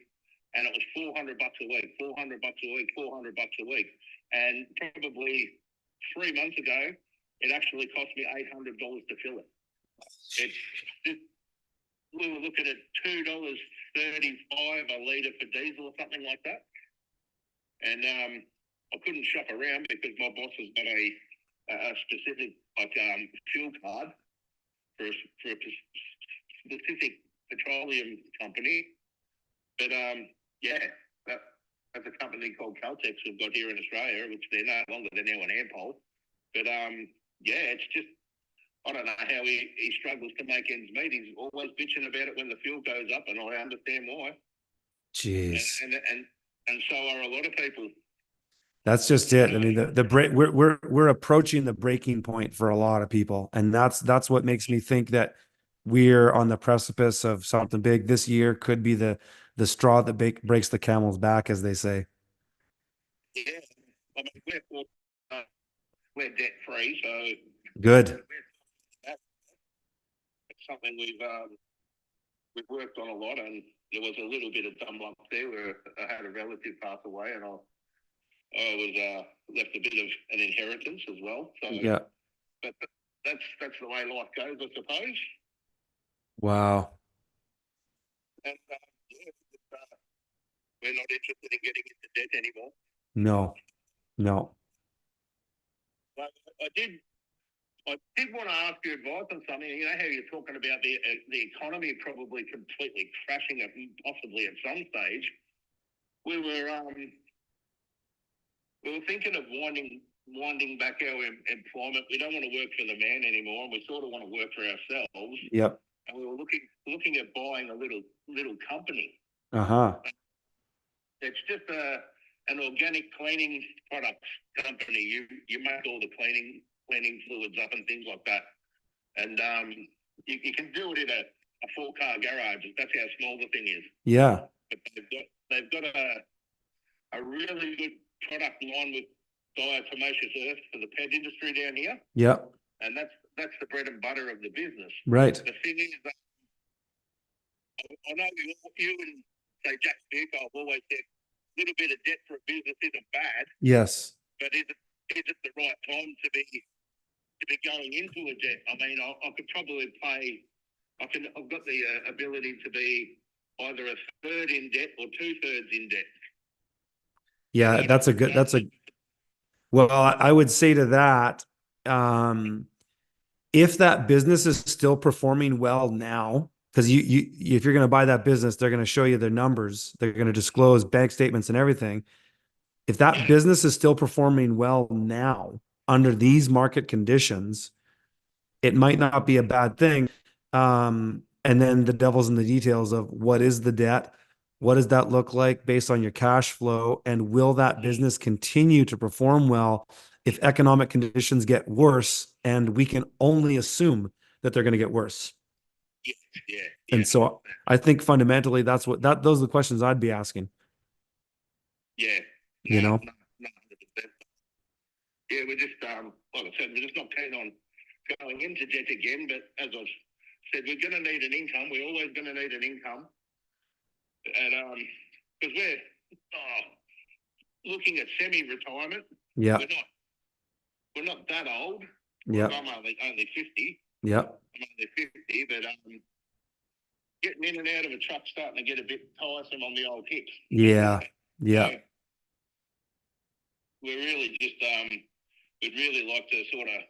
and it was $400 a week, $400 a week, $400 a week. And probably 3 months ago, it actually cost me $800 to fill it. We were looking at $2.35 a litre for diesel or something like that. And I couldn't shop around because my boss has got a specific fuel card for a specific petroleum company. But that's a company called Caltex we've got here in Australia, which they're no longer, they're now an Ampol. But it's just, I don't know how he struggles to make ends meet. He's always bitching about it when the fuel goes up, and I understand why. Jeez. And so are a lot of people. That's just it. I mean, we're approaching the breaking point for a lot of people, and that's what makes me think that we're on the precipice of something big. This year could be the straw that breaks the camel's back, as they say. Yeah, I mean, we're debt free, so good. It's something we've worked on a lot, and there was a little bit of dumb luck there where I had a relative pass away, and I was left a bit of an inheritance as well. So yeah, but that's the way life goes, I suppose. Wow. And we're not interested in getting into debt anymore. No. But I did want to ask you advice on something. You know how you're talking about the economy probably completely crashing, possibly at some stage. We were thinking of winding back our employment. We don't want to work for the man anymore, and we sort of want to work for ourselves. Yep. And we were looking at buying a little company. It's just an organic cleaning products company. You make all the cleaning fluids up and things like that, and you can do it in a 4-car garage. That's how small the thing is. Yeah. But they've got a really good product line with diatomaceous earth for the pet industry down here. Yep. And that's the bread and butter of the business. Right. The thing is that I know you and say Jack Spearco have always said a little bit of debt for a business isn't bad. Yes. But is it the right time to be going into a debt? I mean, I could probably pay. I've got the ability to be either a third in debt or 2/3 in debt. Yeah, well, I would say to that, if that business is still performing well now, because if you're going to buy that business, they're going to show you their numbers. They're going to disclose bank statements and everything. If that business is still performing well now, under these market conditions, it might not be a bad thing. And then the devil's in the details of what is the debt? What does that look like based on your cash flow? And will that business continue to perform well if economic conditions get worse? And we can only assume that they're going to get worse. Yeah. And so I think fundamentally those are the questions I'd be asking. Yeah. You know? No, 100%. Yeah, we're just like I said, we're just not keen on going into debt again. But as I've said, we're going to need an income. We're always going to need an income, and because we're looking at semi-retirement. Yeah. We're not that old. Yeah. I'm only 50. Yeah. I'm only 50, but getting in and out of a truck starting to get a bit tiresome on the old hips. Yeah. Yeah. So we're really just we'd really like to sort of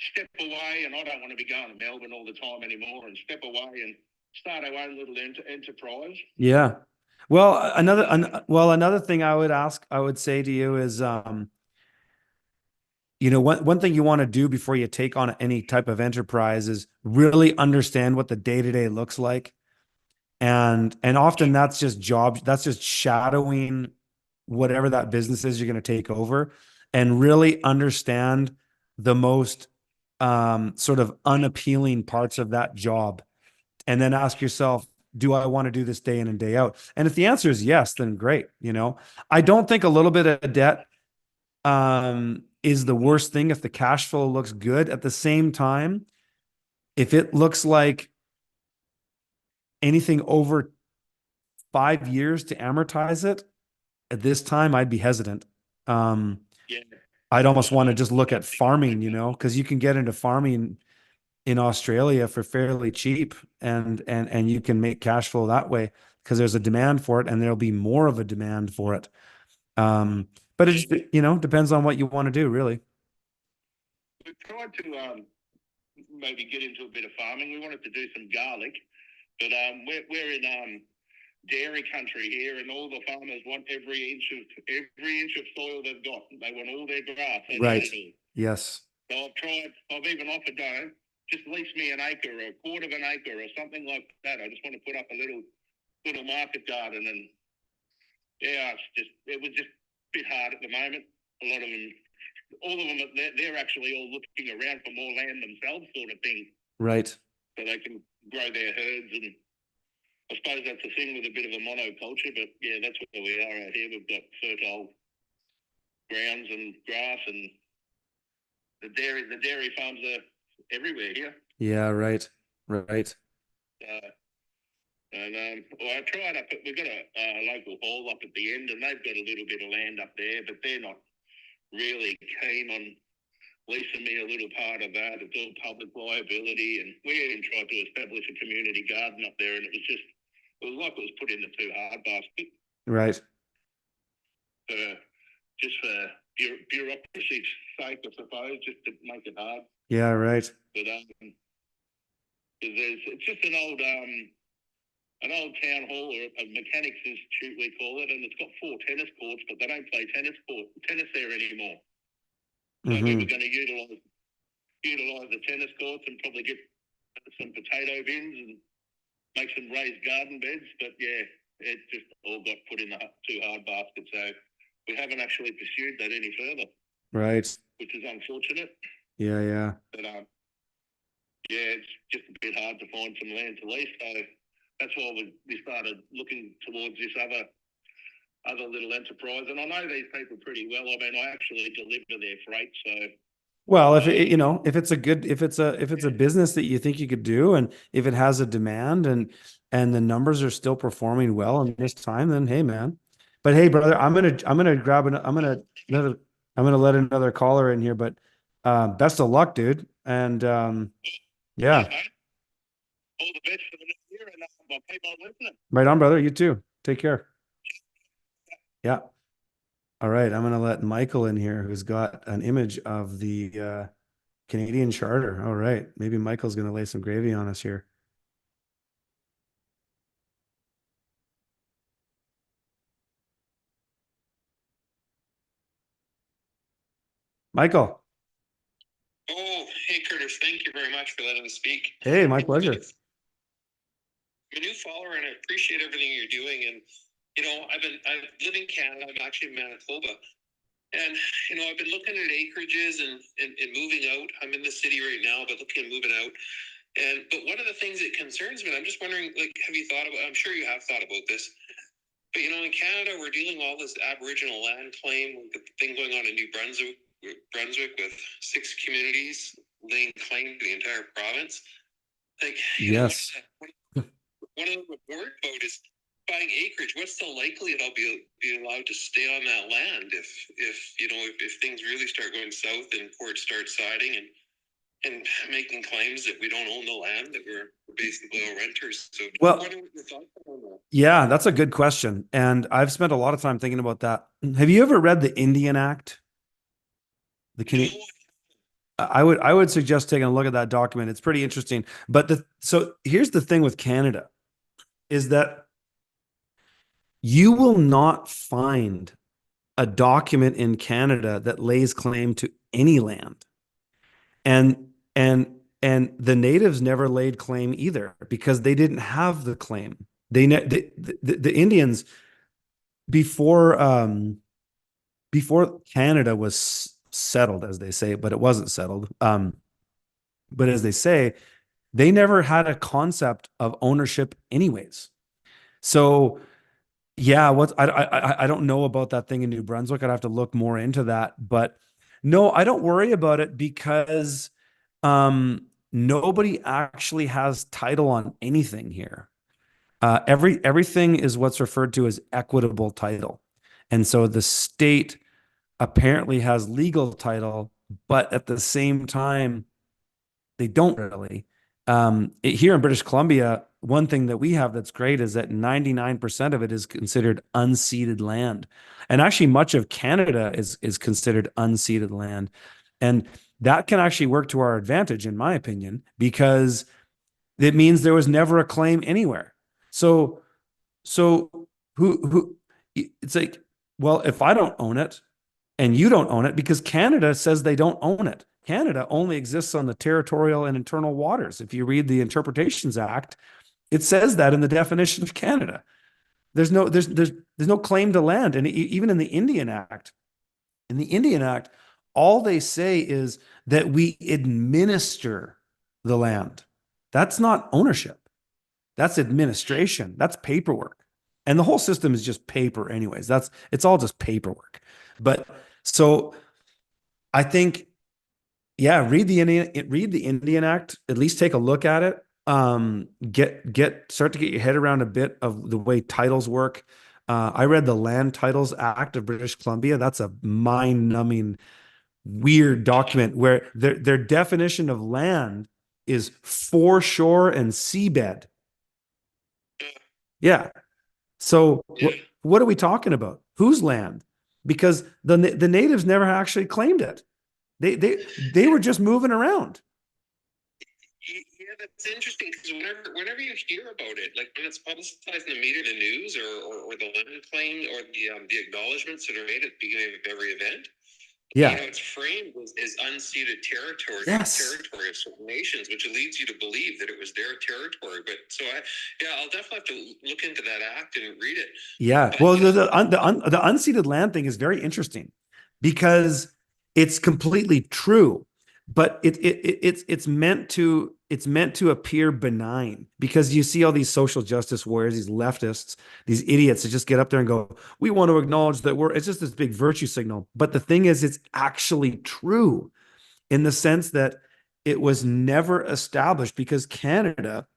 step away, and I don't want to be going to Melbourne all the time anymore, and step away and start our own little enterprise. Yeah. Well, another thing I would say to you is, one thing you want to do before you take on any type of enterprise is really understand what the day-to-day looks like. And often that's just shadowing whatever that business is you're going to take over, and really understand the most sort of unappealing parts of that job. And then ask yourself, do I want to do this day in and day out? And if the answer is yes, then great. I don't think a little bit of debt is the worst thing if the cash flow looks good. At the same time, if it looks like anything over 5 years to amortize it, at this time, I'd be hesitant. Yeah. I'd almost want to just look at farming, because you can get into farming in Australia for fairly cheap, and you can make cash flow that way because there's a demand for it, and there'll be more of a demand for it. But it just, depends on what you want to do, really. We've tried to maybe get into a bit of farming. We wanted to do some garlic, but we're in dairy country here, and all the farmers want every inch of soil they've got. They want all their grass. Right. Yes. So I've even offered just lease me an acre or a quarter of an acre or something like that. I just want to put up a little market garden, and it was just a bit hard at the moment. A lot of them, all of them, they're actually all looking around for more land themselves, sort of thing. Right. So they can grow their herds, and I suppose that's the thing with a bit of a monoculture. But yeah, that's where we are out here. We've got fertile grounds and grass, and the dairy farms are everywhere here. Yeah. Right. Right. I tried we've got a local hall up at the end, and they've got a little bit of land up there, but they're not really keen on leasing me a little part of that. It's all public liability, and we even tried to establish a community garden up there, and it was like it was put in the too hard basket. Right. Just for bureaucracy's sake, I suppose, just to make it hard. Yeah. Right. But it's just an old town hall, or a mechanics institute, we call it, and it's got 4 tennis courts, but they don't play tennis there anymore. So we were going to utilize the tennis courts and probably get some potato bins and make some raised garden beds. But yeah, it just all got put in the too hard basket. So we haven't actually pursued that any further. Right. Which is unfortunate. Yeah. Yeah. But it's just a bit hard to find some land to lease. So that's why we started looking towards this other little enterprise. And I know these people pretty well. I mean, I actually deliver their freight. So, well, if it's a business that you think you could do, and if it has a demand, and the numbers are still performing well in this time, then hey, man. But hey, brother, I'm gonna let another caller in here, but best of luck, dude. And yeah. All the best for the new year, and I'll keep on listening. Right on, brother. You too. Take care. Yeah. All right. I'm going to let Michael in here, who's got an image of the Canadian Charter. All right. Maybe Michael's going to lay some gravy on us here. Michael. Hey, Curtis, thank you very much for letting me speak. Hey, my pleasure. I'm a new follower and I appreciate everything you're doing. And, I live in Canada. I'm actually in Manitoba. And, I've been looking at acreages and moving out. I'm in the city right now, but looking at moving out. But one of the things that concerns me, I'm just wondering, like, have you thought about, I'm sure you have thought about this, but, in Canada, we're dealing with all this Aboriginal land claim, the thing going on in New Brunswick with 6 communities laying claim to the entire province. Like, Yes. one of the worried about is buying acreage. What's the likelihood I'll be allowed to stay on that land if things really start going south and courts start siding and making claims that we don't own the land, that we're basically all renters. So, Well, what are your thoughts on that? yeah, that's a good question. And I've spent a lot of time thinking about that. Have you ever read the Indian Act? The Canadian. I would suggest taking a look at that document. It's pretty interesting. But so here's the thing with Canada is that you will not find a document in Canada that lays claim to any land. And the natives never laid claim either because they didn't have the claim. The Indians before Canada was settled, as they say, but it wasn't settled. But as they say, they never had a concept of ownership anyways. So yeah, I don't know about that thing in New Brunswick. I'd have to look more into that. But no, I don't worry about it because nobody actually has title on anything here. Everything is what's referred to as equitable title. And so the state apparently has legal title, but at the same time, they don't really. Here in British Columbia, one thing that we have that's great is that 99% of it is considered unceded land. And actually, much of Canada is considered unceded land. And that can actually work to our advantage, in my opinion, because it means there was never a claim anywhere. So who it's like, well, if I don't own it and you don't own it, because Canada says they don't own it. Canada only exists on the territorial and internal waters. If you read the Interpretations Act, it says that in the definition of Canada. There's no claim to land. And even in the Indian Act, all they say is that we administer the land. That's not ownership. That's administration. That's paperwork. And the whole system is just paper anyways. It's all just paperwork. But so I think, yeah, read the Indian Act, at least take a look at it. Start to get your head around a bit of the way titles work. I read the Land Titles Act of British Columbia. That's a mind-numbing, weird document where their definition of land is foreshore and seabed. Yeah. So what are we talking about? Whose land? Because the natives never actually claimed it. They were just moving around. Yeah, that's interesting because whenever you hear about it, like when it's publicized in the media, the news, or the land claim, or the acknowledgments that are made at the beginning of every event, yeah, it's framed as unceded territory, territory of certain nations, which leads you to believe that it was their territory. But so I'll definitely have to look into that act and read it. Yeah, well, the unceded land thing is very interesting because it's completely true, but it's meant to appear benign because you see all these social justice warriors, these leftists, these idiots that just get up there and go, we want to acknowledge that it's just this big virtue signal. But the thing is, it's actually true in the sense that it was never established because Canada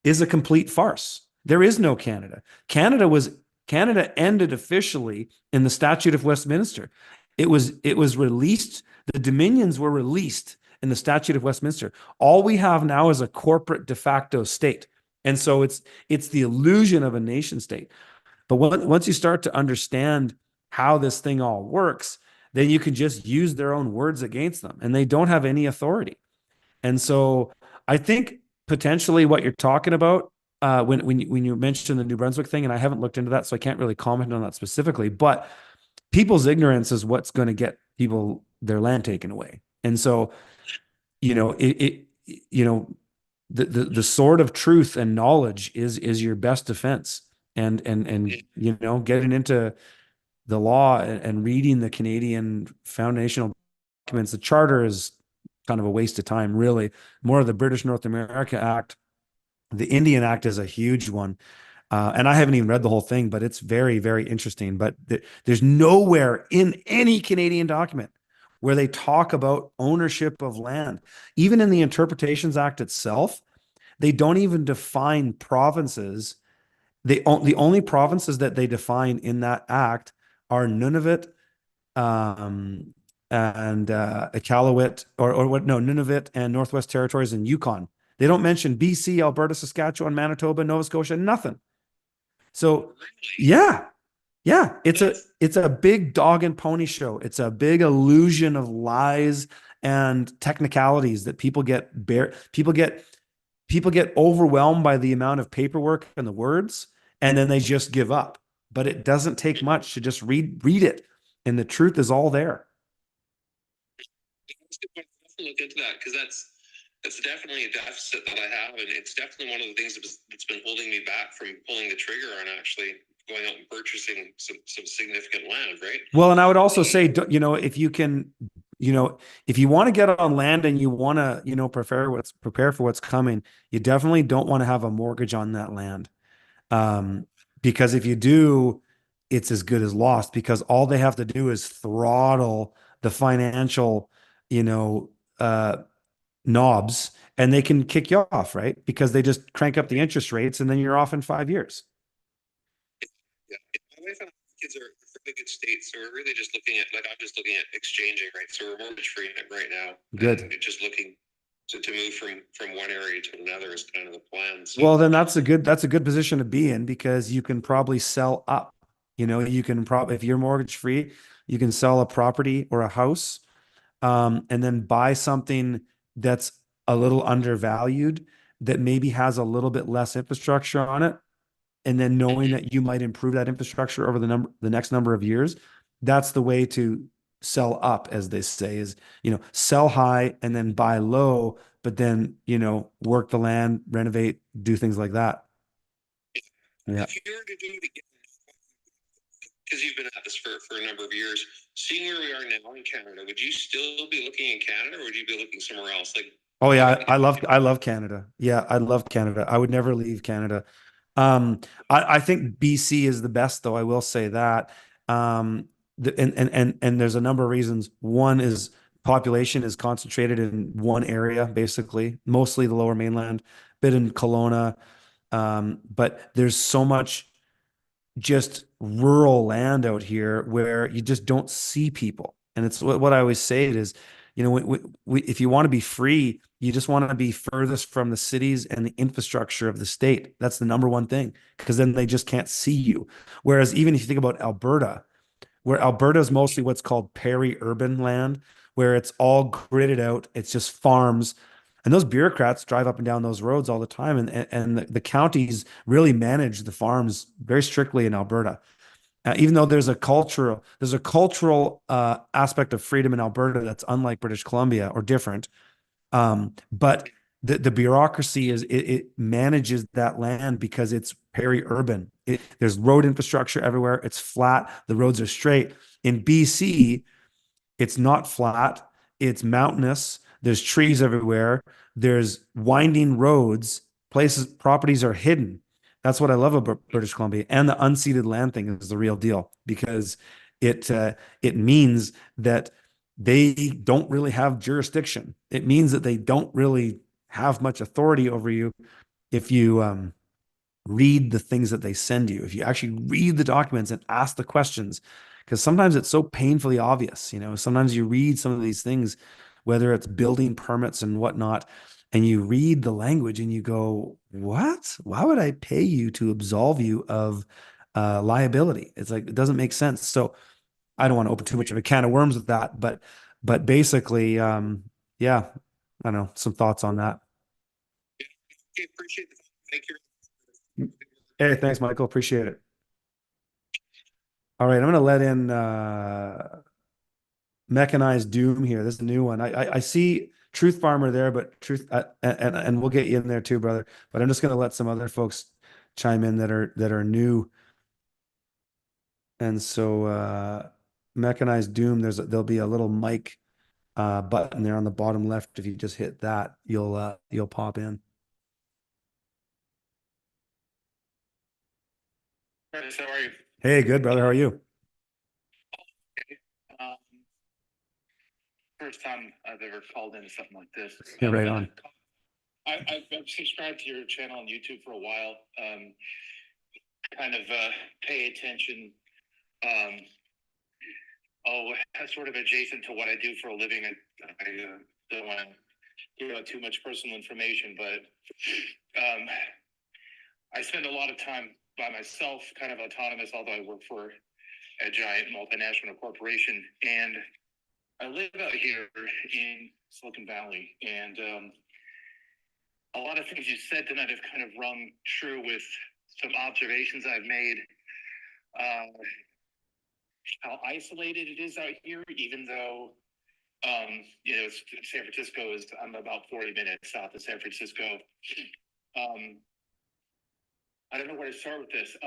is a complete farce. There is no Canada. Canada ended officially in the Statute of Westminster. It was released. The Dominions were released in the Statute of Westminster. All we have now is a corporate de facto state. And so it's the illusion of a nation state. But once you start to understand how this thing all works, then you can just use their own words against them, and they don't have any authority. And so I think potentially what you're talking about when you mentioned the New Brunswick thing, and I haven't looked into that, so I can't really comment on that specifically, but people's ignorance is what's going to get people their land taken away. And so you know, the sword of truth and knowledge is your best defense. And getting into the law and reading the Canadian foundational documents, the charter is kind of a waste of time, really. More of the British North America Act, the Indian Act is a huge one. And I haven't even read the whole thing, but it's very, very interesting. But there's nowhere in any Canadian document where they talk about ownership of land. Even in the Interpretations Act itself, they don't even define provinces. The only provinces that they define in that act are Nunavut, um, and Iqaluit, or what? No, Nunavut and Northwest Territories and Yukon. They don't mention BC, Alberta, Saskatchewan, Manitoba, Nova Scotia, nothing. So, yeah, yeah, it's a big dog and pony show. It's a big illusion of lies and technicalities that people get overwhelmed by the amount of paperwork and the words, and then they just give up. But it doesn't take much to just read it, and the truth is all there. Look into that, because that's definitely a deficit that I have, and it's definitely one of the things that's been holding me back from pulling the trigger on actually going out and purchasing some significant land, right? Well, and I would also say, if you can, if you want to get on land and you want to, prepare for what's coming, you definitely don't want to have a mortgage on that land. Because if you do, it's as good as lost, because all they have to do is throttle the financial, you know, uh, knobs, and they can kick you off, right? Because they just crank up the interest rates and then you're off in 5 years. Yeah, my wife and kids are in really good state, so we're really just looking at, I'm just looking at exchanging, right? So we're mortgage free right now. Good. And just looking to move from one area to another is kind of the plan. So, Well, then that's a good position to be in, because you can probably sell up. You can probably, if you're mortgage free, you can sell a property or a house, and then buy something that's a little undervalued, that maybe has a little bit less infrastructure on it. And then knowing that you might improve that infrastructure over the next number of years, that's the way to sell up, as they say, is, sell high and then buy low, but then, work the land, renovate, do things like that. Yeah. if you were to do it again, because you've been at this for a number of years, seeing where we are now in Canada, would you still be looking in Canada, or would you be looking somewhere else? Oh yeah, I love Canada. Yeah, I love Canada. I would never leave Canada. I think BC is the best, though. I will say that. And there's a number of reasons. One is population is concentrated in one area, basically, mostly the Lower Mainland, bit in Kelowna. But there's so much just rural land out here where you just don't see people. And it's what I always say it is, if you want to be free, you just want to be furthest from the cities and the infrastructure of the state. That's the number one thing, because then they just can't see you. Whereas even if you think about Alberta, where Alberta is mostly what's called peri-urban land, where it's all gridded out, it's just farms. And those bureaucrats drive up and down those roads all the time. And the counties really manage the farms very strictly in Alberta. Even though there's a cultural aspect of freedom in Alberta that's unlike British Columbia, or different. But the bureaucracy it manages that land because it's peri-urban. There's road infrastructure everywhere. It's flat. The roads are straight. In BC, it's not flat. It's mountainous. There's trees everywhere. There's winding roads. Properties are hidden. That's what I love about British Columbia. And the unceded land thing is the real deal, because it means that they don't really have jurisdiction. It means that they don't really have much authority over you if you read the things that they send you. If you actually read the documents and ask the questions, because sometimes it's so painfully obvious. Sometimes you read some of these things, whether it's building permits and whatnot, and you read the language and you go, what? Why would I pay you to absolve you of liability? It's like, it doesn't make sense. So I don't want to open too much of a can of worms with that, but basically, yeah, I don't know, some thoughts on that. Okay, appreciate the thank you. Hey, thanks, Michael. Appreciate it. All right, I'm gonna let in Mechanized Doom here. This is a new one. I see truth farmer there, but truth, and we'll get you in there too, brother. But I'm just going to let some other folks chime in that are new. And so, mechanized doom, there'll be a little mic button there on the bottom left. If you just hit that, you'll pop in. Curtis, how are you? Hey, good brother. How are you? Um, First time I've ever called into something like this. Yeah, right on. I've subscribed to your channel on YouTube for a while. Kind of pay attention. Sort of adjacent to what I do for a living. I don't want to give out too much personal information, but I spend a lot of time by myself, kind of autonomous, although I work for a giant multinational corporation. And I live out here in Silicon Valley, and a lot of things you said tonight have kind of rung true with some observations I've made. How isolated it is out here, even though, San Francisco I'm about 40 minutes south of San Francisco. I don't know where to start with this.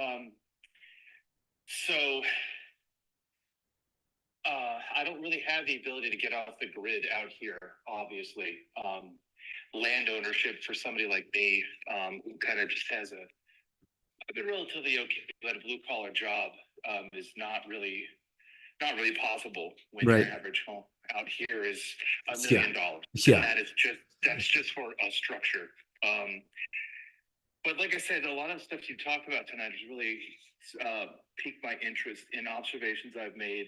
I don't really have the ability to get off the grid out here, obviously. Land ownership for somebody like me, who kind of just has a bit relatively okay, but a blue collar job, is not really possible when Right. your average home out here is $1 Yeah. million. Yeah. And that's just for a structure. But like I said, a lot of stuff you talked about tonight has really piqued my interest in observations I've made.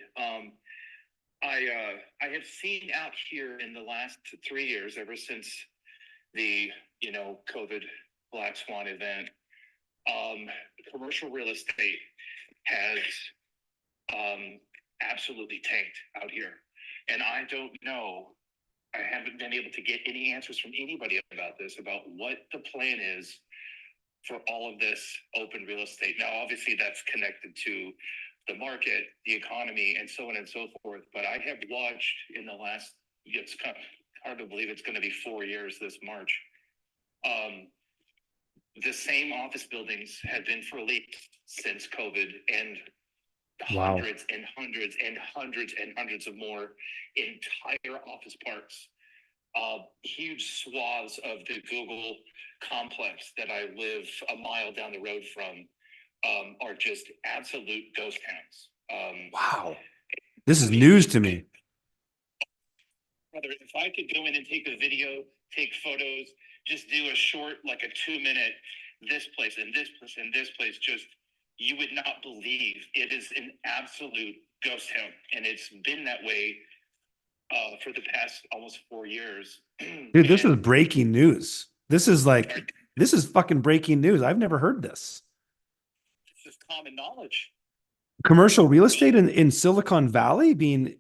I have seen out here in the last 3 years, ever since the COVID Black Swan event, commercial real estate has absolutely tanked out here. And I don't know, I haven't been able to get any answers from anybody about this, about what the plan is for all of this open real estate. Now, obviously that's connected to the market, the economy, and so on and so forth. But I have watched in the last, it's kind of hard to believe it's going to be 4 years this March. The same office buildings have been for lease since COVID, and Wow. hundreds and hundreds and hundreds and hundreds of more entire office parks. Huge swaths of the Google complex that I live a mile down the road from are just absolute ghost towns. Wow. This is news to me. Brother, if I could go in and take a video, take photos, just do a short, like a 2-minute, this place and this place and this place, just, you would not believe it is an absolute ghost town. And it's been that way for the past almost 4 years. Dude, this is breaking news. This is fucking breaking news. I've never heard this. This is common knowledge. Commercial real estate in Silicon Valley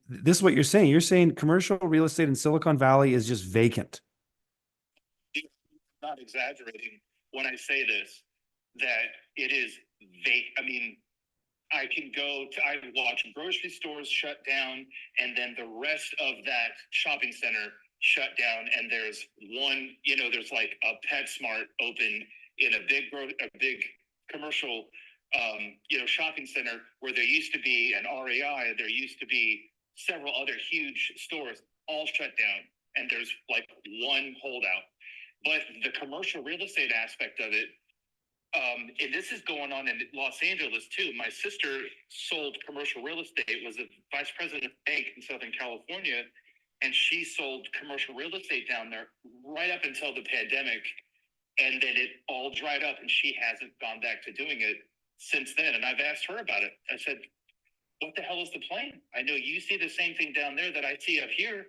this is what you're saying. You're saying commercial real estate in Silicon Valley is just vacant. I'm not exaggerating when I say this, that it is vacant. I mean, I watch grocery stores shut down, and then the rest of that shopping center shut down. And there's one, there's like a PetSmart open in a big commercial, shopping center where there used to be an REI. There used to be several other huge stores, all shut down. And there's like one holdout. But the commercial real estate aspect of it, and this is going on in Los Angeles too. My sister sold commercial real estate, was a vice president of a bank in Southern California, and she sold commercial real estate down there right up until the pandemic. And then it all dried up, and she hasn't gone back to doing it since then. And I've asked her about it. I said, what the hell is the plan? I know you see the same thing down there that I see up here.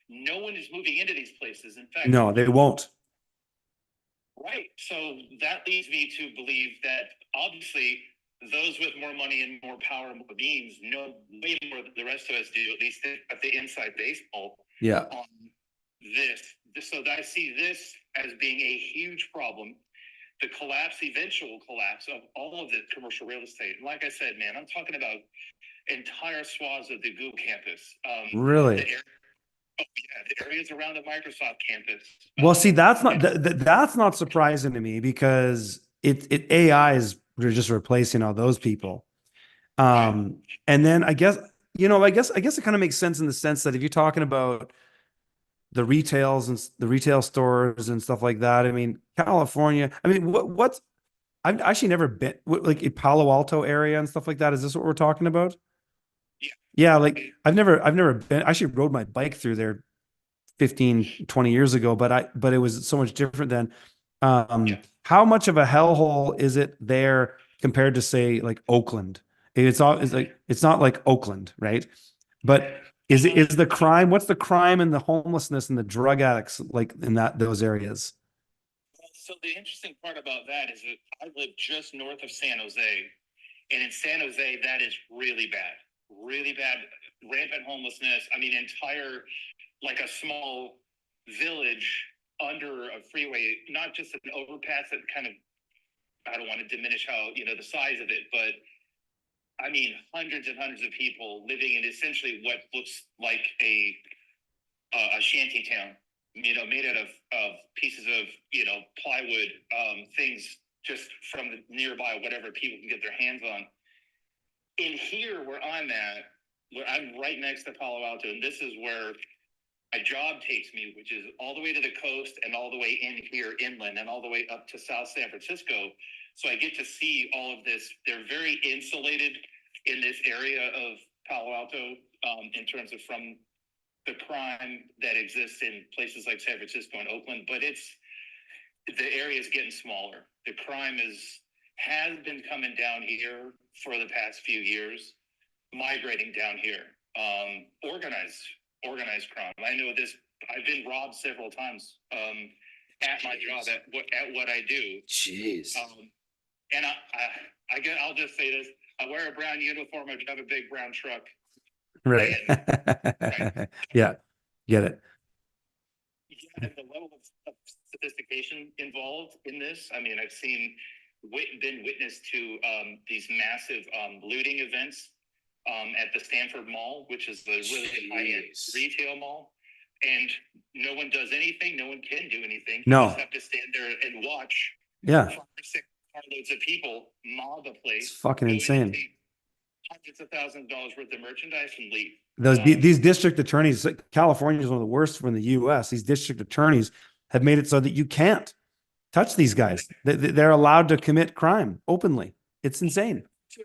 No one is moving into these places. In fact, No, they won't. right. So that leads me to believe that obviously those with more money and more power and more means know way more than the rest of us do, at least at the inside baseball. Yeah. On this. So I see this as being a huge problem. The eventual collapse of all of the commercial real estate. And like I said, man, I'm talking about entire swaths of the Google campus. Really? Oh yeah, the areas around the Microsoft campus. Well, see, that's not and- that's not surprising to me because it AI is just replacing all those people. And then I guess I guess it kind of makes sense in the sense that if you're talking about the the retail stores and stuff like that, I mean, California, I mean, what's I've actually never been like a Palo Alto area and stuff like that. Is this what we're talking about? Yeah. Yeah, like I've never been, I actually rode my bike through there 15, 20 years ago, but it was so much different then. Yeah. How much of a hellhole is it there compared to say like Oakland? It's like it's not like Oakland, right? But is the crime, what's the crime and the homelessness and the drug addicts like in those areas? So the interesting part about that is that I live just north of San Jose, and in San Jose, that is really bad, really bad, rampant homelessness. I mean, entire like a small village under a freeway, not just an overpass that kind of, I don't want to diminish how, the size of it, but I mean, hundreds and hundreds of people living in essentially what looks like a shanty town, made out of pieces of, plywood, things just from the nearby, whatever people can get their hands on. In here where I'm at, where I'm right next to Palo Alto, and this is where my job takes me, which is all the way to the coast and all the way in here inland and all the way up to South San Francisco. So I get to see all of this. They're very insulated in this area of Palo Alto, in terms of from the crime that exists in places like San Francisco and Oakland, but the area is getting smaller. The crime has been coming down here for the past few years, migrating down here. Organized crime. I know this. I've been robbed several times at my job at what I do. Jeez. And I'll just say this: I wear a brown uniform. I drive a big brown truck. Right. Right. Yeah. Get it. Yeah, the level of sophistication involved in this. I mean, I've been witness to these massive looting events at the Stanford Mall, which is the really high-end retail mall. And no one does anything. No one can do anything. No. You just have to stand there and watch. Yeah. 5 or 6 carloads of people mob the place. It's fucking go in and insane. take hundreds of thousands of dollars worth of merchandise and leave. These district attorneys, California is one of the worst from the US. These district attorneys have made it so that you can't touch these guys. They're allowed to commit crime openly. It's insane. To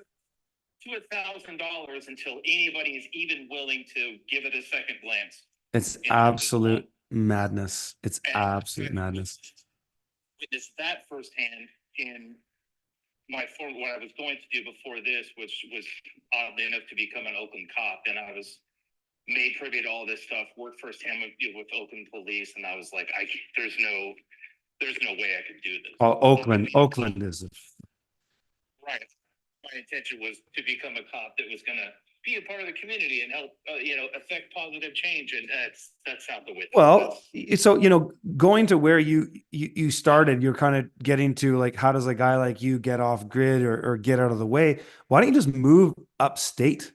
$1,000 until anybody is even willing to give it a second glance. It's absolute madness. It's absolute madness. Witnessed that firsthand in what I was going to do before this, which was oddly enough to become an Oakland cop, and I was made privy to all this stuff. Worked firsthand with Oakland police, and I was like, there's no way I could do this. Oh, Oakland is Right. My intention was to become a cop that was going to be a part of the community and help, affect positive change. And that's not the way. well. So going to where you started, you're kind of getting to like, how does a guy like you get off grid or get out of the way? Why don't you just move upstate?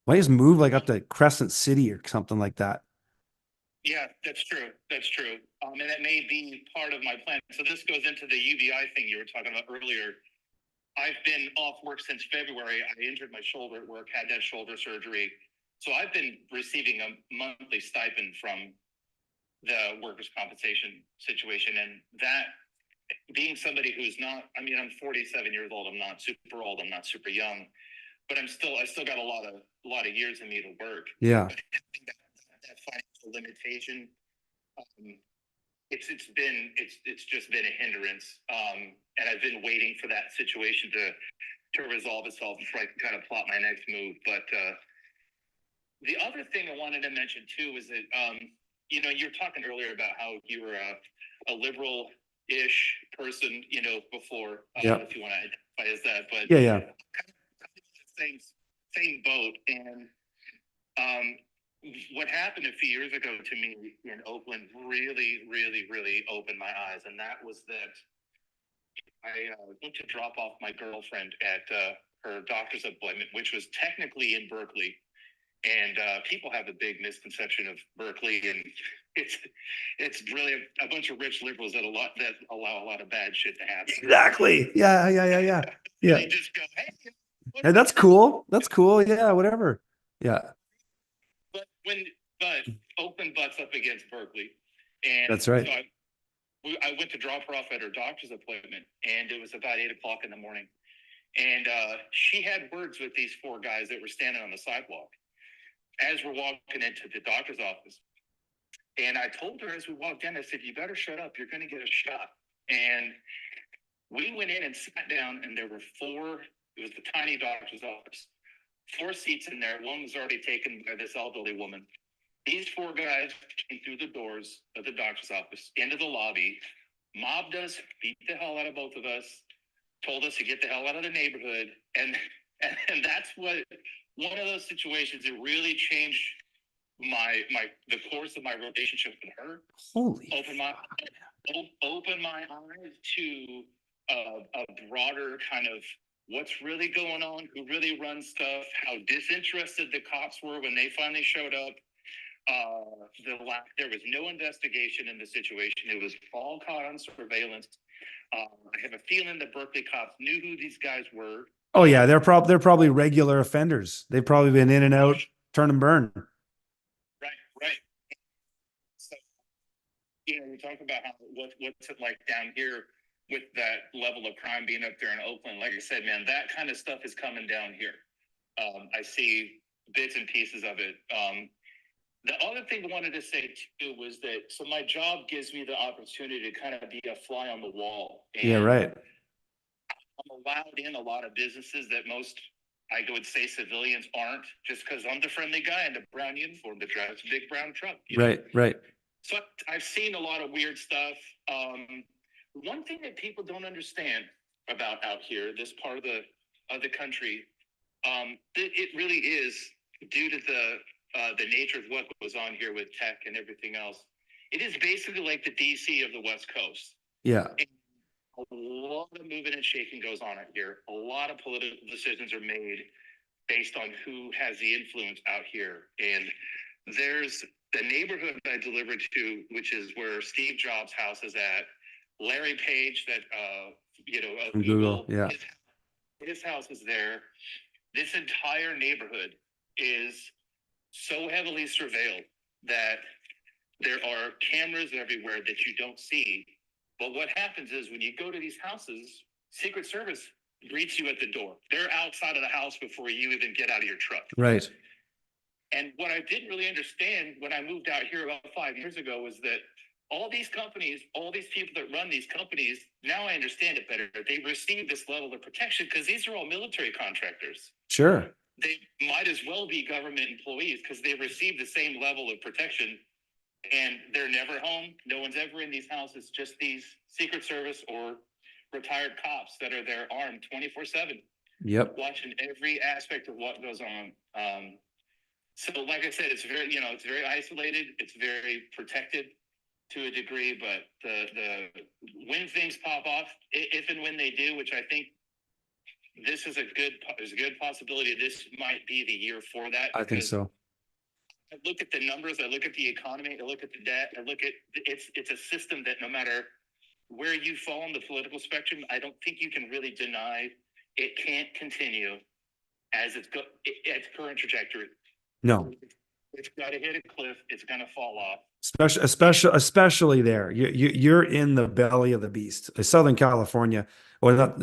Why don't you just move like up to Crescent City or something like that? Yeah, that's true. That's true. And that may be part of my plan. So this goes into the UBI thing you were talking about earlier. I've been off work since February. I injured my shoulder at work, had that shoulder surgery. So I've been receiving a monthly stipend from the workers' compensation situation. And that being somebody who's not, I mean, I'm 47 years old. I'm not super old. I'm not super young, but I still got a lot of years in me to work. Yeah. But having that financial limitation, it's just been a hindrance. And I've been waiting for that situation to resolve itself before I can kind of plot my next move. But the other thing I wanted to mention too is that you're talking earlier about how you were a liberal-ish person, before. I don't know if you want to identify as that, but Yeah. Same boat. And what happened a few years ago to me in Oakland really, really, really opened my eyes, and that was that I went to drop off my girlfriend at her doctor's appointment, which was technically in Berkeley. And people have a big misconception of Berkeley, and it's really a bunch of rich liberals that allow a lot of bad shit to happen. Exactly. Yeah. They just go, hey, Hey, that's cool. That's cool. Yeah, whatever. Yeah, But Oakland butts up against Berkeley, and that's right. So I went to drop her off at her doctor's appointment, and it was about 8 o'clock in the morning. And she had words with these four guys that were standing on the sidewalk as we're walking into the doctor's office. And I told her as we walked in, I said, "You better shut up. You're going to get a shot." And we went in and sat down, and there were four. It was the tiny doctor's office. 4 seats in there. One was already taken by this elderly woman. These 4 guys came through the doors of the doctor's office into the lobby, mobbed us, beat the hell out of both of us, told us to get the hell out of the neighborhood, and that's what one of those situations that really changed the course of my relationship with her. Holy. Opened my eyes to a broader kind of what's really going on, who really runs stuff, how disinterested the cops were when they finally showed up. There was no investigation in the situation. It was all caught on surveillance. I have a feeling the Berkeley cops knew who these guys were. Oh yeah, they're probably regular offenders. They've probably been in and out, turn and burn. Right. So, we talk about what's it like down here with that level of crime being up there in Oakland. Like I said, man, that kind of stuff is coming down here. I see bits and pieces of it. The other thing I wanted to say too was that so my job gives me the opportunity to kind of be a fly on the wall. And yeah, right. I'm allowed in a lot of businesses that most, I would say, civilians aren't, just because I'm the friendly guy in the brown uniform that drives a big brown truck. Right. So I've seen a lot of weird stuff. One thing that people don't understand about out here, this part of the country, it really is due to the nature of what goes on here with tech and everything else. It is basically like the DC of the West Coast. Yeah. And a lot of moving and shaking goes on out here. A lot of political decisions are made based on who has the influence out here. And there's the neighborhood I delivered to, which is where Steve Jobs' house is at. Larry Page, that of Google, yeah. His house is there. This entire neighborhood is so heavily surveilled that there are cameras everywhere that you don't see. But what happens is when you go to these houses, Secret Service greets you at the door. They're outside of the house before you even get out of your truck. Right. And what I didn't really understand when I moved out here about 5 years ago was that all these companies, all these people that run these companies, now I understand it better. They receive this level of protection because these are all military contractors. Sure. They might as well be government employees because they receive the same level of protection, and they're never home. No one's ever in these houses, just these Secret Service or retired cops that are there armed 24/7. Yep. Watching every aspect of what goes on. So like I said, it's very isolated. It's very protected to a degree, but the when things pop off, if and when they do, which I think this is there's a good possibility this might be the year for that. I think so. I look at the numbers, I look at the economy, I look at the debt, I look at it's a system that no matter where you fall on the political spectrum, I don't think you can really deny it can't continue as its current trajectory. No. It's got to hit a cliff. It's going to fall off. Especially there. You're in the belly of the beast. Southern California, or not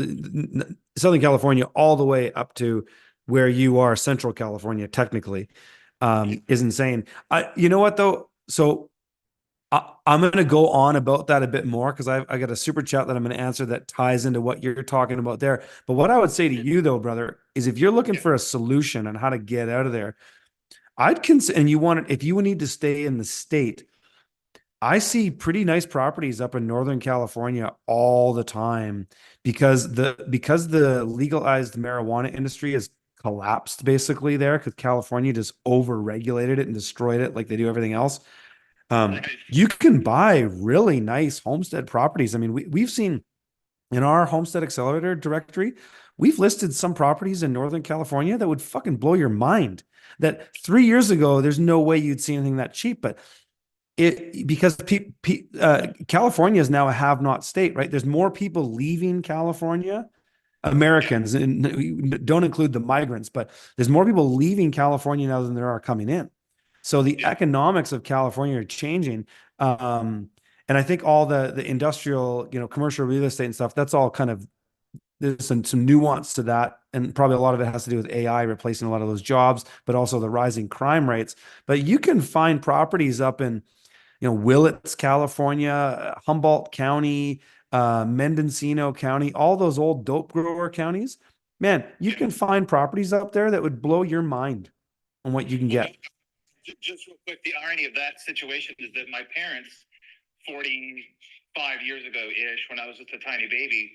Southern California, all the way up to where you are, Central California, technically, is insane. You know what though? So I'm going to go on about that a bit more because I got a super chat that I'm going to answer that ties into what you're talking about there. But what I would say to you though, brother, is if you're looking for a solution on how to get out of there, I'd consider, and if you need to stay in the state, I see pretty nice properties up in Northern California all the time because the legalized marijuana industry has collapsed basically there because California just over-regulated it and destroyed it like they do everything else. You can buy really nice homestead properties. I mean, we've seen in our homestead accelerator directory, we've listed some properties in Northern California that would fucking blow your mind. That 3 years ago, there's no way you'd see anything that cheap, but because California is now a have-not state, right? There's more people leaving California, Americans, and don't include the migrants, but there's more people leaving California now than there are coming in. So the economics of California are changing. And I think all the industrial, commercial real estate and stuff, that's all kind of, there's some nuance to that. And probably a lot of it has to do with AI replacing a lot of those jobs, but also the rising crime rates. But you can find properties up in, Willits, California, Humboldt County, Mendocino County, all those old dope grower counties. Man, you can find properties up there that would blow your mind on what you can get. Just real quick, the irony of that situation is that my parents, 45 years ago ish, when I was just a tiny baby,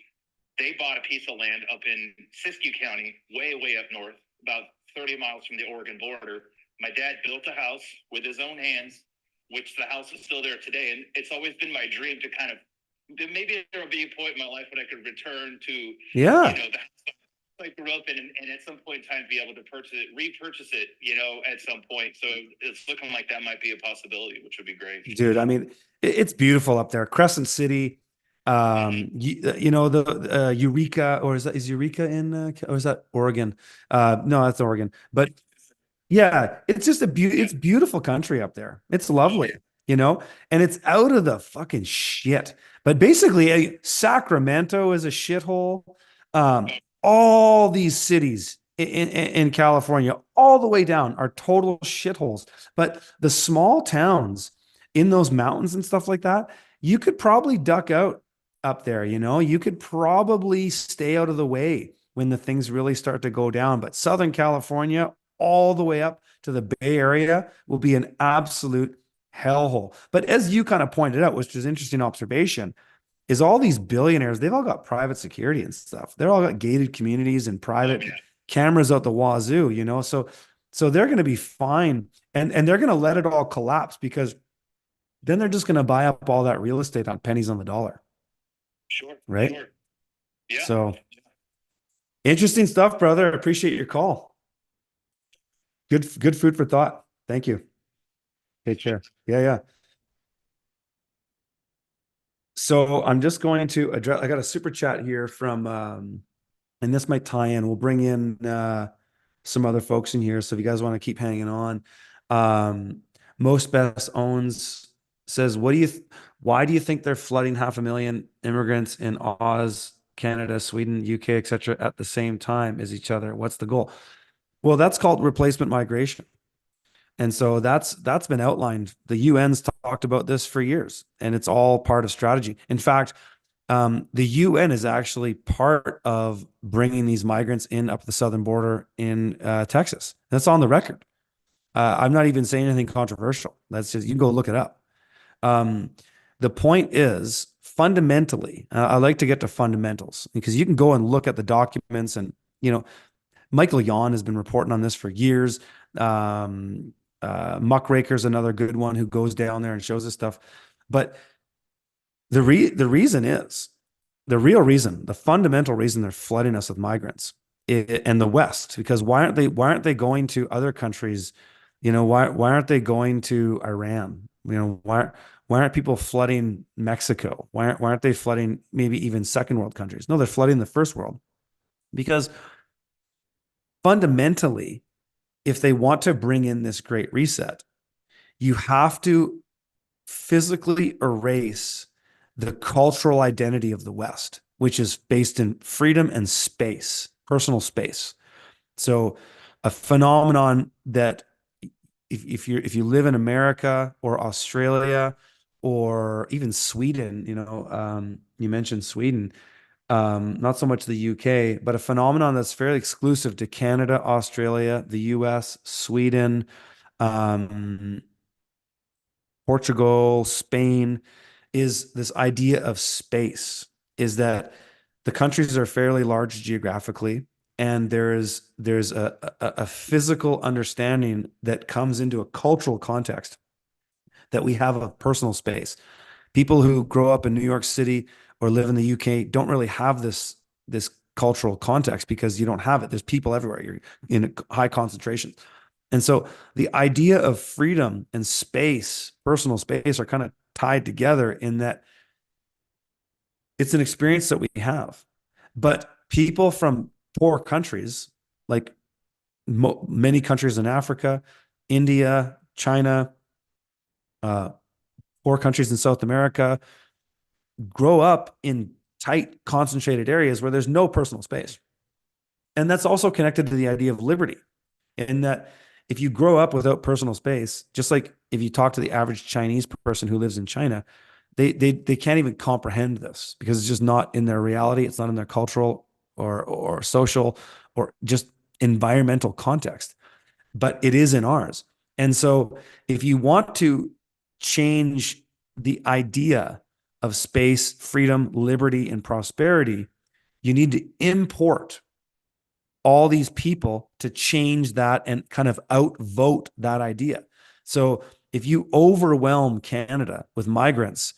they bought a piece of land up in Siskiyou County, way, way up north, about 30 miles from the Oregon border. My dad built a house with his own hands, which the house is still there today. And it's always been my dream to kind of, maybe there will be a point in my life when I could return to, Yeah. the house I grew up in, and at some point in time be able to repurchase it, at some point. So it's looking like that might be a possibility, which would be great. Dude, I mean, it's beautiful up there. Crescent City, the Eureka, or is Eureka in, or is that Oregon? No, that's Oregon. But yeah, it's just it's beautiful country up there. It's lovely, and it's out of the fucking shit. But basically, Sacramento is a shithole. All these cities in California, all the way down, are total shitholes. But the small towns in those mountains and stuff like that, you could probably duck out up there. You could probably stay out of the way when the things really start to go down. But Southern California, all the way up to the Bay Area, will be an absolute hellhole. But as you kind of pointed out, which is an interesting observation, is all these billionaires, they've all got private security and stuff. They're all got gated communities and private cameras out the wazoo, so they're going to be fine. And they're going to let it all collapse, because then they're just going to buy up all that real estate on pennies on the dollar. Sure. Right. Sure. Yeah. So interesting stuff, brother. I appreciate your call. Good food for thought. Thank you. Take care. Yeah. So I'm just going to address, I got a super chat here from, and this might tie in. We'll bring in some other folks in here. So if you guys want to keep hanging on, Most Best Owns says, why do you think they're flooding 500,000 immigrants in Oz, Canada, Sweden, UK, etc. at the same time as each other? What's the goal? Well, that's called replacement migration. And so that's been outlined. The UN's talked about this for years, and it's all part of strategy. In fact, the UN is actually part of bringing these migrants in up the southern border in Texas. That's on the record. I'm not even saying anything controversial. That's just, you can go look it up. The point is, fundamentally, I like to get to fundamentals, because you can go and look at the documents, and Michael Yon has been reporting on this for years. Muckraker's another good one who goes down there and shows this stuff. But the reason is, the real reason, the fundamental reason they're flooding us with migrants and the West, because why aren't they going to other countries? Why aren't they going to Iran? Why aren't people flooding Mexico? Why aren't they flooding maybe even second world countries? No, they're flooding the first world, because fundamentally, if they want to bring in this great reset, you have to physically erase the cultural identity of the West, which is based in freedom and space, personal space. So a phenomenon that if you live in America or Australia or even Sweden, you mentioned Sweden, not so much the UK, but a phenomenon that's fairly exclusive to Canada, Australia, the US, Sweden, Portugal, Spain, is this idea of space, is that the countries are fairly large geographically, and there's a physical understanding that comes into a cultural context that we have a personal space. People who grow up in New York City or live in the UK don't really have this cultural context because you don't have it. There's people everywhere. You're in high concentrations. And so the idea of freedom and space, personal space, are kind of tied together in that it's an experience that we have. But people from poor countries, like many countries in Africa, India, China, uh, poor countries in South America, grow up in tight, concentrated areas where there's no personal space. And that's also connected to the idea of liberty, in that if you grow up without personal space, just like if you talk to the average Chinese person who lives in China, they can't even comprehend this because it's just not in their reality. It's not in their cultural or social or just environmental context, but it is in ours. And so if you want to change the idea of space, freedom, liberty, and prosperity, you need to import all these people to change that and kind of outvote that idea. So if you overwhelm Canada with migrants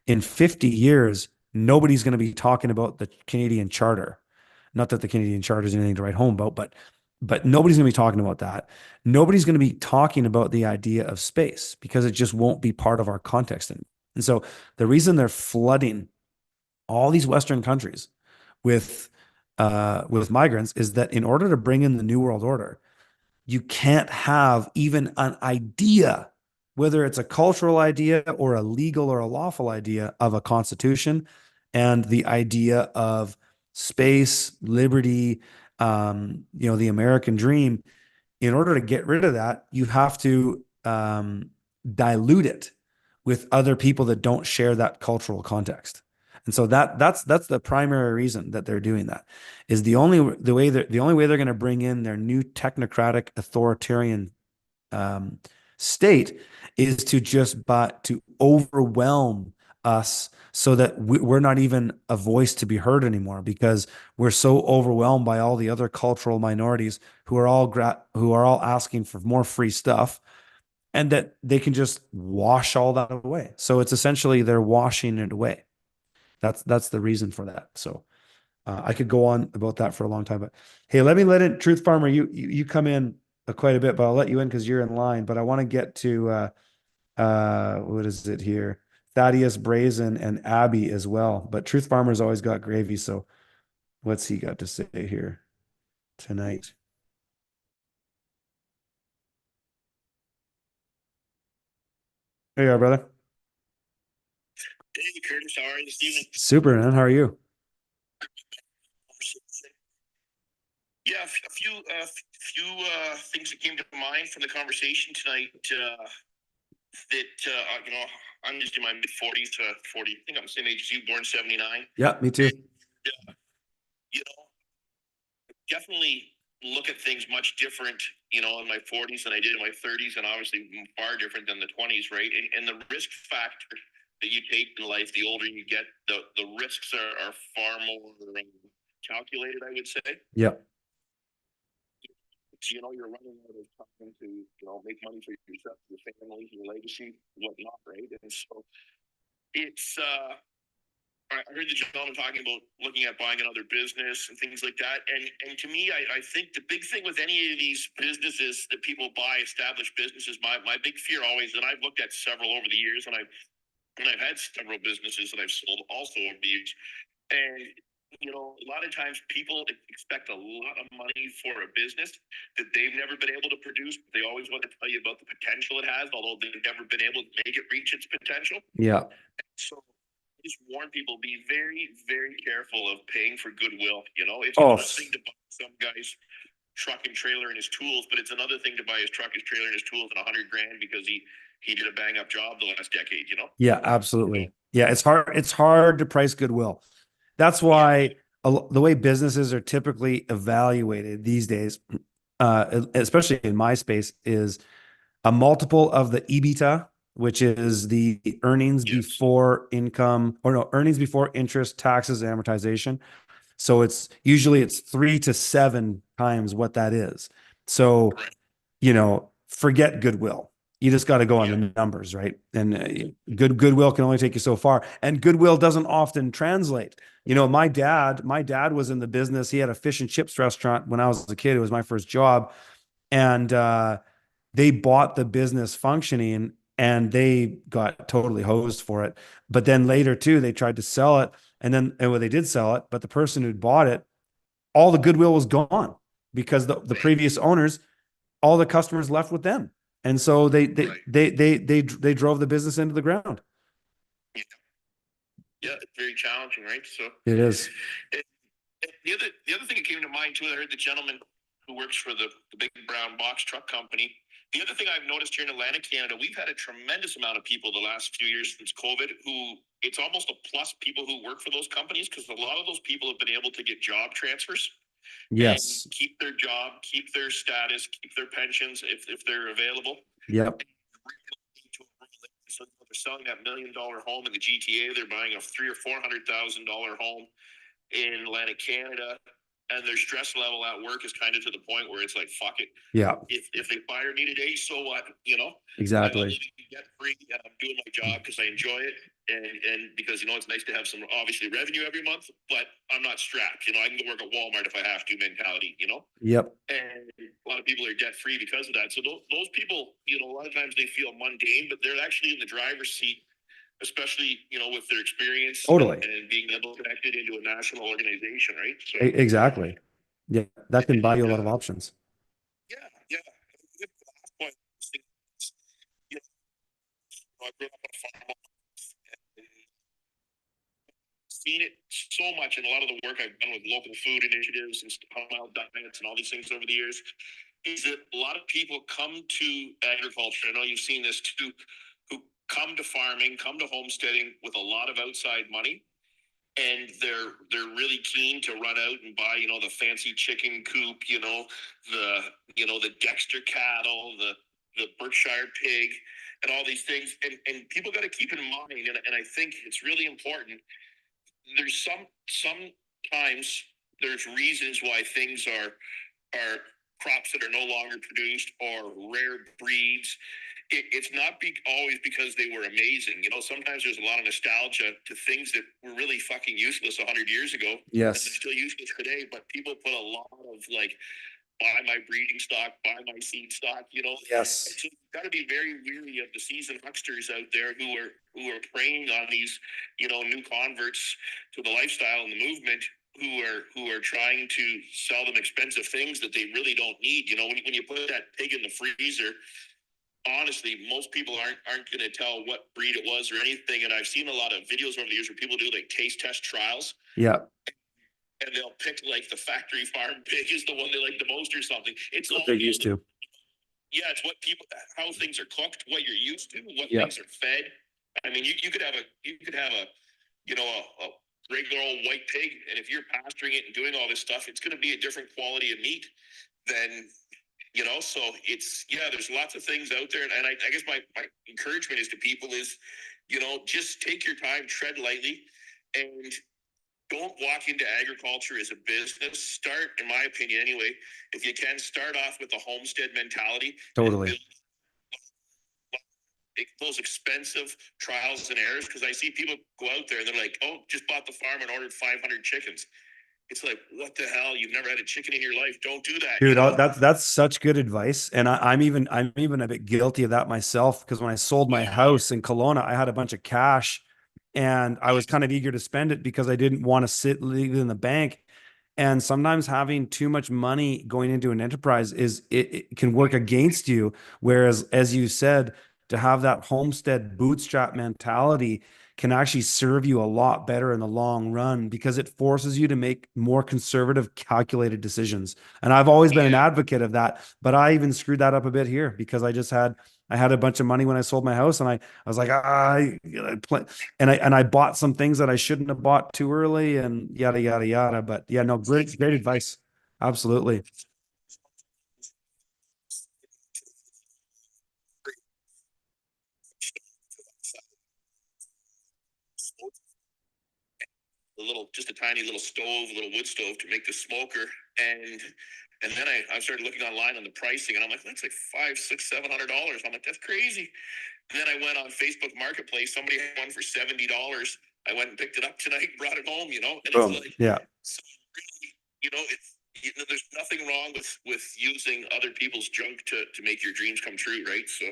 in 50 years, nobody's going to be talking about the Canadian Charter. Not that the Canadian Charter is anything to write home about, but nobody's going to be talking about that. Nobody's going to be talking about the idea of space because it just won't be part of our context. And so the reason they're flooding all these Western countries with migrants is that in order to bring in the New World Order, you can't have even an idea, whether it's a cultural idea or a legal or a lawful idea of a constitution and the idea of space, liberty, the American dream. In order to get rid of that, you have to dilute it with other people that don't share that cultural context. And so that's the primary reason that they're doing that is the only way they're going to bring in their new technocratic authoritarian state is to to overwhelm us so that we're not even a voice to be heard anymore because we're so overwhelmed by all the other cultural minorities who are all asking for more free stuff and that they can just wash all that away. So it's essentially they're washing it away. That's the reason for that. So I could go on about that for a long time, but hey, let in Truth Farmer. You come in quite a bit, but I'll let you in because you're in line. But I want to get to what is it here? Thaddeus Brazen and Abby as well. But Truth Farmer's always got gravy. So what's he got to say here tonight? There you are, brother. Hey, Curtis, how are you this evening? Super, man. How are you? Yeah, a few things that came to mind from the conversation tonight. I'm just in my mid 40s, 40. I think I'm the same age as you, born 79. Yeah, me too. Definitely look at things much different, in my 40s than I did in my 30s, and obviously far different than the 20s, right? And the risk factor that you take in life, the older you get, the risks are far more calculated, I would say. Yeah. You're running out of time to, make money for yourself, your family, your legacy, whatnot, right? And so it's, I heard the gentleman talking about looking at buying another business and things like that. And to me, I think the big thing with any of these businesses that people buy, established businesses, my big fear always, and I've looked at several over the years, and I've had several businesses that I've sold also over the years. And a lot of times people expect a lot of money for a business that they've never been able to produce. They always want to tell you about the potential it has, although they've never been able to make it reach its potential. Yeah. So just warn people, be very, very careful of paying for goodwill. It's one thing to buy some guy's truck and trailer and his tools, but it's another thing to buy his truck, his trailer, and his tools and $100,000 because he did a bang up job the last decade, Yeah, absolutely. Yeah, it's hard to price goodwill. That's why the way businesses are typically evaluated these days, especially in my space, is a multiple of the EBITDA, which is the earnings before income, or no, earnings before interest, taxes, and amortization. So it's 3 to 7 times what that is. So, forget goodwill. You just got to go on Yeah. the numbers, right? And goodwill can only take you so far, and goodwill doesn't often translate. You know, my dad was in the business. He had a fish and chips restaurant when I was a kid. It was my first job, and they bought the business functioning, and they got totally hosed for it. But then later too, they tried to sell it, well, they did sell it, but the person who'd bought it, all the goodwill was gone because the previous owners, all the customers left with them. And so they drove the business into the ground. Yeah, it's very challenging, right? So It is. the other thing that came to mind too, I heard the gentleman who works for the big brown box truck company. The other thing I've noticed here in Atlantic Canada, we've had a tremendous amount of people the last few years since COVID who it's almost a plus people who work for those companies because a lot of those people have been able to get job transfers. Yes. And keep their job, keep their status, keep their pensions if they're available. Yep. So they're selling that $1 million home in the GTA. They're buying a $300,000 or $400,000 home in Atlantic Canada, and their stress level at work is kind of to the point where it's like, fuck it. Yeah. If they fire me today, so what? You know, Exactly. I'm get free. And I'm doing my job because I enjoy it, and because it's nice to have some obviously revenue every month, but I'm not strapped. I can go work at Walmart if I have to. Mentality. Yep. And a lot of people are debt free because of that. So those people, a lot of times they feel mundane, but they're actually in the driver's seat, especially with their experience Totally. and being able to connect it into a national organization, right? So Exactly. Yeah. That can buy you a lot of options. yeah. The last point, I grew up on a farm. Seen it so much in a lot of the work I've done with local food initiatives and mild diets and all these things over the years, is that a lot of people come to agriculture. I know you've seen this too, who come to farming, come to homesteading with a lot of outside money, and they're really keen to run out and buy, the fancy chicken coop, the Dexter cattle, the Berkshire pig, and all these things. And people got to keep in mind, and I think it's really important. There's sometimes there's reasons why things are crops that are no longer produced or rare breeds. It's not always because they were amazing. Sometimes there's a lot of nostalgia to things that were really fucking useless 100 years ago. Yes. And they're still useless today, but people put a lot of buy my breeding stock, buy my seed stock, Yes. So you've got to be very weary of the seasoned hucksters out there who are preying on these, new converts to the lifestyle and the movement who are trying to sell them expensive things that they really don't need. When you put that pig in the freezer, honestly, most people aren't going to tell what breed it was or anything. And I've seen a lot of videos over the years where people do taste test trials. Yeah. And they'll pick the factory farm pig is the one they like the most or something. It's what they're used to. Yeah, it's how things are cooked, what you're used to, what Yeah. things are fed. I mean, you could have a regular old white pig, and if you're pasturing it and doing all this stuff, it's going to be a different quality of meat than So there's lots of things out there, and I guess my encouragement is to people is, just take your time, tread lightly, and don't walk into agriculture as a business. Start, in my opinion anyway, if you can, start off with a homestead mentality. Totally. Those expensive trials and errors, because I see people go out there and they're like, oh, just bought the farm and ordered 500 chickens. It's like, what the hell? You've never had a chicken in your life. Don't do that. Dude, that's such good advice. And I'm even a bit guilty of that myself, because when I sold my house in Kelowna, I had a bunch of cash and I was kind of eager to spend it because I didn't want to sit leave it in the bank. And sometimes having too much money going into an enterprise it can work against you. Whereas, as you said, to have that homestead bootstrap mentality can actually serve you a lot better in the long run, because it forces you to make more conservative, calculated decisions. And I've always been an advocate of that, but I even screwed that up a bit here because I had a bunch of money when I sold my house, and I was like, and I bought some things that I shouldn't have bought too early, and yada yada yada. But yeah, no, great advice. Absolutely. just a tiny little stove, a little wood stove to make the smoker. And then I started looking online on the pricing, and I'm like, that's like $500, $600, $700. I'm like, that's crazy. And then I went on Facebook Marketplace. Somebody had one for $70. I went and picked it up tonight and brought it home, And Boom. it's like, Yeah. so really, there's nothing wrong with using other people's junk to make your dreams come true, right? So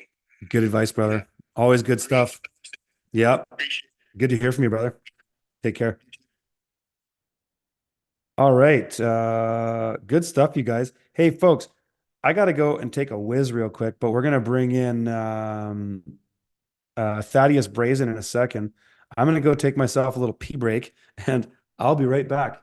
Good advice, brother. Always good stuff. Yep. Good to hear from you, brother. Take care. All right. Good stuff, you guys. Hey, folks, I got to go and take a whiz real quick, but we're going to bring in Thaddeus Brazen in a second. I'm going to go take myself a little pee break, and I'll be right back.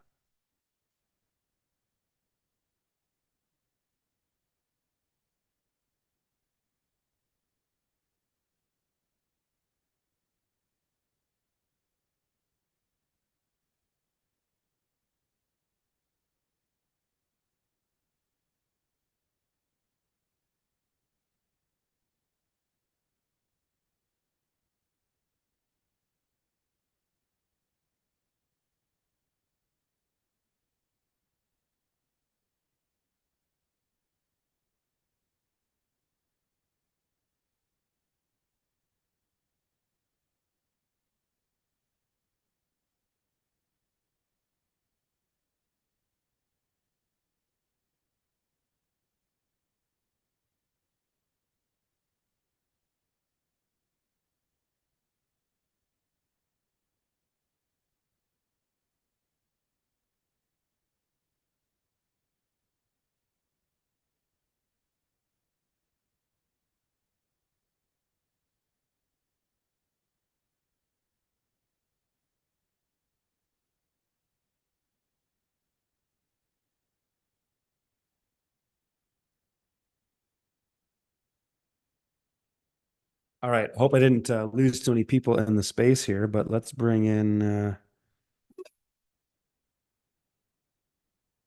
All right. Hope I didn't lose too many people in the space here, but let's bring in.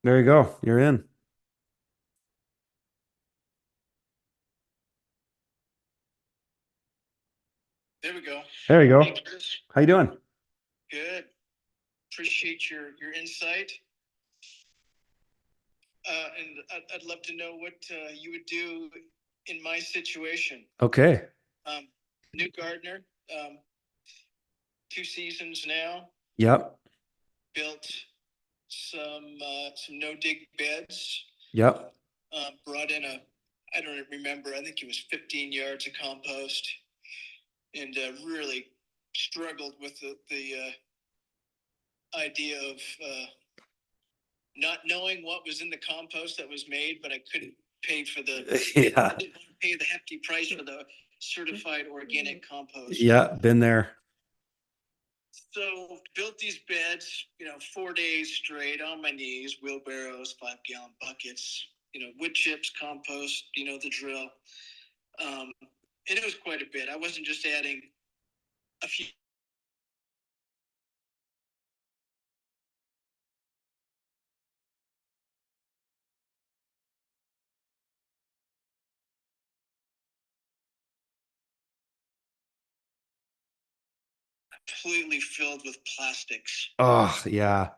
There you go. You're in. There we go. There you go. Hey, Chris. How you doing? Good. Appreciate your insight. And I'd love to know what you would do in my situation. Okay. New gardener, 2 seasons now. Yep. Built some no dig beds. Yep. Brought in I don't remember. I think it was 15 yards of compost, and really struggled with the idea of not knowing what was in the compost that was made, but I couldn't pay for the Yeah. pay the hefty price for the certified organic compost. Yeah. Been there. So built these beds, 4 days straight on my knees, wheelbarrows, 5-gallon buckets, wood chips, compost, the drill. And it was quite a bit. I wasn't just adding a few. Completely filled with plastics. Oh, yeah.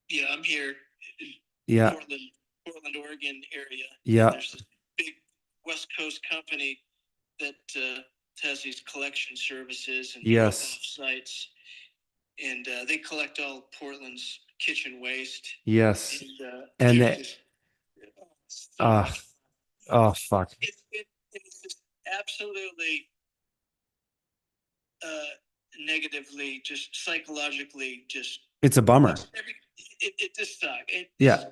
Yeah, I'm here in Yeah. Portland, Oregon area. Yeah. There's this big West Coast company that has these collection services and Yes. drop-off sites, and they collect all Portland's kitchen waste. Yes. And And oh, fuck. It's just absolutely negatively, just psychologically, just It's a bummer. it just sucked. Yeah.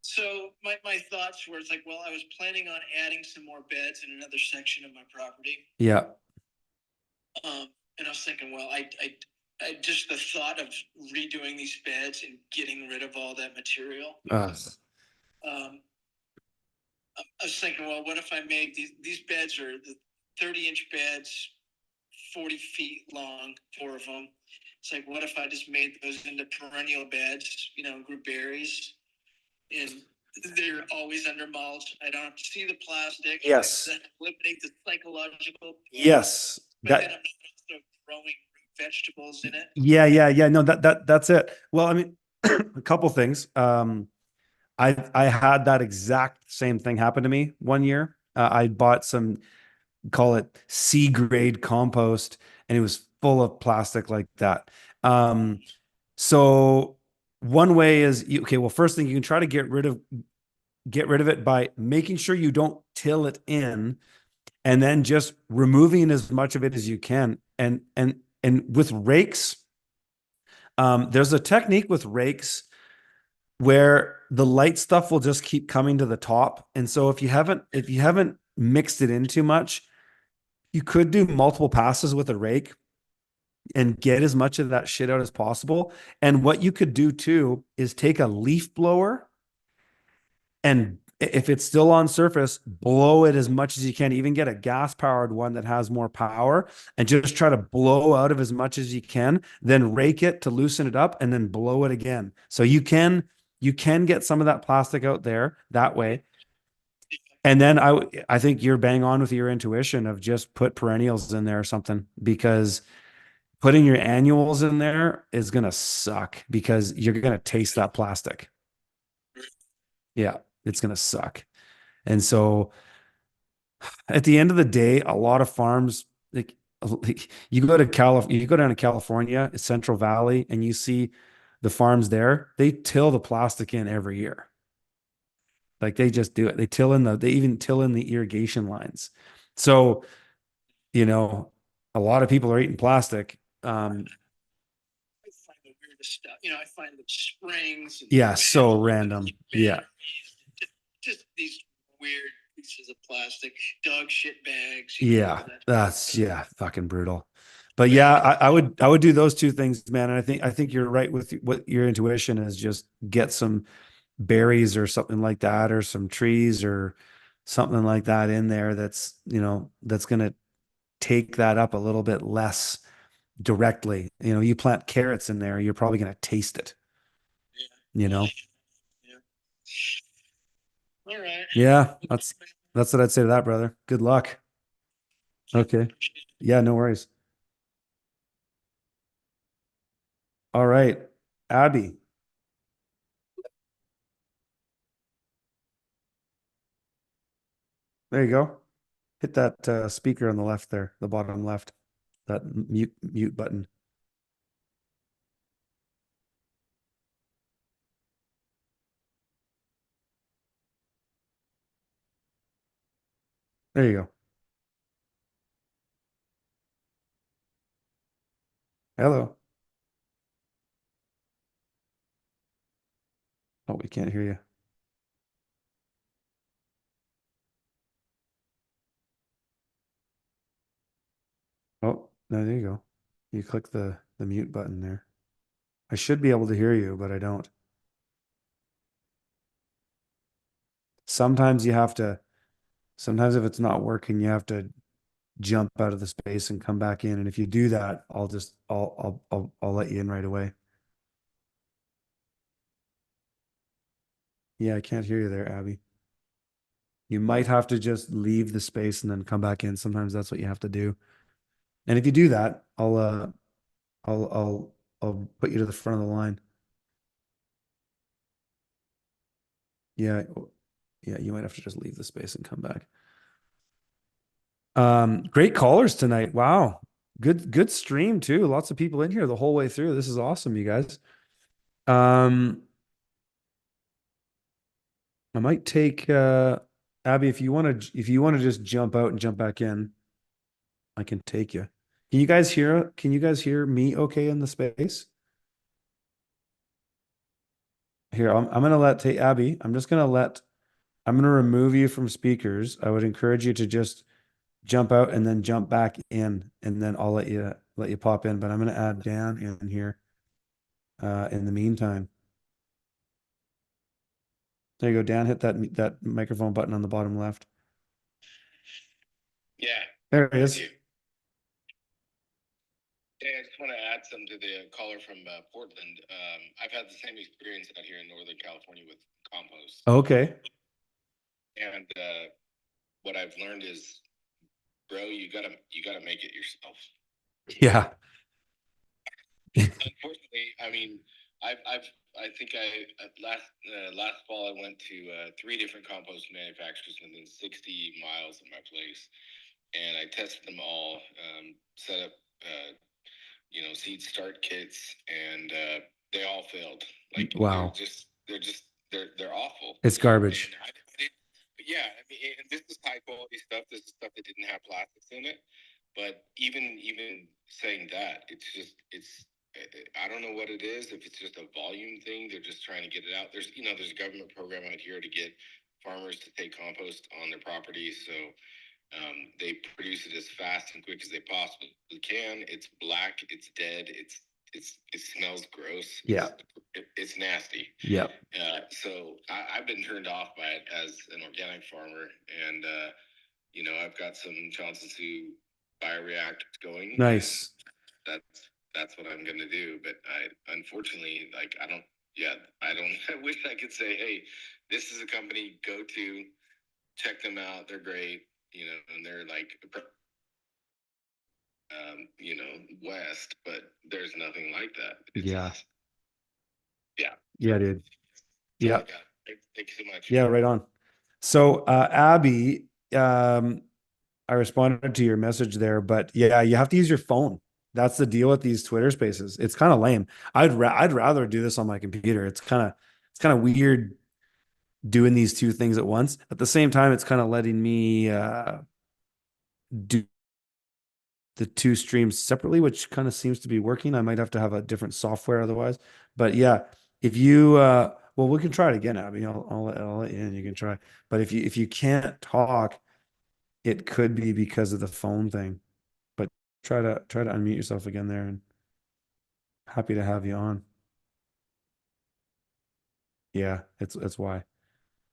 So my thoughts were, it's like, well, I was planning on adding some more beds in another section of my property. Yeah. And I was thinking, well, I just the thought of redoing these beds and getting rid of all that material. I was thinking, well, what if I made these beds are the 30-inch beds, 40 feet long, 4 of them. It's like, what if I just made those into perennial beds, grew berries, and they're always under mulch. I don't have to see the plastic. Yes. That eliminate the psychological. Yes. But then I'm not also growing vegetables in it. Yeah. No, that's it. Well, I mean, a couple things. I had that exact same thing happen to me one year. I bought some, call it C grade compost, and it was full of plastic like that. So one way is okay. Well, first thing, you can try to get rid of it by making sure you don't till it in, and then just removing as much of it as you can. And with rakes, there's a technique with rakes where the light stuff will just keep coming to the top. And so if you haven't mixed it in too much, you could do multiple passes with a rake and get as much of that shit out as possible. And what you could do too is take a leaf blower, and if it's still on surface, blow it as much as you can. Even get a gas powered one that has more power, and just try to blow out of as much as you can, then rake it to loosen it up, and then blow it again. So you can get some of that plastic out there that way. And then I think you're bang on with your intuition of just put perennials in there or something, because putting your annuals in there is going to suck because you're going to taste that plastic. Yeah, it's going to suck. And so at the end of the day, a lot of farms, like you go to California, you go down to California, Central Valley, and you see the farms there, they till the plastic in every year. Like they just do it. They even till in the irrigation lines. So, a lot of people are eating plastic. I find the weirdest stuff. I find the springs. And Yeah, so random. Yeah. Just these weird pieces of plastic, dog shit bags. Yeah, that's fucking brutal. But yeah, I would do those two things, man. And I think you're right with what your intuition is. Just get some berries or something like that, or some trees or something like that in there that's gonna take that up a little bit less directly. You plant carrots in there, you're probably gonna taste it. You know? All right. Yeah, that's what I'd say to that, brother. Good luck. Okay. Yeah, no worries. All right. Abby. There you go. Hit that speaker on the left there, the bottom left, that mute button. There you go. Hello. Oh, we can't hear you. Oh, no, there you go. You click the mute button there. I should be able to hear you, but I don't. Sometimes sometimes if it's not working, you have to jump out of the space and come back in. And if you do that, I'll let you in right away. Yeah, I can't hear you there, Abby. You might have to just leave the space and then come back in. Sometimes that's what you have to do. And if you do that, I'll put you to the front of the line. Yeah. Yeah, you might have to just leave the space and come back. Great callers tonight. Wow. Good stream too. Lots of people in here the whole way through. This is awesome, you guys. I might take Abby, if you want to just jump out and jump back in, I can take you. Can you guys hear me okay in the space? Here, I'm gonna let take Abby. I'm gonna remove you from speakers. I would encourage you to just jump out and then jump back in, and then I'll let you pop in. But I'm gonna add Dan in here in the meantime. There you go, Dan. Hit that microphone button on the bottom left. Yeah. There it is. Yeah, I just want to add something to the caller from Portland. I've had the same experience out here in Northern California with compost. Okay. And what I've learned is, bro, you gotta make it yourself. Yeah. Unfortunately, I mean, I think last fall I went to 3 different compost manufacturers within 60 miles of my place, and I tested them all, set up, seed start kits, and they all failed. Like Wow. they're awful. It's garbage. And yeah, I mean, and this is high quality stuff. This is stuff that didn't have plastics in it. But even saying that, it's I don't know what it is. If it's just a volume thing, they're just trying to get it out. There's a government program out here to get farmers to take compost on their property, so they produce it as fast and quick as they possibly can. It's black. It's dead. It smells gross. Yeah. It's nasty. Yeah. So I've been turned off by it as an organic farmer, and I've got some Johnson Sioux bioreactors going. Nice. That's what I'm gonna do. But I unfortunately, like, I don't. Yeah, I don't. I wish I could say, hey, this is a company, go to, check them out. They're great. And they're like, West, but there's nothing like that. Yeah. Yeah. Yeah, dude. Yeah. Thank you so much. Yeah, right on. So, Abby, I responded to your message there, but yeah, you have to use your phone. That's the deal with these Twitter Spaces. It's kind of lame. I'd rather do this on my computer. It's kind of weird doing these two things at once. At the same time, it's kind of letting me do the two streams separately, which kind of seems to be working. I might have to have a different software otherwise. But yeah, if you well, we can try it again, Abby. I'll let you in. You can try. But if you can't talk, it could be because of the phone thing. But try to unmute yourself again there, and happy to have you on. Yeah, it's why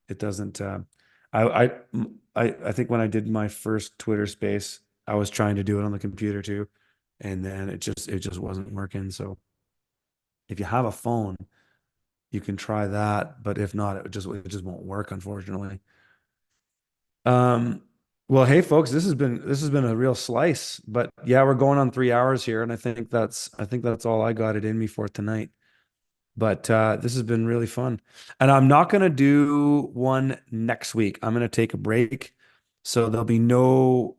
it doesn't. I think when I did my first Twitter Space, I was trying to do it on the computer too, and then it just wasn't working. So if you have a phone, you can try that, but if not, it just won't work, unfortunately. Well, hey folks, this has been a real slice, but yeah, we're going on 3 hours here, and I think that's all I got it in me for tonight. But this has been really fun, and I'm not gonna do one next week. I'm gonna take a break, so there'll be no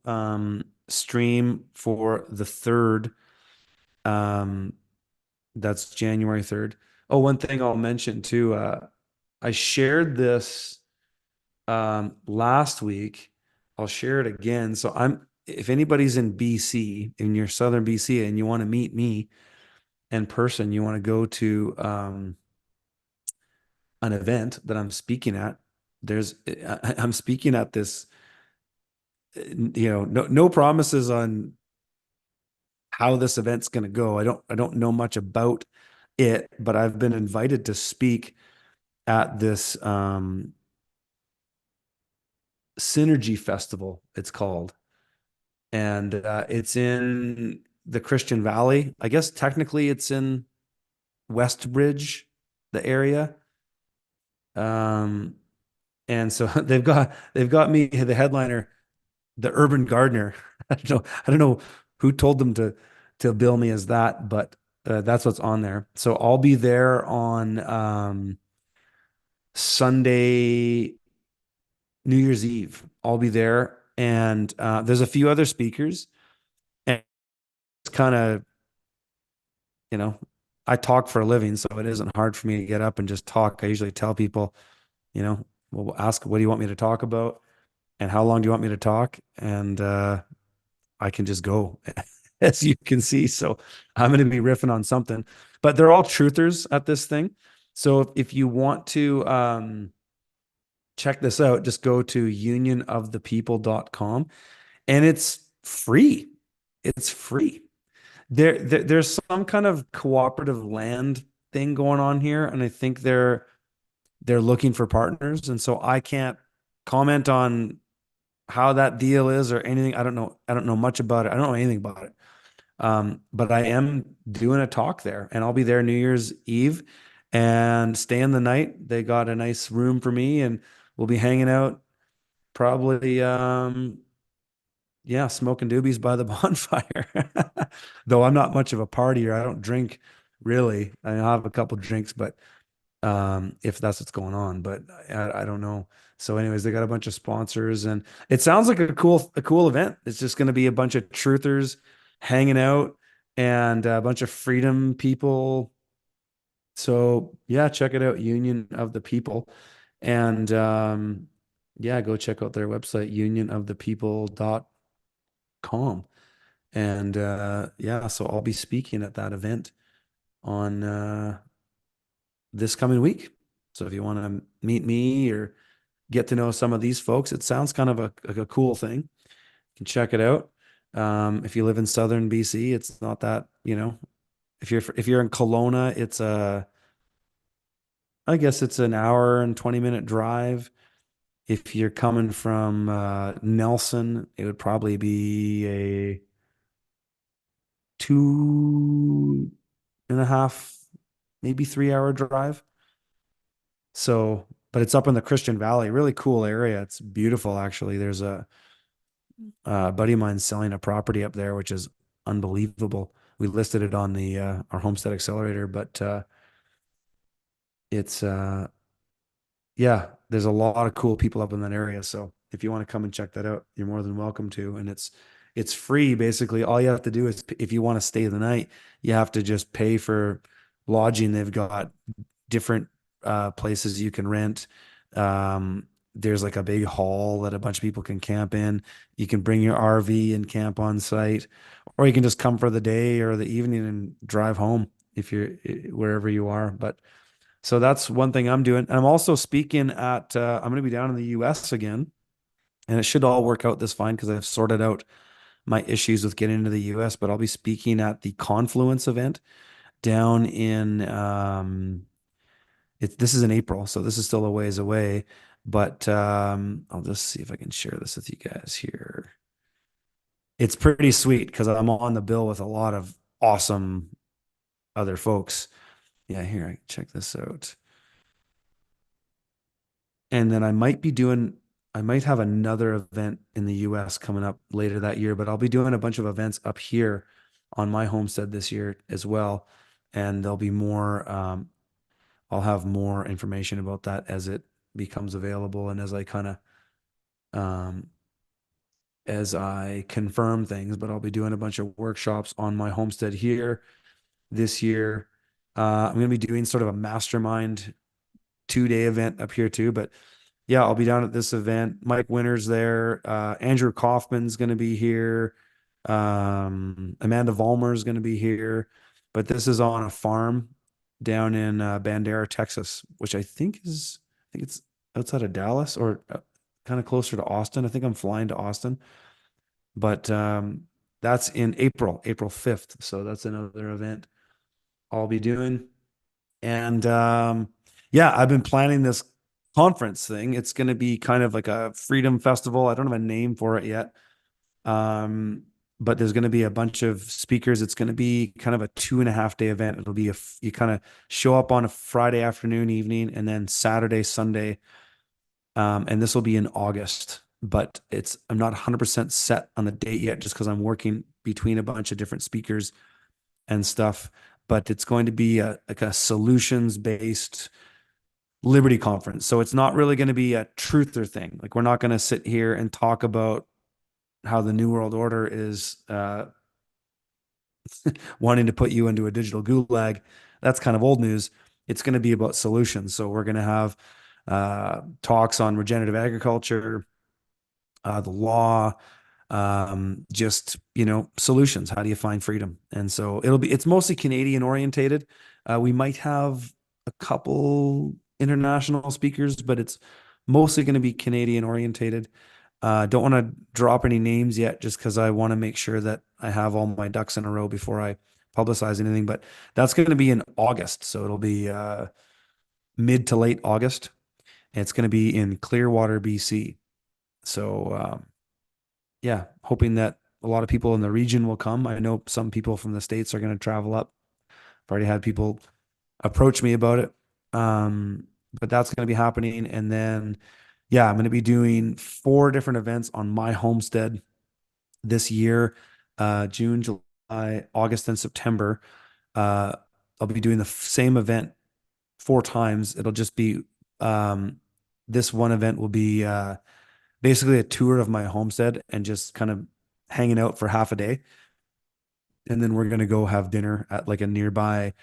stream for the 3rd. That's January 3rd. Oh, one thing I'll mention too. I shared this last week. I'll share it again. So if anybody's in BC, in your southern BC, and you want to meet me in person, you want to go to an event that I'm speaking at. I'm speaking at this, no promises on how this event's going to go. I don't know much about it, but I've been invited to speak at this Synergy Festival, it's called. And it's in the Christian Valley. I guess technically it's in Westbridge, the area. And so they've got me, the headliner, the urban gardener. I don't know who told them to bill me as that, but that's what's on there. So I'll be there on Sunday, New Year's Eve. I'll be there, and there's a few other speakers, and it's kind of, I talk for a living, so it isn't hard for me to get up and just talk. I usually tell people, we'll ask, what do you want me to talk about? And how long do you want me to talk? And I can just go, as you can see. So I'm going to be riffing on something, but they're all truthers at this thing. So if you want to check this out, just go to unionofthepeople.com, and it's free. It's free. There's some kind of cooperative land thing going on here, and I think they're looking for partners. And so I can't comment on how that deal is or anything. I don't know much about it. I don't know anything about it. But I am doing a talk there, and I'll be there New Year's Eve and staying the night. They got a nice room for me, and we'll be hanging out probably yeah, smoking doobies by the bonfire. Though I'm not much of a partier. I don't drink really. I have a couple drinks, but if that's what's going on, but I don't know. So anyways, they got a bunch of sponsors and it sounds like a cool event. It's just going to be a bunch of truthers hanging out and a bunch of freedom people. So yeah, check it out, Union of the People. And yeah, go check out their website, unionofthepeople.com. And yeah, so I'll be speaking at that event on this coming week. So if you want to meet me or get to know some of these folks, it sounds kind of a cool thing. You can check it out. If you live in southern BC, it's not that, if you're in Kelowna, I guess it's an hour and 20-minute drive. If you're coming from Nelson, it would probably be a 2.5, maybe 3 hour drive. So, but it's up in the Christian Valley, really cool area. It's beautiful, actually. There's a buddy of mine selling a property up there, which is unbelievable. We listed it on the our Homestead Accelerator, but it's yeah, there's a lot of cool people up in that area. So if you want to come and check that out, you're more than welcome to. And it's free. Basically, all you have to do is if you want to stay the night, you have to just pay for lodging. They've got different places you can rent. There's like a big hall that a bunch of people can camp in. You can bring your RV and camp on site, or you can just come for the day or the evening and drive home if you're wherever you are. But so that's one thing I'm doing. And I'm also speaking at, I'm going to be down in the US again, and it should all work out this fine because I've sorted out my issues with getting into the US, but I'll be speaking at the Confluence event down in, this is in April, so this is still a ways away, but I'll just see if I can share this with you guys here. It's pretty sweet because I'm on the bill with a lot of awesome other folks. Yeah, here, check this out. And then I might have another event in the US coming up later that year, but I'll be doing a bunch of events up here on my homestead this year as well. And there'll be more, I'll have more information about that as it becomes available and as I kind of, as I confirm things, but I'll be doing a bunch of workshops on my homestead here this year. I'm going to be doing sort of a mastermind 2-day event up here too, but yeah, I'll be down at this event. Mike Winter's there. Andrew Kaufman's going to be here. Amanda Vollmer's going to be here. But this is on a farm down in Bandera, Texas, which I think it's outside of Dallas or kind of closer to Austin. I think I'm flying to Austin. But that's in April 5th. So that's another event I'll be doing. And yeah, I've been planning this conference thing. It's going to be kind of like a freedom festival. I don't have a name for it yet. But there's going to be a bunch of speakers. It's going to be kind of a 2.5-day event. It'll be you kind of show up on a Friday afternoon, evening, and then Saturday, Sunday. And this will be in August, but I'm not 100% set on the date yet, just because I'm working between a bunch of different speakers and stuff. But it's going to be like a solutions-based Liberty conference. So it's not really going to be a truther thing. Like we're not going to sit here and talk about how the New World Order is wanting to put you into a digital gulag. That's kind of old news. It's going to be about solutions. So we're going to have talks on regenerative agriculture, the law, just solutions. How do you find freedom? And so it's mostly Canadian orientated. We might have a couple international speakers, but it's mostly going to be Canadian orientated. Don't want to drop any names yet, just because I want to make sure that I have all my ducks in a row before I publicize anything. But that's going to be in August, so it'll be mid to late August. And it's going to be in Clearwater, BC. So yeah, hoping that a lot of people in the region will come. I know some people from the States are going to travel up. I've already had people approach me about it. But that's going to be happening. And then, yeah, I'm going to be doing 4 different events on my homestead this year, June, July, August, and September. I'll be doing the same event 4 times. It'll just be this one event will be basically a tour of my homestead and just kind of hanging out for half a day. And then we're gonna go have dinner at like a nearby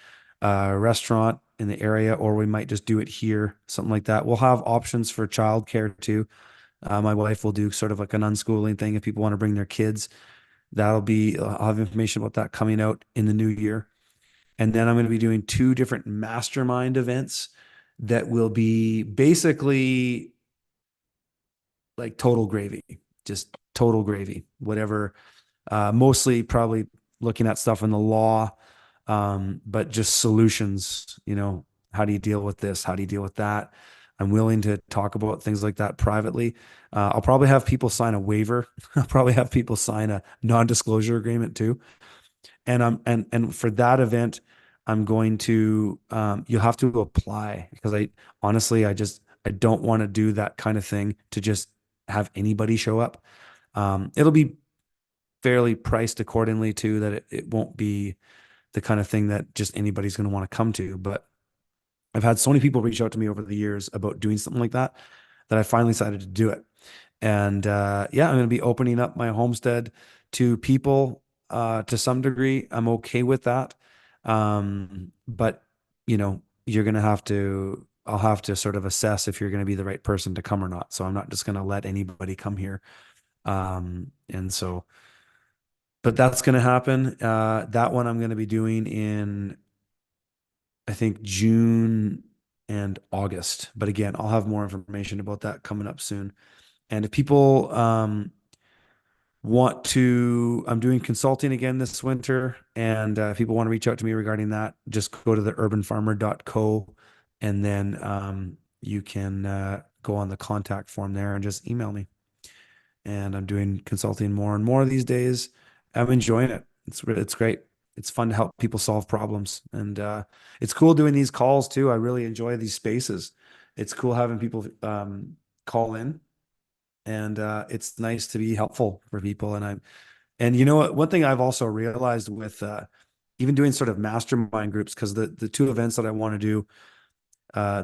restaurant in the area, or we might just do it here, something like that. We'll have options for childcare too. My wife will do sort of like an unschooling thing if people want to bring their kids. That'll be, I'll have information about that coming out in the new year. And then I'm going to be doing 2 different mastermind events that will be basically like total gravy, just total gravy, whatever. Mostly probably looking at stuff in the law, but just solutions, how do you deal with this? How do you deal with that? I'm willing to talk about things like that privately. I'll probably have people sign a waiver. I'll probably have people sign a non-disclosure agreement too. And for that event, I'm going to you'll have to apply, because I honestly I don't want to do that kind of thing to just have anybody show up. It'll be fairly priced accordingly too, that it won't be the kind of thing that just anybody's going to want to come to. But I've had so many people reach out to me over the years about doing something like that I finally decided to do it. And yeah, I'm going to be opening up my homestead to people to some degree. I'm okay with that. But you're going to I'll have to sort of assess if you're going to be the right person to come or not. So I'm not just going to let anybody come here. And so, but that's going to happen. That one I'm going to be doing in, I think, June and August. But again, I'll have more information about that coming up soon. And if people I'm doing consulting again this winter, and if people want to reach out to me regarding that, just go to the urbanfarmer.co, and then you can go on the contact form there and just email me. And I'm doing consulting more and more these days. I'm enjoying it. It's great. It's fun to help people solve problems, and it's cool doing these calls too. I really enjoy these spaces. It's cool having people call in, and it's nice to be helpful for people. And you know what? One thing I've also realized with even doing sort of mastermind groups, because the 2 events that I want to do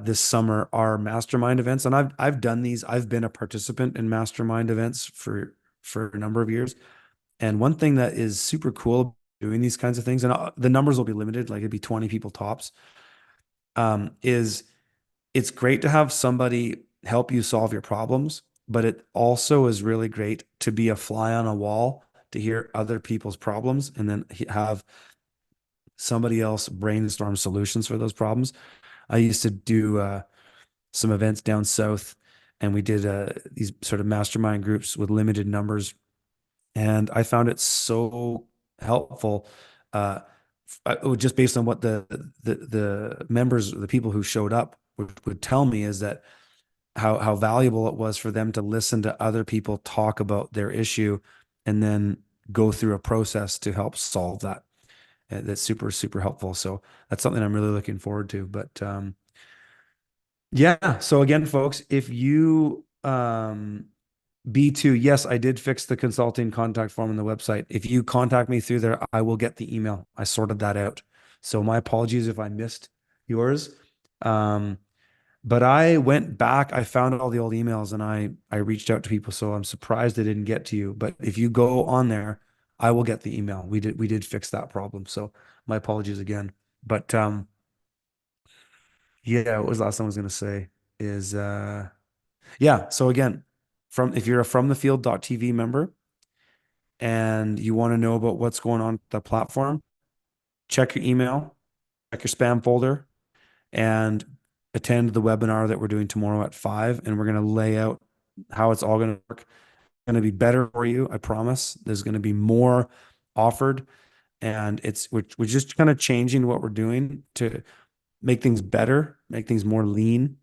this summer are mastermind events, and I've done these. I've been a participant in mastermind events for a number of years. And one thing that is super cool doing these kinds of things, and the numbers will be limited, like it'd be 20 people tops, is it's great to have somebody help you solve your problems, but it also is really great to be a fly on a wall to hear other people's problems and then have somebody else brainstorm solutions for those problems. I used to do some events down south, and we did these sort of mastermind groups with limited numbers, and I found it so helpful. Just based on what the members, the people who showed up would tell me, is that how valuable it was for them to listen to other people talk about their issue and then go through a process to help solve that. That's super, super helpful. So that's something I'm really looking forward to. But yeah, so again, folks, if you B2, yes, I did fix the consulting contact form on the website. If you contact me through there, I will get the email. I sorted that out. So my apologies if I missed yours. But I went back, I found all the old emails, and I reached out to people. So I'm surprised I didn't get to you. But if you go on there, I will get the email. We did fix that problem. So my apologies again. But yeah, what was the last thing I was going to say is yeah. So again, if you're a FromTheField.tv member and you want to know about what's going on with the platform, check your email, check your spam folder, and attend the webinar that we're doing tomorrow at 5. And we're going to lay out how it's all going to work. It's going to be better for you, I promise. There's going to be more offered, and we're just kind of changing what we're doing to make things better, make things more lean,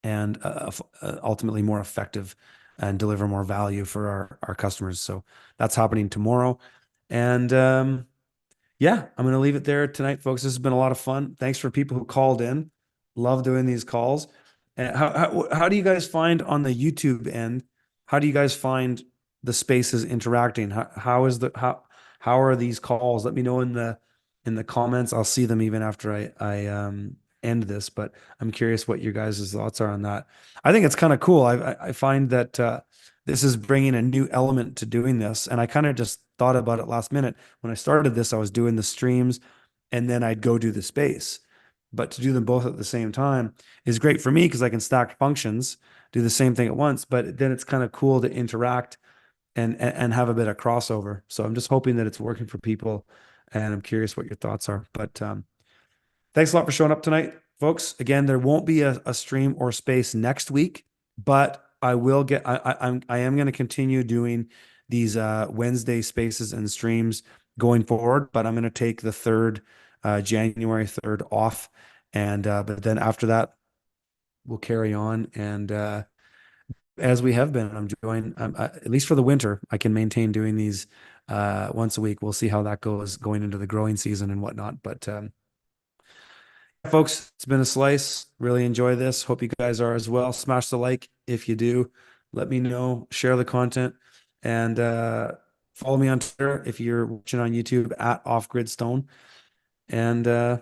and ultimately more effective, and deliver more value for our customers. So that's happening tomorrow. And yeah, I'm going to leave it there tonight, folks. This has been a lot of fun. Thanks for people who called in. Love doing these calls. And how do you guys find on the YouTube end? How do you guys find the spaces interacting? How are these calls? Let me know in the comments. I'll see them even after I end this, but I'm curious what your guys' thoughts are on that. I think it's kind of cool. I find that this is bringing a new element to doing this, and I kind of just thought about it last minute. When I started this, I was doing the streams, and then I'd go do the space. But to do them both at the same time is great for me because I can stack functions, do the same thing at once. But then it's kind of cool to interact and have a bit of crossover. So I'm just hoping that it's working for people, and I'm curious what your thoughts are. But thanks a lot for showing up tonight, folks. Again, there won't be a stream or space next week, but I will get. I am going to continue doing these Wednesday spaces and streams going forward. But I'm going to take the January 3rd off, and but then after that, we'll carry on and. As we have been, I'm doing at least for the winter. I can maintain doing these once a week. We'll see how that goes going into the growing season and whatnot. But folks, it's been a slice. Really enjoy this. Hope you guys are as well. Smash the like if you do. Let me know. Share the content and follow me on Twitter if you're watching on YouTube at Off Grid Stone. And yeah.